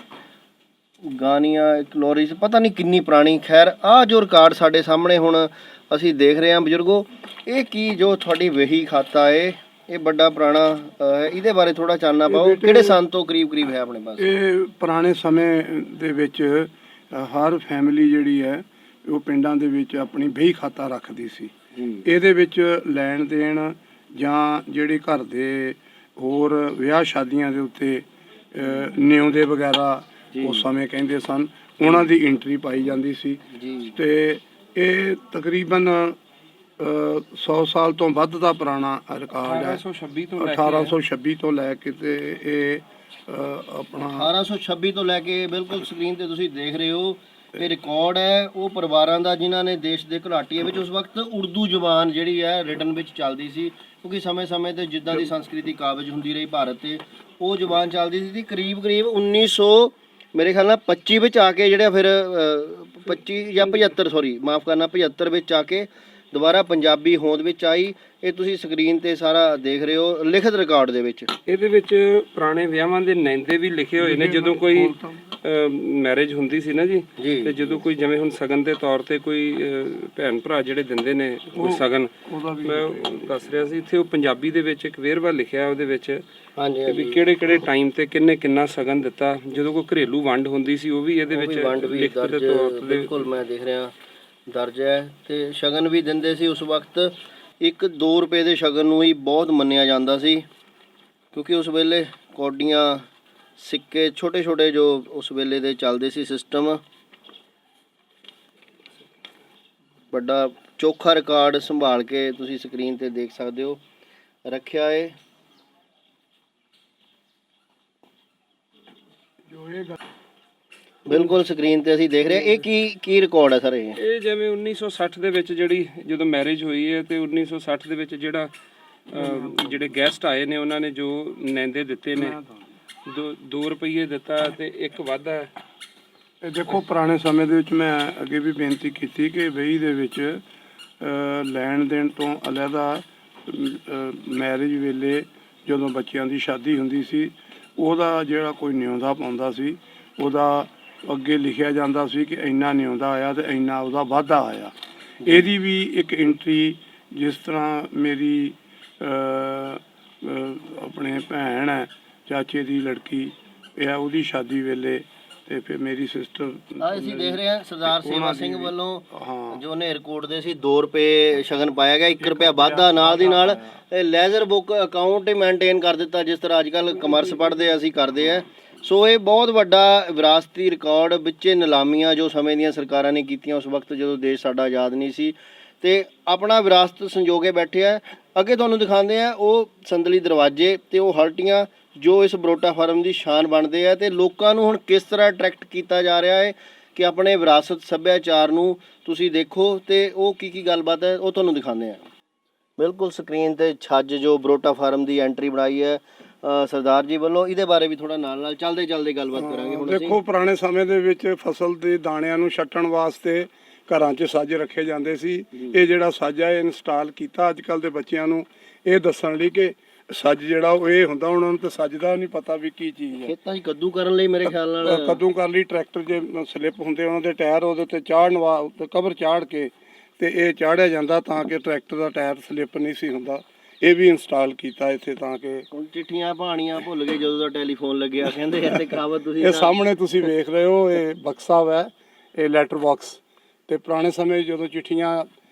ਗਾਨੀਆਂ ਕਲੋਰੀ ਪਤਾ ਨਹੀਂ ਕਿੰਨੀ ਪੁਰਾਣੀ। ਖੈਰ ਆਹ ਜੋ ਰਿਕਾਰਡ ਸਾਡੇ ਸਾਹਮਣੇ ਹੁਣ ਅਸੀਂ ਦੇਖ ਰਹੇ ਹਾਂ ਬਜ਼ੁਰਗੋ, ਇਹ ਕੀ ਜੋ ਤੁਹਾਡੀ ਵਹੀ ਖਾਤਾ ਹੈ, ਇਹ ਵੱਡਾ ਪੁਰਾਣਾ ਇਹਦੇ ਬਾਰੇ ਥੋੜਾ ਚਾਨਣਾ ਪਾਓ। ਕਿਹੜੇ ਸਾਲ ਤੋਂ ਕਰੀਬ ਹੈ ਆਪਣੇ ਪਾਸ? ਇਹ ਪੁਰਾਣੇ ਸਮੇਂ ਦੇ ਵਿੱਚ ਹਰ ਫੈਮਿਲੀ ਜਿਹੜੀ ਹੈ ਉਹ ਪਿੰਡਾਂ ਦੇ ਵਿੱਚ ਆਪਣੀ ਵਹੀ ਖਾਤਾ ਰੱਖਦੀ ਸੀ। ਇਹਦੇ ਵਿੱਚ ਲੈਣ ਦੇਣ ਜਾਂ ਜਿਹੜੇ ਘਰ ਦੇ ਹੋਰ ਵਿਆਹ ਸ਼ਾਦੀਆਂ ਦੇ ਉੱਤੇ ਨਿਉਂਦੇ ਵਗੈਰਾ ਉਸ ਸਮੇਂ ਕਹਿੰਦੇ ਸਨ, ਉਹਨਾਂ ਦੀ ਐਂਟਰੀ ਪਾਈ ਜਾਂਦੀ ਸੀ। ਤੇ ਇਹ ਤਕਰੀਬਨ 100 ਸਾਲ ਤੋਂ ਵੱਧ ਦਾ ਪੁਰਾਣਾ ਰਿਕਾਰਡ ਹੈ। 1826 ਤੋਂ ਲੈ ਕੇ ਤੇ ਇਹ ਆਪਣਾ 1826 ਤੋਂ ਲੈ ਕੇ ਬਿਲਕੁਲ ਸਕਰੀਨ ਤੇ ਤੁਸੀਂ ਦੇਖ ਰਹੇ ਹੋ ਇਹ ਰਿਕਾਰਡ ਹੈ ਉਹ ਪਰਿਵਾਰਾਂ ਦਾ ਜਿਨ੍ਹਾਂ ਨੇ ਦੇਸ਼ ਦੇ ਘੁਲਾਟੀਏ ਵਿੱਚ ਉਸ ਵਕਤ ਉਰਦੂ ਜ਼ੁਬਾਨ ਜਿਹੜੀ ਹੈ ਰਿਟਨ ਵਿੱਚ ਚੱਲਦੀ ਸੀ, ਕਿਉਂਕਿ ਸਮੇਂ ਤੇ ਜਿੱਦਾਂ ਦੀ ਸੰਸਕ੍ਰਿਤੀ ਕਾਬਜ ਹੁੰਦੀ ਰਹੀ ਭਾਰਤ ਤੇ ਉਹ ਜ਼ੁਬਾਨ ਚੱਲਦੀ ਸੀ। ਕਰੀਬ 1900 ਮੇਰੇ ਖਿਆਲ ਨਾਲ 25 ਵਿੱਚ ਆ ਕੇ ਜਿਹੜਾ ਫਿਰ 25 ਜਾਂ 75 ਮਾਫ ਕਰਨਾ 75 ਵਿੱਚ ਆ ਕੇ ਦੁਬਾਰਾ ਪੰਜਾਬੀ ਹੋਂਦ ਵਿੱਚ ਆਈ। ਇਹ ਤੁਸੀਂ ਸਕਰੀਨ ਤੇ ਸਾਰਾ ਦੇਖ ਰਹੇ ਹੋ ਲਿਖਤ ਰਿਕਾਰਡ ਦੇ ਵਿੱਚ। ਇਹਦੇ ਵਿੱਚ ਪੁਰਾਣੇ ਵਿਆਹਾਂ ਦੇ ਨੈਂਦੇ ਵੀ ਲਿਖੇ ਹੋਏ ਨੇ। ਜਦੋਂ ਕੋਈ ਮੈਰਿਜ ਹੁੰਦੀ ਸੀ ਨਾ ਜੀ, ਤੇ ਜਦੋਂ ਕੋਈ ਜਿਵੇਂ ਹੁਣ ਸਗਨ ਦੇ ਤੌਰ ਤੇ ਕੋਈ ਭੈਣ ਭਰਾ ਜਿਹੜੇ ਦਿੰਦੇ ਨੇ ਕੋਈ ਸਗਨ, ਮੈਂ ਦੱਸ ਰਿਹਾ ਸੀ ਇੱਥੇ ਉਹ ਪੰਜਾਬੀ ਦੇ ਵਿੱਚ ਇੱਕ ਵੇਰਵਾ ਲਿਖਿਆ ਉਹਦੇ ਵਿੱਚ ਵੀ ਕਿਹੜੇ ਟਾਈਮ ਤੇ ਕਿੰਨਾ ਸਗਨ ਦਿੱਤਾ। ਜਦੋਂ ਕੋਈ ਘਰੇਲੂ ਵੰਡ ਹੁੰਦੀ ਸੀ ਉਹ ਵੀ ਇਹਦੇ ਵਿੱਚ ਲਿਖਤ ਦੇ ਤੌਰ ਤੇ ਬਿਲਕੁਲ ਮੈਂ ਦੇਖ ਰਿਹਾ ਦਰਜ ਹੈ। ਤੇ ਸ਼ਗਨ ਵੀ ਦਿੰਦੇ ਸੀ ਉਸ ਵਕਤ। 1-2 ਰੁਪਏ ਦੇ ਸ਼ਗਨ ਨੂੰ ਹੀ ਬਹੁਤ ਮੰਨਿਆ ਜਾਂਦਾ ਸੀ, ਕਿਉਂਕਿ ਉਸ ਵੇਲੇ ਕੌਡੀਆਂ ਸਿੱਕੇ ਛੋਟੇ ਜੋ ਉਸ ਵੇਲੇ ਦੇ ਚੱਲਦੇ ਸੀ ਸਿਸਟਮ। ਵੱਡਾ ਚੋਖਾ ਰਿਕਾਰਡ ਸੰਭਾਲ ਕੇ ਤੁਸੀਂ ਸਕਰੀਨ ਤੇ ਦੇਖ ਸਕਦੇ ਹੋ ਰੱਖਿਆ ਹੈ। ਬਿਲਕੁਲ ਸਕਰੀਨ ਤੇ ਅਸੀਂ ਦੇਖ ਰਹੇ ਇਹ ਕੀ ਰਿਕਾਰਡ ਹੈ ਸਰ? ਇਹ ਜਿਵੇਂ 1960 ਦੇ ਵਿੱਚ ਜਿਹੜੀ ਜਦੋਂ ਮੈਰਿਜ ਹੋਈ ਹੈ ਤੇ 1960 ਦੇ ਵਿੱਚ ਜਿਹੜੇ ਗੈਸਟ ਆਏ ਨੇ ਉਹਨਾਂ ਨੇ ਜੋ ਨੈਂਦੇ ਦਿੱਤੇ ਨੇ 2 ਰੁਪਏ ਦਿੱਤਾ ਤੇ ਇੱਕ ਵਾਧਾ। ਇਹ ਦੇਖੋ ਪੁਰਾਣੇ ਸਮੇਂ ਦੇ ਵਿੱਚ ਮੈਂ ਅੱਗੇ ਵੀ ਬੇਨਤੀ ਕੀਤੀ ਕਿ ਵਹੀ ਦੇ ਵਿੱਚ ਲੈਣ ਦੇਣ ਤੋਂ ਅਲੱਗਾ ਮੈਰਿਜ ਵੇਲੇ ਜਦੋਂ ਬੱਚਿਆਂ ਦੀ ਸ਼ਾਦੀ ਹੁੰਦੀ ਸੀ ਉਹਦਾ ਜਿਹੜਾ ਕੋਈ ਨਿਉਂਦਾ ਪਾਉਂਦਾ ਸੀ ਉਹਦਾ ਅੱਗੇ ਲਿਖਿਆ ਜਾਂਦਾ ਸੀ ਕਿ ਇੰਨਾ ਨਿਉਂਦਾ ਆਇਆ ਤੇ ਇੰਨਾ ਉਹਦਾ ਵਾਧਾ ਆਇਆ। ਇਹਦੀ ਵੀ ਇੱਕ ਐਂਟਰੀ, ਜਿਸ ਤਰ੍ਹਾਂ ਮੇਰੀ ਆਪਣੇ ਭੈਣ ਹੈ ਚਾਚੇ ਦੀ ਲੜਕੀ ਇਹ ਉਹਦੀ ਸ਼ਾਦੀ ਵੇਲੇ ਤੇ ਫਿਰ ਮੇਰੀ ਸਿਸਟਰ ਅਸੀਂ ਦੇਖ ਰਹੇ ਹਾਂ ਸਰਦਾਰ ਸੇਵਾ ਸਿੰਘ ਵੱਲੋਂ ਜੋ ਨੇ ਰਿਕਾਰਡ ਦੇ ਸੀ 2 ਰੁਪਏ ਸ਼ਗਨ ਪਾਇਆ ਗਿਆ, 1 ਰੁਪਇਆ ਵਾਧਾ ਨਾਲ ਦੀ ਨਾਲ ਲੈਜ਼ਰ ਬੁੱਕ ਅਕਾਊਂਟ ਹੀ ਮੇਨਟੇਨ ਕਰ ਦਿੱਤਾ ਜਿਸ ਤਰ੍ਹਾਂ ਅੱਜ ਕੱਲ੍ਹ ਕਮਰਸ ਪੜ੍ਹਦੇ ਅਸੀਂ ਕਰਦੇ ਆ। ਸੋ ਇਹ ਬਹੁਤ ਵੱਡਾ ਵਿਰਾਸਤੀ ਰਿਕਾਰਡ ਵਿੱਚੇ ਨਿਲਾਮੀਆਂ ਜੋ ਸਮੇਂ ਦੀਆਂ ਸਰਕਾਰਾਂ ਨੇ ਕੀਤੀਆਂ ਉਸ ਵਕਤ ਜਦੋਂ ਦੇਸ਼ ਸਾਡਾ ਆਜ਼ਾਦ ਨਹੀਂ ਸੀ, ਤੇ ਆਪਣਾ ਵਿਰਾਸਤ ਸੰਜੋ ਕੇ ਬੈਠੇ ਆ। ਅੱਗੇ ਤੁਹਾਨੂੰ ਦਿਖਾਉਂਦੇ ਆ ਉਹ ਸੰਦਲੀ ਦਰਵਾਜ਼ੇ ਤੇ ਉਹ ਹਲਟੀਆਂ ਜੋ ਇਸ ਬਰੋਟਾ ਫਾਰਮ ਦੀ ਸ਼ਾਨ ਬਣਦੇ ਆ, ਤੇ ਲੋਕਾਂ ਨੂੰ ਹੁਣ ਕਿਸ ਤਰ੍ਹਾਂ ਅਟਰੈਕਟ ਕੀਤਾ ਜਾ ਰਿਹਾ ਹੈ ਕਿ ਆਪਣੇ ਵਿਰਾਸਤ ਸੱਭਿਆਚਾਰ ਨੂੰ ਤੁਸੀਂ ਦੇਖੋ ਤੇ ਉਹ ਕੀ ਗੱਲਬਾਤ ਹੈ ਉਹ ਤੁਹਾਨੂੰ ਦਿਖਾਉਂਦੇ ਆ। ਬਿਲਕੁਲ ਸਕਰੀਨ ਤੇ ਛੱਜ ਜੋ ਬਰੋਟਾ ਫਾਰਮ ਦੀ ਐਂਟਰੀ ਬਣਾਈ ਹੈ ਸਰਦਾਰ ਜੀ ਵੱਲੋਂ, ਇਹਦੇ ਬਾਰੇ ਵੀ ਥੋੜਾ ਨਾਲ ਚੱਲਦੇ ਗੱਲਬਾਤ ਕਰਾਂਗੇ। ਹੁਣ ਦੇਖੋ ਪੁਰਾਣੇ ਸਮੇਂ ਦੇ ਵਿੱਚ ਫਸਲ ਦੇ ਦਾਣਿਆਂ ਨੂੰ ਛੱਟਣ ਵਾਸਤੇ ਘਰਾਂ 'ਚ ਸੱਜ ਰੱਖੇ ਜਾਂਦੇ ਸੀ। ਇਹ ਜਿਹੜਾ ਸੱਜ ਹੈ ਇੰਸਟਾਲ ਕੀਤਾ ਅੱਜ ਕੱਲ੍ਹ ਦੇ ਬੱਚਿਆਂ ਨੂੰ ਇਹ ਦੱਸਣ ਲਈ ਕਿ ਸੱਜ ਜਿਹੜਾ ਉਹ ਇਹ ਹੁੰਦਾ, ਉਹਨਾਂ ਨੂੰ ਤਾਂ ਸੱਜ ਦਾ ਨਹੀਂ ਪਤਾ ਵੀ ਕੀ ਚੀਜ਼ ਹੈ। ਖੇਤਾਂ 'ਚ ਕੱਦੂ ਕਰਨ ਲਈ ਮੇਰੇ ਖਿਆਲ ਨਾਲ ਕੱਦੂ ਕਰ ਲਈ ਟਰੈਕਟਰ ਜੇ ਸਲਿੱਪ ਹੁੰਦੇ ਉਹਨਾਂ ਦੇ ਟਾਇਰ ਉਹਦੇ ਉੱਤੇ ਚਾੜਨ ਉੱਤੇ ਕਵਰ ਚਾੜ ਕੇ ਤੇ ਇਹ ਚਾੜਿਆ ਜਾਂਦਾ ਤਾਂ ਕਿ ਟਰੈਕਟਰ ਦਾ ਟਾਇਰ ਸਲਿੱਪ ਨਹੀਂ ਸੀ ਹੁੰਦਾ। ਇਹ ਵੀ ਇੰਸਟਾਲ ਕੀਤਾ ਇੱਥੇ ਤਾਂ ਕਿ ਹੁਣ ਚਿੱਠੀਆਂ ਪਹਾਣੀਆਂ ਭੁੱਲ ਗਏ ਜਦੋਂ ਦਾ ਟੈਲੀਫੋਨ ਲੱਗਿਆ, ਕਹਿੰਦੇ ਆ ਤੇ ਕਹਾਵਤ ਤੁਸੀਂ ਇਹ ਸਾਹਮਣੇ ਤੁਸੀਂ ਵੇਖ ਰਹੇ ਹੋ, ਇਹ ਬਕਸਾ ਹੈ, ਇਹ ਲੈਟਰ ਬਾਕਸ। ਤੇ ਪੁਰਾਣੇ ਸਮੇਂ ਜਦੋਂ ਚਿੱਠੀਆਂ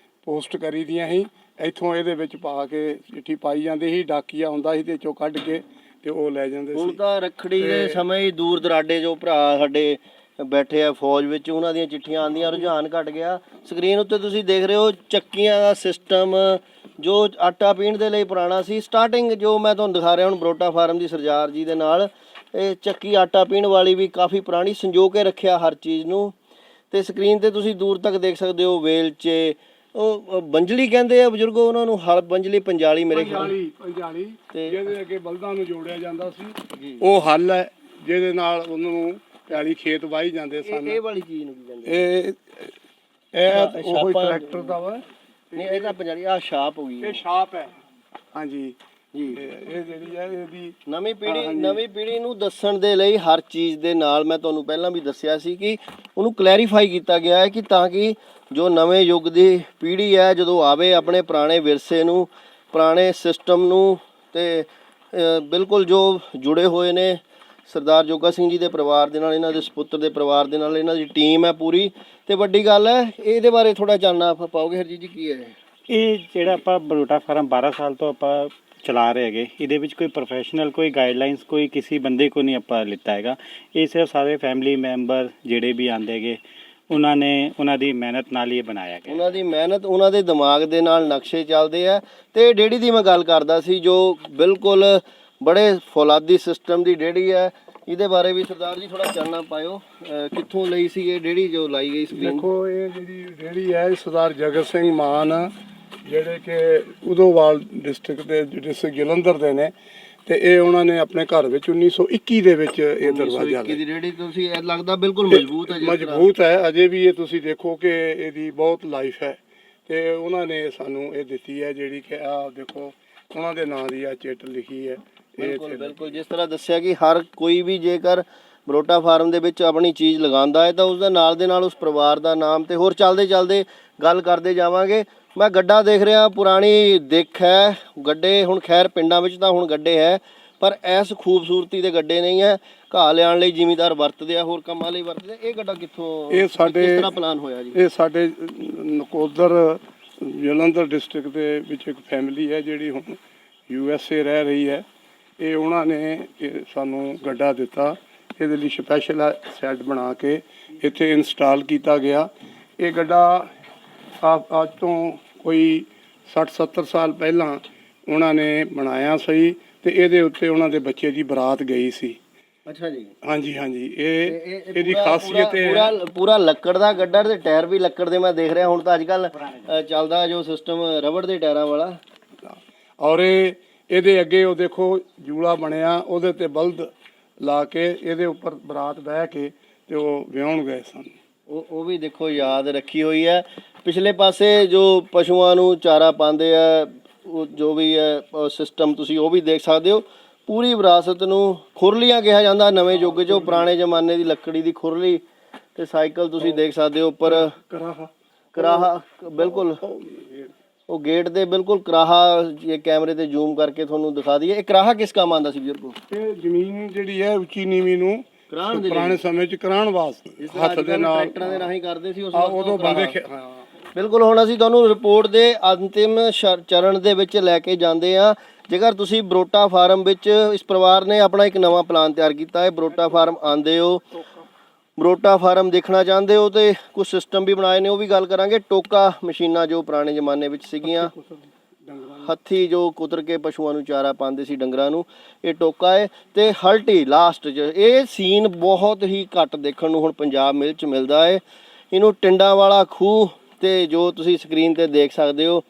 ਪੋਸਟ ਕਰੀ ਦੀਆਂ ਸੀ, ਇੱਥੋਂ ਇਹਦੇ ਵਿੱਚ ਪਾ ਕੇ ਚਿੱਠੀ ਪਾਈ ਜਾਂਦੀ ਸੀ, ਡਾਕੀਆ ਹੁੰਦਾ ਸੀ ਤੇ ਚੋਂ ਕੱਢ ਕੇ ਤੇ ਉਹ ਲੈ ਜਾਂਦੇ ਹੁਣ ਸੀ। ਤਾਂ ਰੱਖੜੀ ਦੇ ਸਮੇਂ ਹੀ ਦੂਰ ਦਰਾਡੇ ਜੋ ਭਰਾ ਸਾਡੇ ਬੈਠੇ ਆ ਫੌਜ ਵਿੱਚ, ਉਹਨਾਂ ਦੀਆਂ ਚਿੱਠੀਆਂ ਆਉਂਦੀਆਂ, ਰੁਝਾਨ ਘਟ ਗਿਆ। ਸਕਰੀਨ ਉੱਤੇ ਤੁਸੀਂ ਦੇਖ ਰਹੇ ਹੋ ਚੱਕੀਆਂ ਦਾ ਸਿਸਟਮ ਜੋ ਆਟਾ ਪੀਣ ਦੇ ਲਈ ਪੁਰਾਣਾ ਸੀ। ਸਟਾਰਟਿੰਗ ਜੋ ਮੈਂ ਤੁਹਾਨੂੰ ਦਿਖਾ ਰਿਹਾ ਹੁਣ ਬਰੋਟਾ ਫਾਰਮ ਦੀ ਸਰਦਾਰ ਜੀ ਦੇ ਨਾਲ, ਇਹ ਚੱਕੀ ਆਟਾ ਪੀਣ ਵਾਲੀ ਵੀ ਕਾਫੀ ਪੁਰਾਣੀ, ਸੰਜੋ ਕੇ ਰੱਖਿਆ ਹਰ ਚੀਜ਼ ਨੂੰ। ਤੇ ਸਕਰੀਨ ਤੇ ਤੁਸੀਂ ਦੂਰ ਤੱਕ ਦੇਖ ਸਕਦੇ ਹੋ ਵੇਲਚੇ, ਉਹ ਬੰਜਲੀ ਕਹਿੰਦੇ ਆ ਬਜ਼ੁਰਗੋ ਉਹਨਾਂ ਨੂੰ, ਹਲ ਬੰਜਲੀ ਪੰਜਾਲੀ ਮੇਰੇ ਖਿਆਲ ਪੰਜਾਲੀ ਤੇ ਜਿਹਦੇ ਅੱਗੇ ਬਲਦਾਂ ਨੂੰ ਜੋੜਿਆ ਜਾਂਦਾ ਸੀ, ਉਹ ਹੱਲ ਹੈ ਜਿਹਦੇ ਨਾਲ ਉਹਨੂੰ ਪੈਲੀ ਖੇਤ ਵਾਹੀ ਜਾਂਦੇ ਸਨ। ਇਹ ਵਾਲੀ ਚੀਜ਼ ਨੂੰ ਕੀ ਕਹਿੰਦੇ? ਇਹ ਉਹ ਟਰੈਕਟਰ ਦਾ ਵਾ ਨਹੀਂ, ਇਹ ਤਾਂ ਪੰਜਾਲੀ ਆ ਛਾਪ ਹੋ ਗਈ, ਇਹ ਛਾਪ ਹੈ। ਹਾਂਜੀ ਜੀ। ਇਹ ਜਿਹੜੀ ਹੈ ਇਹਦੀ ਨਵੀਂ ਪੀੜ੍ਹੀ ਨੂੰ ਦੱਸਣ ਦੇ ਲਈ ਹਰ ਚੀਜ਼ ਦੇ ਨਾਲ ਮੈਂ ਤੁਹਾਨੂੰ ਪਹਿਲਾਂ ਵੀ ਦੱਸਿਆ ਸੀ ਕਿ ਉਹਨੂੰ ਕਲੈਰੀਫਾਈ ਕੀਤਾ ਗਿਆ ਹੈ ਕਿ ਤਾਂ ਕਿ ਜੋ ਨਵੇਂ ਯੁੱਗ ਦੀ ਪੀੜ੍ਹੀ ਹੈ ਜਦੋਂ ਆਵੇ ਆਪਣੇ ਪੁਰਾਣੇ ਵਿਰਸੇ ਨੂੰ, ਪੁਰਾਣੇ ਸਿਸਟਮ ਨੂੰ ਤੇ ਬਿਲਕੁਲ ਜੋ ਜੁੜੇ ਹੋਏ ਨੇ ਸਰਦਾਰ ਜੋਗਾ ਸਿੰਘ ਜੀ ਦੇ ਪਰਿਵਾਰ ਦੇ ਨਾਲ, ਇਹਨਾਂ ਦੇ ਸੁਪੁੱਤਰ ਦੇ ਪਰਿਵਾਰ ਦੇ ਨਾਲ, ਇਹਨਾਂ ਦੀ ਟੀਮ ਹੈ ਪੂਰੀ। ਤੇ ਵੱਡੀ ਗੱਲ ਹੈ, ਇਹਦੇ ਬਾਰੇ ਥੋੜਾ ਜਾਣਨਾ ਪਾਓਗੇ ਹਰਜੀਤ ਜੀ, ਕੀ ਹੈ ਇਹ ਜਿਹੜਾ ਆਪਾਂ ਬਰੋਟਾ ਫਾਰਮ 12 ਸਾਲ ਤੋਂ ਆਪਾਂ ਚਲਾ ਰਹੇ ਹੈਗੇ, ਇਹਦੇ ਵਿੱਚ ਕੋਈ ਪ੍ਰੋਫੈਸ਼ਨਲ ਕੋਈ ਗਾਈਡਲਾਈਨਸ ਕੋਈ ਕਿਸੇ ਬੰਦੇ ਕੋ ਨਹੀਂ ਆਪਾਂ ਲਿੱਤਾ ਹੈਗਾ। ਇਹ ਸਿਰਫ ਸਾਰੇ ਫੈਮਿਲੀ ਮੈਂਬਰ ਜਿਹੜੇ ਵੀ ਆਉਂਦੇ ਹੈਗੇ ਉਹਨਾਂ ਨੇ ਉਹਨਾਂ ਦੀ ਮਿਹਨਤ ਨਾਲ ਹੀ ਬਣਾਇਆ ਗਿਆ। ਉਹਨਾਂ ਦੀ ਮਿਹਨਤ, ਉਹਨਾਂ ਦੇ ਦਿਮਾਗ ਦੇ ਨਾਲ ਨਕਸ਼ੇ ਚੱਲਦੇ ਆ। ਤੇ ਡੇੜੀ ਦੀ ਮੈਂ ਗੱਲ ਕਰਦਾ ਸੀ ਜੋ ਬਿਲਕੁਲ ਬੜੇ ਫੌਲਾਦੀ ਸਿਸਟਮ ਦੀ ਡੇੜੀ ਹੈ, ਇਹਦੇ ਬਾਰੇ ਵੀ ਸਰਦਾਰ ਜੀ ਥੋੜਾ ਚਾਨਣਾ ਪਾਇਓ, ਕਿੱਥੋਂ ਲਈ ਸੀ ਇਹ ਡੇੜੀ ਜੋ ਲਾਈ ਗਈ ਸਕਰੀਨ? ਦੇਖੋ ਇਹ ਜਿਹੜੀ ਡੇੜੀ ਹੈ ਸਰਦਾਰ ਜਗਤ ਸਿੰਘ ਮਾਨ ਜਿਹੜੇ ਕਿ ਉਦੋਵਾਲ ਡਿਸਟ੍ਰਿਕਟ ਦੇ ਡਿਸਟ੍ਰਿਕਟ ਜਲੰਧਰ ਦੇ ਨੇ, ਤੇ ਇਹ ਉਹਨਾਂ ਨੇ ਆਪਣੇ ਘਰ ਵਿੱਚ 1921 ਦੇ ਵਿੱਚ ਇਹ ਦਰਵਾਜ਼ਾ ਦੀ ਰੇੜੀ ਤੁਸੀਂ ਇਹ ਲੱਗਦਾ ਬਿਲਕੁਲ ਮਜ਼ਬੂਤ ਹੈ, ਮਜ਼ਬੂਤ ਹੈ ਅਜੇ ਵੀ। ਇਹ ਤੁਸੀਂ ਦੇਖੋ ਕਿ ਇਹਦੀ ਬਹੁਤ ਲਾਈਫ ਹੈ ਤੇ ਉਹਨਾਂ ਨੇ ਸਾਨੂੰ ਇਹ ਦਿੱਤੀ ਹੈ ਜਿਹੜੀ ਕਿ ਆ ਦੇਖੋ ਉਹਨਾਂ ਦੇ ਨਾਂ ਦੀ ਆ ਚਿੱਟ ਲਿਖੀ ਹੈ। ਬਿਲਕੁਲ ਜਿਸ ਤਰ੍ਹਾਂ ਦੱਸਿਆ ਕਿ ਹਰ ਕੋਈ ਵੀ ਜੇਕਰ ਬਰੋਟਾ ਫਾਰਮ ਦੇ ਵਿੱਚ ਆਪਣੀ ਚੀਜ਼ ਲਗਾਉਂਦਾ ਹੈ ਤਾਂ ਉਸ ਦੇ ਨਾਲ ਦੇ ਨਾਲ ਉਸ ਪਰਿਵਾਰ ਦਾ ਨਾਮ, ਤੇ ਹੋਰ ਚੱਲਦੇ ਗੱਲ ਕਰਦੇ ਜਾਵਾਂਗੇ। ਮੈਂ ਗੱਡਾ ਦੇਖ ਰਿਹਾ, ਪੁਰਾਣੀ ਦਿੱਖ ਹੈ ਗੱਡੇ, ਹੁਣ ਖੈਰ ਪਿੰਡਾਂ ਵਿੱਚ ਤਾਂ ਹੁਣ ਗੱਡੇ ਹੈ ਪਰ ਐਸ ਖੂਬਸੂਰਤੀ ਦੇ ਗੱਡੇ ਨਹੀਂ ਹੈ। ਘਾਹ ਲਿਆਉਣ ਲਈ ਜ਼ਿਮੀਂਦਾਰ ਵਰਤਦੇ ਆ, ਹੋਰ ਕੰਮਾਂ ਲਈ ਵਰਤਦੇ। ਇਹ ਗੱਡਾ ਕਿੱਥੋਂ, ਇਹ ਸਾਡੇ ਕਿਸ ਤਰ੍ਹਾਂ ਪਲਾਨ ਹੋਇਆ ਜੀ? ਇਹ ਸਾਡੇ ਨਕੋਦਰ ਜਲੰਧਰ ਡਿਸਟ੍ਰਿਕਟ ਦੇ ਵਿੱਚ ਇੱਕ ਫੈਮਿਲੀ ਹੈ ਜਿਹੜੀ ਹੁਣ USA ਰਹਿ ਰਹੀ ਹੈ। ਇਹ ਉਹਨਾਂ ਨੇ ਸਾਨੂੰ ਗੱਡਾ ਦਿੱਤਾ, ਇਹਦੇ ਲਈ ਸਪੈਸ਼ਲ ਸੈੱਟ ਬਣਾ ਕੇ ਇੱਥੇ ਇੰਸਟਾਲ ਕੀਤਾ ਗਿਆ। ਇਹ ਗੱਡਾ ਅੱਜ ਤੋਂ ਕੋਈ 60-70 ਸਾਲ ਪਹਿਲਾਂ ਉਹਨਾਂ ਨੇ ਬਣਾਇਆ ਸੀ ਤੇ ਇਹਦੇ ਉੱਤੇ ਉਹਨਾਂ ਦੇ ਬੱਚੇ ਦੀ ਬਰਾਤ ਗਈ ਸੀ। ਅੱਛਾ ਜੀ। ਹਾਂਜੀ ਇਹਦੀ ਖਾਸੀਅਤ ਹੈ ਪੂਰਾ ਲੱਕੜ ਦਾ ਗੱਡਾ ਤੇ ਟਾਇਰ ਵੀ ਲੱਕੜ ਦੇ ਮੈਂ ਦੇਖ ਰਿਹਾ। ਹੁਣ ਤਾਂ ਅੱਜ ਕੱਲ ਚੱਲਦਾ ਜੋ ਸਿਸਟਮ ਰਬੜ ਦੇ ਟਾਇਰਾਂ ਵਾਲਾ। ਔਰ ਇਹਦੇ ਅੱਗੇ ਉਹ ਦੇਖੋ ਜੂਲਾ ਬਣਿਆ, ਉਹਦੇ ਤੇ ਬਲਦ ਲਾ ਕੇ ਇਹਦੇ ਉੱਪਰ ਬਰਾਤ ਬਹਿ ਕੇ ਤੇ ਉਹ ਵਿਆਹਣ ਗਏ ਸਨ। ਉਹ ਵੀ ਦੇਖੋ ਯਾਦ ਰੱਖੀ ਹੋਈ ਹੈ। ਪਿਛਲੇ ਪਾਸੇ ਜੋ ਪਸ਼ੂਆਂ ਨੂੰ ਚਾਰਾ ਪਾਉਂਦੇ ਆ, ਉਹ ਜੋ ਵੀ ਹੈ ਸਿਸਟਮ ਤੁਸੀਂ ਉਹ ਵੀ ਦੇਖ ਸਕਦੇ ਹੋ। ਪੂਰੀ ਵਿਰਾਸਤ ਨੂੰ ਖੁਰਲੀਆਂ ਕਿਹਾ ਜਾਂਦਾ ਨਵੇਂ ਯੁੱਗ 'ਚ, ਪੁਰਾਣੇ ਜ਼ਮਾਨੇ ਦੀ ਲੱਕੜੀ ਦੀ ਖੁਰਲੀ ਤੇ ਸਾਈਕਲ ਤੁਸੀਂ ਦੇਖ ਸਕਦੇ ਹੋ ਉੱਪਰ ਕਰਾਹਾ ਬਿਲਕੁਲ ਉਹ ਗੇਟ ਦੇ ਬਿਲਕੁਲ ਕਰਾਹਾ। ਇਹ ਕੈਮਰੇ ਤੇ ਜ਼ੂਮ ਕਰਕੇ ਤੁਹਾਨੂੰ ਦਿਖਾ ਦਈਏ, ਇਹ ਕਰਾਹਾ ਕਿਸ ਕੰਮ ਆਉਂਦਾ ਸੀ ਬਜ਼ੁਰਗੋ? ਇਹ ਜ਼ਮੀਨ ਜਿਹੜੀ ਹੈ ਉੱਚੀ ਨੀਵੀਂ ਨੂੰ ਪੁਰਾਣੇ ਸਮੇਂ 'ਚ ਕਰਾਉਣ ਵਾਸਤੇ ਹੱਥ ਦੇ ਨਾਲ ਟਰੈਕਟਰਾਂ ਦੇ ਰਾਹੀਂ ਕਰਦੇ ਸੀ ਉਸ ਉਦੋਂ ਬੰਦੇ। ਬਿਲਕੁਲ ਹੁਣ ਅਸੀਂ ਤੁਹਾਨੂੰ ਰਿਪੋਰਟ ਦੇ ਅੰਤਿਮ ਚਰਨ ਦੇ ਵਿੱਚ ਲੈ ਕੇ ਜਾਂਦੇ ਹਾਂ। ਜੇਕਰ ਤੁਸੀਂ ਬਰੋਟਾ ਫਾਰਮ ਵਿੱਚ, ਇਸ ਪਰਿਵਾਰ ਨੇ ਆਪਣਾ ਇੱਕ ਨਵਾਂ ਪਲਾਨ ਤਿਆਰ ਕੀਤਾ ਹੈ, ਬਰੋਟਾ ਫਾਰਮ ਆਉਂਦੇ ਹੋ, ਬਰੋਟਾ ਫਾਰਮ ਦੇਖਣਾ ਚਾਹੁੰਦੇ ਹੋ ਤੇ ਕੁਝ ਸਿਸਟਮ ਵੀ ਬਣਾਏ ਨੇ, ਉਹ ਵੀ ਗੱਲ ਕਰਾਂਗੇ। ਟੋਕਾ ਮਸ਼ੀਨਾਂ ਜੋ ਪੁਰਾਣੇ ਜ਼ਮਾਨੇ ਵਿੱਚ ਸੀਗੀਆਂ, ਹੱਥੀ ਜੋ ਕੁਤਰ ਕੇ ਪਸ਼ੂਆਂ ਨੂੰ ਚਾਰਾ ਪਾਉਂਦੇ ਸੀ ਡੰਗਰਾਂ ਨੂੰ, ਇਹ ਟੋਕਾ ਹੈ। ਤੇ ਹਲਟੀ ਲਾਸਟ 'ਚ ਇਹ ਸੀਨ ਬਹੁਤ ਹੀ ਘੱਟ ਦੇਖਣ ਨੂੰ ਹੁਣ ਪੰਜਾਬ ਮਿਲ 'ਚ ਮਿਲਦਾ ਹੈ। ਇਹਨੂੰ ਟਿੰਡਾਂ ਵਾਲਾ ਖੂਹ, ਤੇ ਜੋ ਤੁਸੀਂ ਸਕਰੀਨ ਤੇ ਦੇਖ ਸਕਦੇ ਹੋ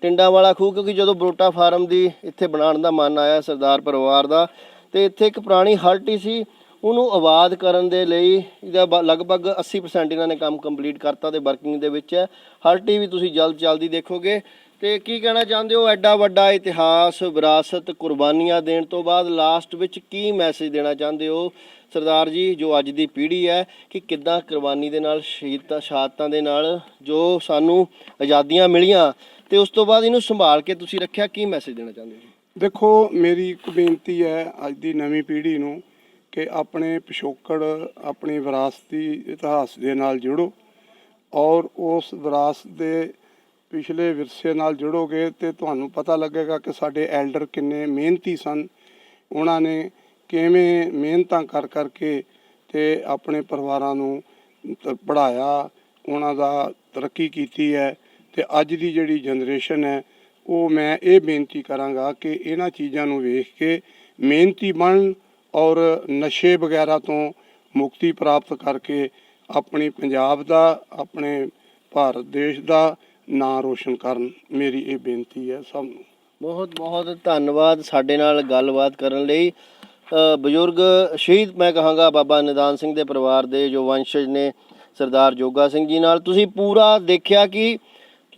ਟਿੰਡਾਂ ਵਾਲਾ ਖੂਹ, ਕਿਉਂਕਿ ਜਦੋਂ ਬਰੋਟਾ ਫਾਰਮ ਦੀ ਇੱਥੇ ਬਣਾਉਣ ਦਾ ਮਨ ਆਇਆ ਸਰਦਾਰ ਪਰਿਵਾਰ ਦਾ, ਤੇ ਇੱਥੇ ਇੱਕ ਪੁਰਾਣੀ ਹਲਟੀ ਸੀ, ਉਹਨੂੰ ਆਬਾਦ ਕਰਨ ਦੇ ਲਈ ਇਹਦਾ ਲਗਭਗ 80% ਇਹਨਾਂ ਨੇ ਕੰਮ ਕੰਪਲੀਟ ਕਰਤਾ ਤੇ ਵਰਕਿੰਗ ਦੇ ਵਿੱਚ ਹੈ। ਹਲਟੀ ਵੀ ਤੁਸੀਂ ਜਲਦੀ ਦੇਖੋਗੇ। ਤੇ ਕੀ ਕਹਿਣਾ ਚਾਹੁੰਦੇ ਹੋ, ਐਡਾ ਵੱਡਾ ਇਤਿਹਾਸ, ਵਿਰਾਸਤ, ਕੁਰਬਾਨੀਆਂ ਦੇਣ ਤੋਂ ਬਾਅਦ ਲਾਸਟ ਵਿੱਚ ਕੀ ਮੈਸੇਜ ਦੇਣਾ ਚਾਹੁੰਦੇ ਹੋ ਸਰਦਾਰ ਜੀ, ਜੋ ਅੱਜ ਦੀ ਪੀੜ੍ਹੀ ਹੈ, ਕਿ ਕਿੱਦਾਂ ਕੁਰਬਾਨੀ ਦੇ ਨਾਲ, ਸ਼ਹਾਦਤਾਂ ਦੇ ਨਾਲ ਜੋ ਸਾਨੂੰ ਆਜ਼ਾਦੀਆਂ ਮਿਲੀਆਂ ਤੇ ਉਸ ਤੋਂ ਬਾਅਦ ਇਹਨੂੰ ਸੰਭਾਲ ਕੇ ਤੁਸੀਂ ਰੱਖਿਆ, ਕੀ ਮੈਸੇਜ ਦੇਣਾ ਚਾਹੁੰਦੇ ਹੋ? ਦੇਖੋ, ਮੇਰੀ ਇੱਕ ਬੇਨਤੀ ਹੈ ਅੱਜ ਦੀ ਨਵੀਂ ਪੀੜ੍ਹੀ ਨੂੰ ਕਿ ਆਪਣੇ ਪਿਛੋਕੜ, ਆਪਣੀ ਵਿਰਾਸਤੀ ਇਤਿਹਾਸ ਦੇ ਨਾਲ ਜੁੜੋ ਔਰ ਉਸ ਵਿਰਾਸਤ ਦੇ ਪਿਛਲੇ ਵਿਰਸੇ ਨਾਲ ਜੁੜੋਗੇ ਤੇ ਤੁਹਾਨੂੰ ਪਤਾ ਲੱਗੇਗਾ ਕਿ ਸਾਡੇ ਐਲਡਰ ਕਿੰਨੇ ਮਿਹਨਤੀ ਸਨ। ਉਹਨਾਂ ਨੇ ਕਿਵੇਂ ਮਿਹਨਤਾਂ ਕਰ ਕਰਕੇ ਤੇ ਆਪਣੇ ਪਰਿਵਾਰਾਂ ਨੂੰ ਪੜ੍ਹਾਇਆ, ਉਹਨਾਂ ਦਾ ਤਰੱਕੀ ਕੀਤੀ ਹੈ। ਤੇ ਅੱਜ ਦੀ ਜਿਹੜੀ ਜਨਰੇਸ਼ਨ ਹੈ, ਉਹ ਮੈਂ ਇਹ ਬੇਨਤੀ ਕਰਾਂਗਾ ਕਿ ਇਹਨਾਂ ਚੀਜ਼ਾਂ ਨੂੰ ਵੇਖ ਕੇ ਮਿਹਨਤੀ ਬਣਨ ਔਰ ਨਸ਼ੇ ਵਗੈਰਾ ਤੋਂ ਮੁਕਤੀ ਪ੍ਰਾਪਤ ਕਰਕੇ ਆਪਣੀ ਪੰਜਾਬ ਦਾ, ਆਪਣੇ ਭਾਰਤ ਦੇਸ਼ ਦਾ ਨਾਂ ਰੋਸ਼ਨ ਕਰਨ। ਮੇਰੀ ਇਹ ਬੇਨਤੀ ਹੈ ਸਭ ਨੂੰ। ਬਹੁਤ ਬਹੁਤ ਧੰਨਵਾਦ ਸਾਡੇ ਨਾਲ ਗੱਲਬਾਤ ਕਰਨ ਲਈ। ਬਜ਼ੁਰਗ ਸ਼ਹੀਦ ਮੈਂ ਕਹਾਂਗਾ ਬਾਬਾ ਨਿਧਾਨ ਸਿੰਘ ਦੇ ਪਰਿਵਾਰ ਦੇ ਜੋ ਵੰਸ਼ਜ ਨੇ ਸਰਦਾਰ ਜੋਗਾ ਸਿੰਘ ਜੀ ਨਾਲ ਤੁਸੀਂ ਪੂਰਾ ਦੇਖਿਆ ਕਿ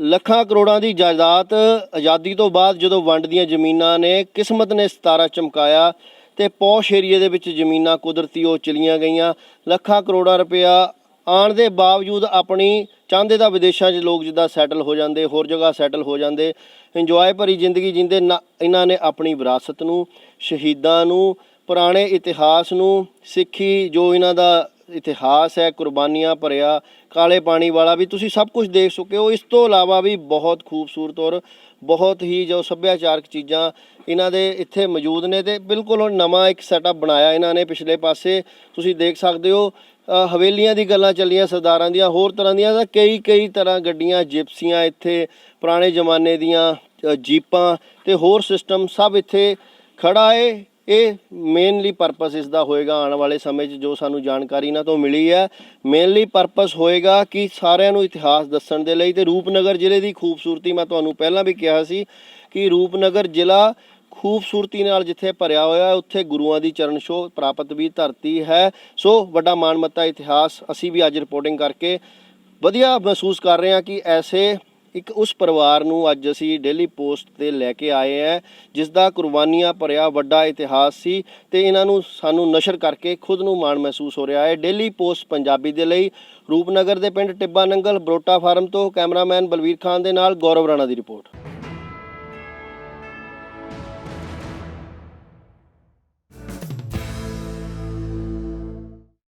ਲੱਖਾਂ ਕਰੋੜਾਂ ਦੀ ਜਾਇਦਾਦ ਆਜ਼ਾਦੀ ਤੋਂ ਬਾਅਦ ਜਦੋਂ ਵੰਡ ਦੀਆਂ ਜ਼ਮੀਨਾਂ ਨੇ ਕਿਸਮਤ ਨੇ ਸਿਤਾਰਾ ਚਮਕਾਇਆ ਤੇ ਪੌਸ਼ ਏਰੀਏ ਦੇ ਵਿੱਚ ਜ਼ਮੀਨਾਂ ਕੁਦਰਤੀ ਉਹ ਚਲੀਆਂ ਗਈਆਂ। ਲੱਖਾਂ ਕਰੋੜਾਂ ਰੁਪਇਆ ਆਉਣ ਦੇ ਬਾਵਜੂਦ ਆਪਣੀ ਚਾਹੁੰਦੇ ਤਾਂ ਵਿਦੇਸ਼ਾਂ 'ਚ ਲੋਕ ਜਿੱਦਾਂ ਸੈਟਲ ਹੋ ਜਾਂਦੇ, ਹੋਰ ਜਗ੍ਹਾ ਸੈਟਲ ਹੋ ਜਾਂਦੇ, ਇੰਜੋਏ ਭਰੀ ਜ਼ਿੰਦਗੀ ਜਿੰਦੇ ਨਾ, ਇਹਨਾਂ ਨੇ ਆਪਣੀ ਵਿਰਾਸਤ ਨੂੰ, ਸ਼ਹੀਦਾਂ ਨੂੰ, ਪੁਰਾਣੇ ਇਤਿਹਾਸ ਨੂੰ, ਸਿੱਖੀ ਜੋ ਇਹਨਾਂ ਦਾ ਇਤਿਹਾਸ ਹੈ ਕੁਰਬਾਨੀਆਂ ਭਰਿਆ, ਕਾਲੇ ਪਾਣੀ ਵਾਲਾ ਵੀ ਤੁਸੀਂ ਸਭ ਕੁਝ ਦੇਖ ਚੁੱਕੇ ਹੋ। ਇਸ ਤੋਂ ਇਲਾਵਾ ਵੀ ਬਹੁਤ ਖੂਬਸੂਰਤ ਔਰ ਬਹੁਤ ਹੀ ਜੋ ਸੱਭਿਆਚਾਰਕ ਚੀਜ਼ਾਂ ਇਹਨਾਂ ਦੇ ਇੱਥੇ ਮੌਜੂਦ ਨੇ ਤੇ ਬਿਲਕੁਲ ਨਵਾਂ ਇੱਕ ਸੈਟਅਪ ਬਣਾਇਆ ਇਹਨਾਂ ਨੇ। ਪਿਛਲੇ ਪਾਸੇ ਤੁਸੀਂ ਦੇਖ ਸਕਦੇ ਹੋ ਹਵੇਲੀਆਂ ਦੀ ਗੱਲਾਂ ਚੱਲੀਆਂ ਸਰਦਾਰਾਂ ਦੀਆਂ, ਹੋਰ ਤਰ੍ਹਾਂ ਦੀਆਂ ਤਾਂ ਕਈ ਤਰ੍ਹਾਂ ਗੱਡੀਆਂ, ਜਿਪਸੀਆਂ, ਇੱਥੇ ਪੁਰਾਣੇ ਜ਼ਮਾਨੇ ਦੀਆਂ ਜੀਪਾਂ ਤੇ ਹੋਰ ਸਿਸਟਮ ਸਭ ਇੱਥੇ ਖੜਾ ਏ। ਇਹ ਮੇਨਲੀ ਪਰਪਸ ਇਸ ਦਾ ਹੋਏਗਾ ਆਉਣ ਵਾਲੇ ਸਮੇਂ 'ਚ ਜੋ ਸਾਨੂੰ ਜਾਣਕਾਰੀ ਇਹਨਾਂ ਤੋਂ ਮਿਲੀ ਹੈ, ਮੇਨਲੀ ਪਰਪਸ ਹੋਏਗਾ ਕਿ ਸਾਰਿਆਂ ਨੂੰ ਇਤਿਹਾਸ ਦੱਸਣ ਦੇ ਲਈ। ਤੇ ਰੂਪਨਗਰ ਜ਼ਿਲ੍ਹੇ ਦੀ ਖੂਬਸੂਰਤੀ ਮੈਂ ਤੁਹਾਨੂੰ ਪਹਿਲਾਂ ਵੀ ਕਿਹਾ ਸੀ ਕਿ ਰੂਪਨਗਰ ਜ਼ਿਲ੍ਹਾ ਖੂਬਸੂਰਤੀ ਨਾਲ ਜਿੱਥੇ ਭਰਿਆ ਹੋਇਆ, ਉੱਥੇ ਗੁਰੂਆਂ ਦੀ ਚਰਨ ਛੋਹ ਪ੍ਰਾਪਤ ਵੀ ਧਰਤੀ ਹੈ। ਸੋ ਵੱਡਾ ਮਾਣਮੱਤਾ ਇਤਿਹਾਸ ਅਸੀਂ ਵੀ ਅੱਜ ਰਿਪੋਰਟਿੰਗ ਕਰਕੇ ਵਧੀਆ ਮਹਿਸੂਸ ਕਰ ਰਹੇ ਹਾਂ ਕਿ ਐਸੇ ਇੱਕ ਉਸ ਪਰਿਵਾਰ ਨੂੰ ਅੱਜ ਅਸੀਂ ਡੇਲੀ ਪੋਸਟ 'ਤੇ ਲੈ ਕੇ ਆਏ ਹਾਂ ਜਿਸ ਦਾ ਕੁਰਬਾਨੀਆਂ ਭਰਿਆ ਵੱਡਾ ਇਤਿਹਾਸ ਸੀ ਤੇ ਇਹਨਾਂ ਨੂੰ ਸਾਨੂੰ ਨਸ਼ਰ ਕਰਕੇ ਖੁਦ ਨੂੰ ਮਾਣ ਮਹਿਸੂਸ ਹੋ ਰਿਹਾ ਹੈ। ਡੇਲੀ ਪੋਸਟ ਪੰਜਾਬੀ ਦੇ ਲਈ ਰੂਪਨਗਰ ਦੇ ਪਿੰਡ ਟਿੱਬਾ ਨੰਗਲ ਬਰੋਟਾ ਫਾਰਮ ਤੋਂ ਕੈਮਰਾਮੈਨ ਬਲਵੀਰ ਖਾਨ ਦੇ ਨਾਲ ਗੌਰਵ ਰਾਣਾ ਦੀ ਰਿਪੋਰਟ।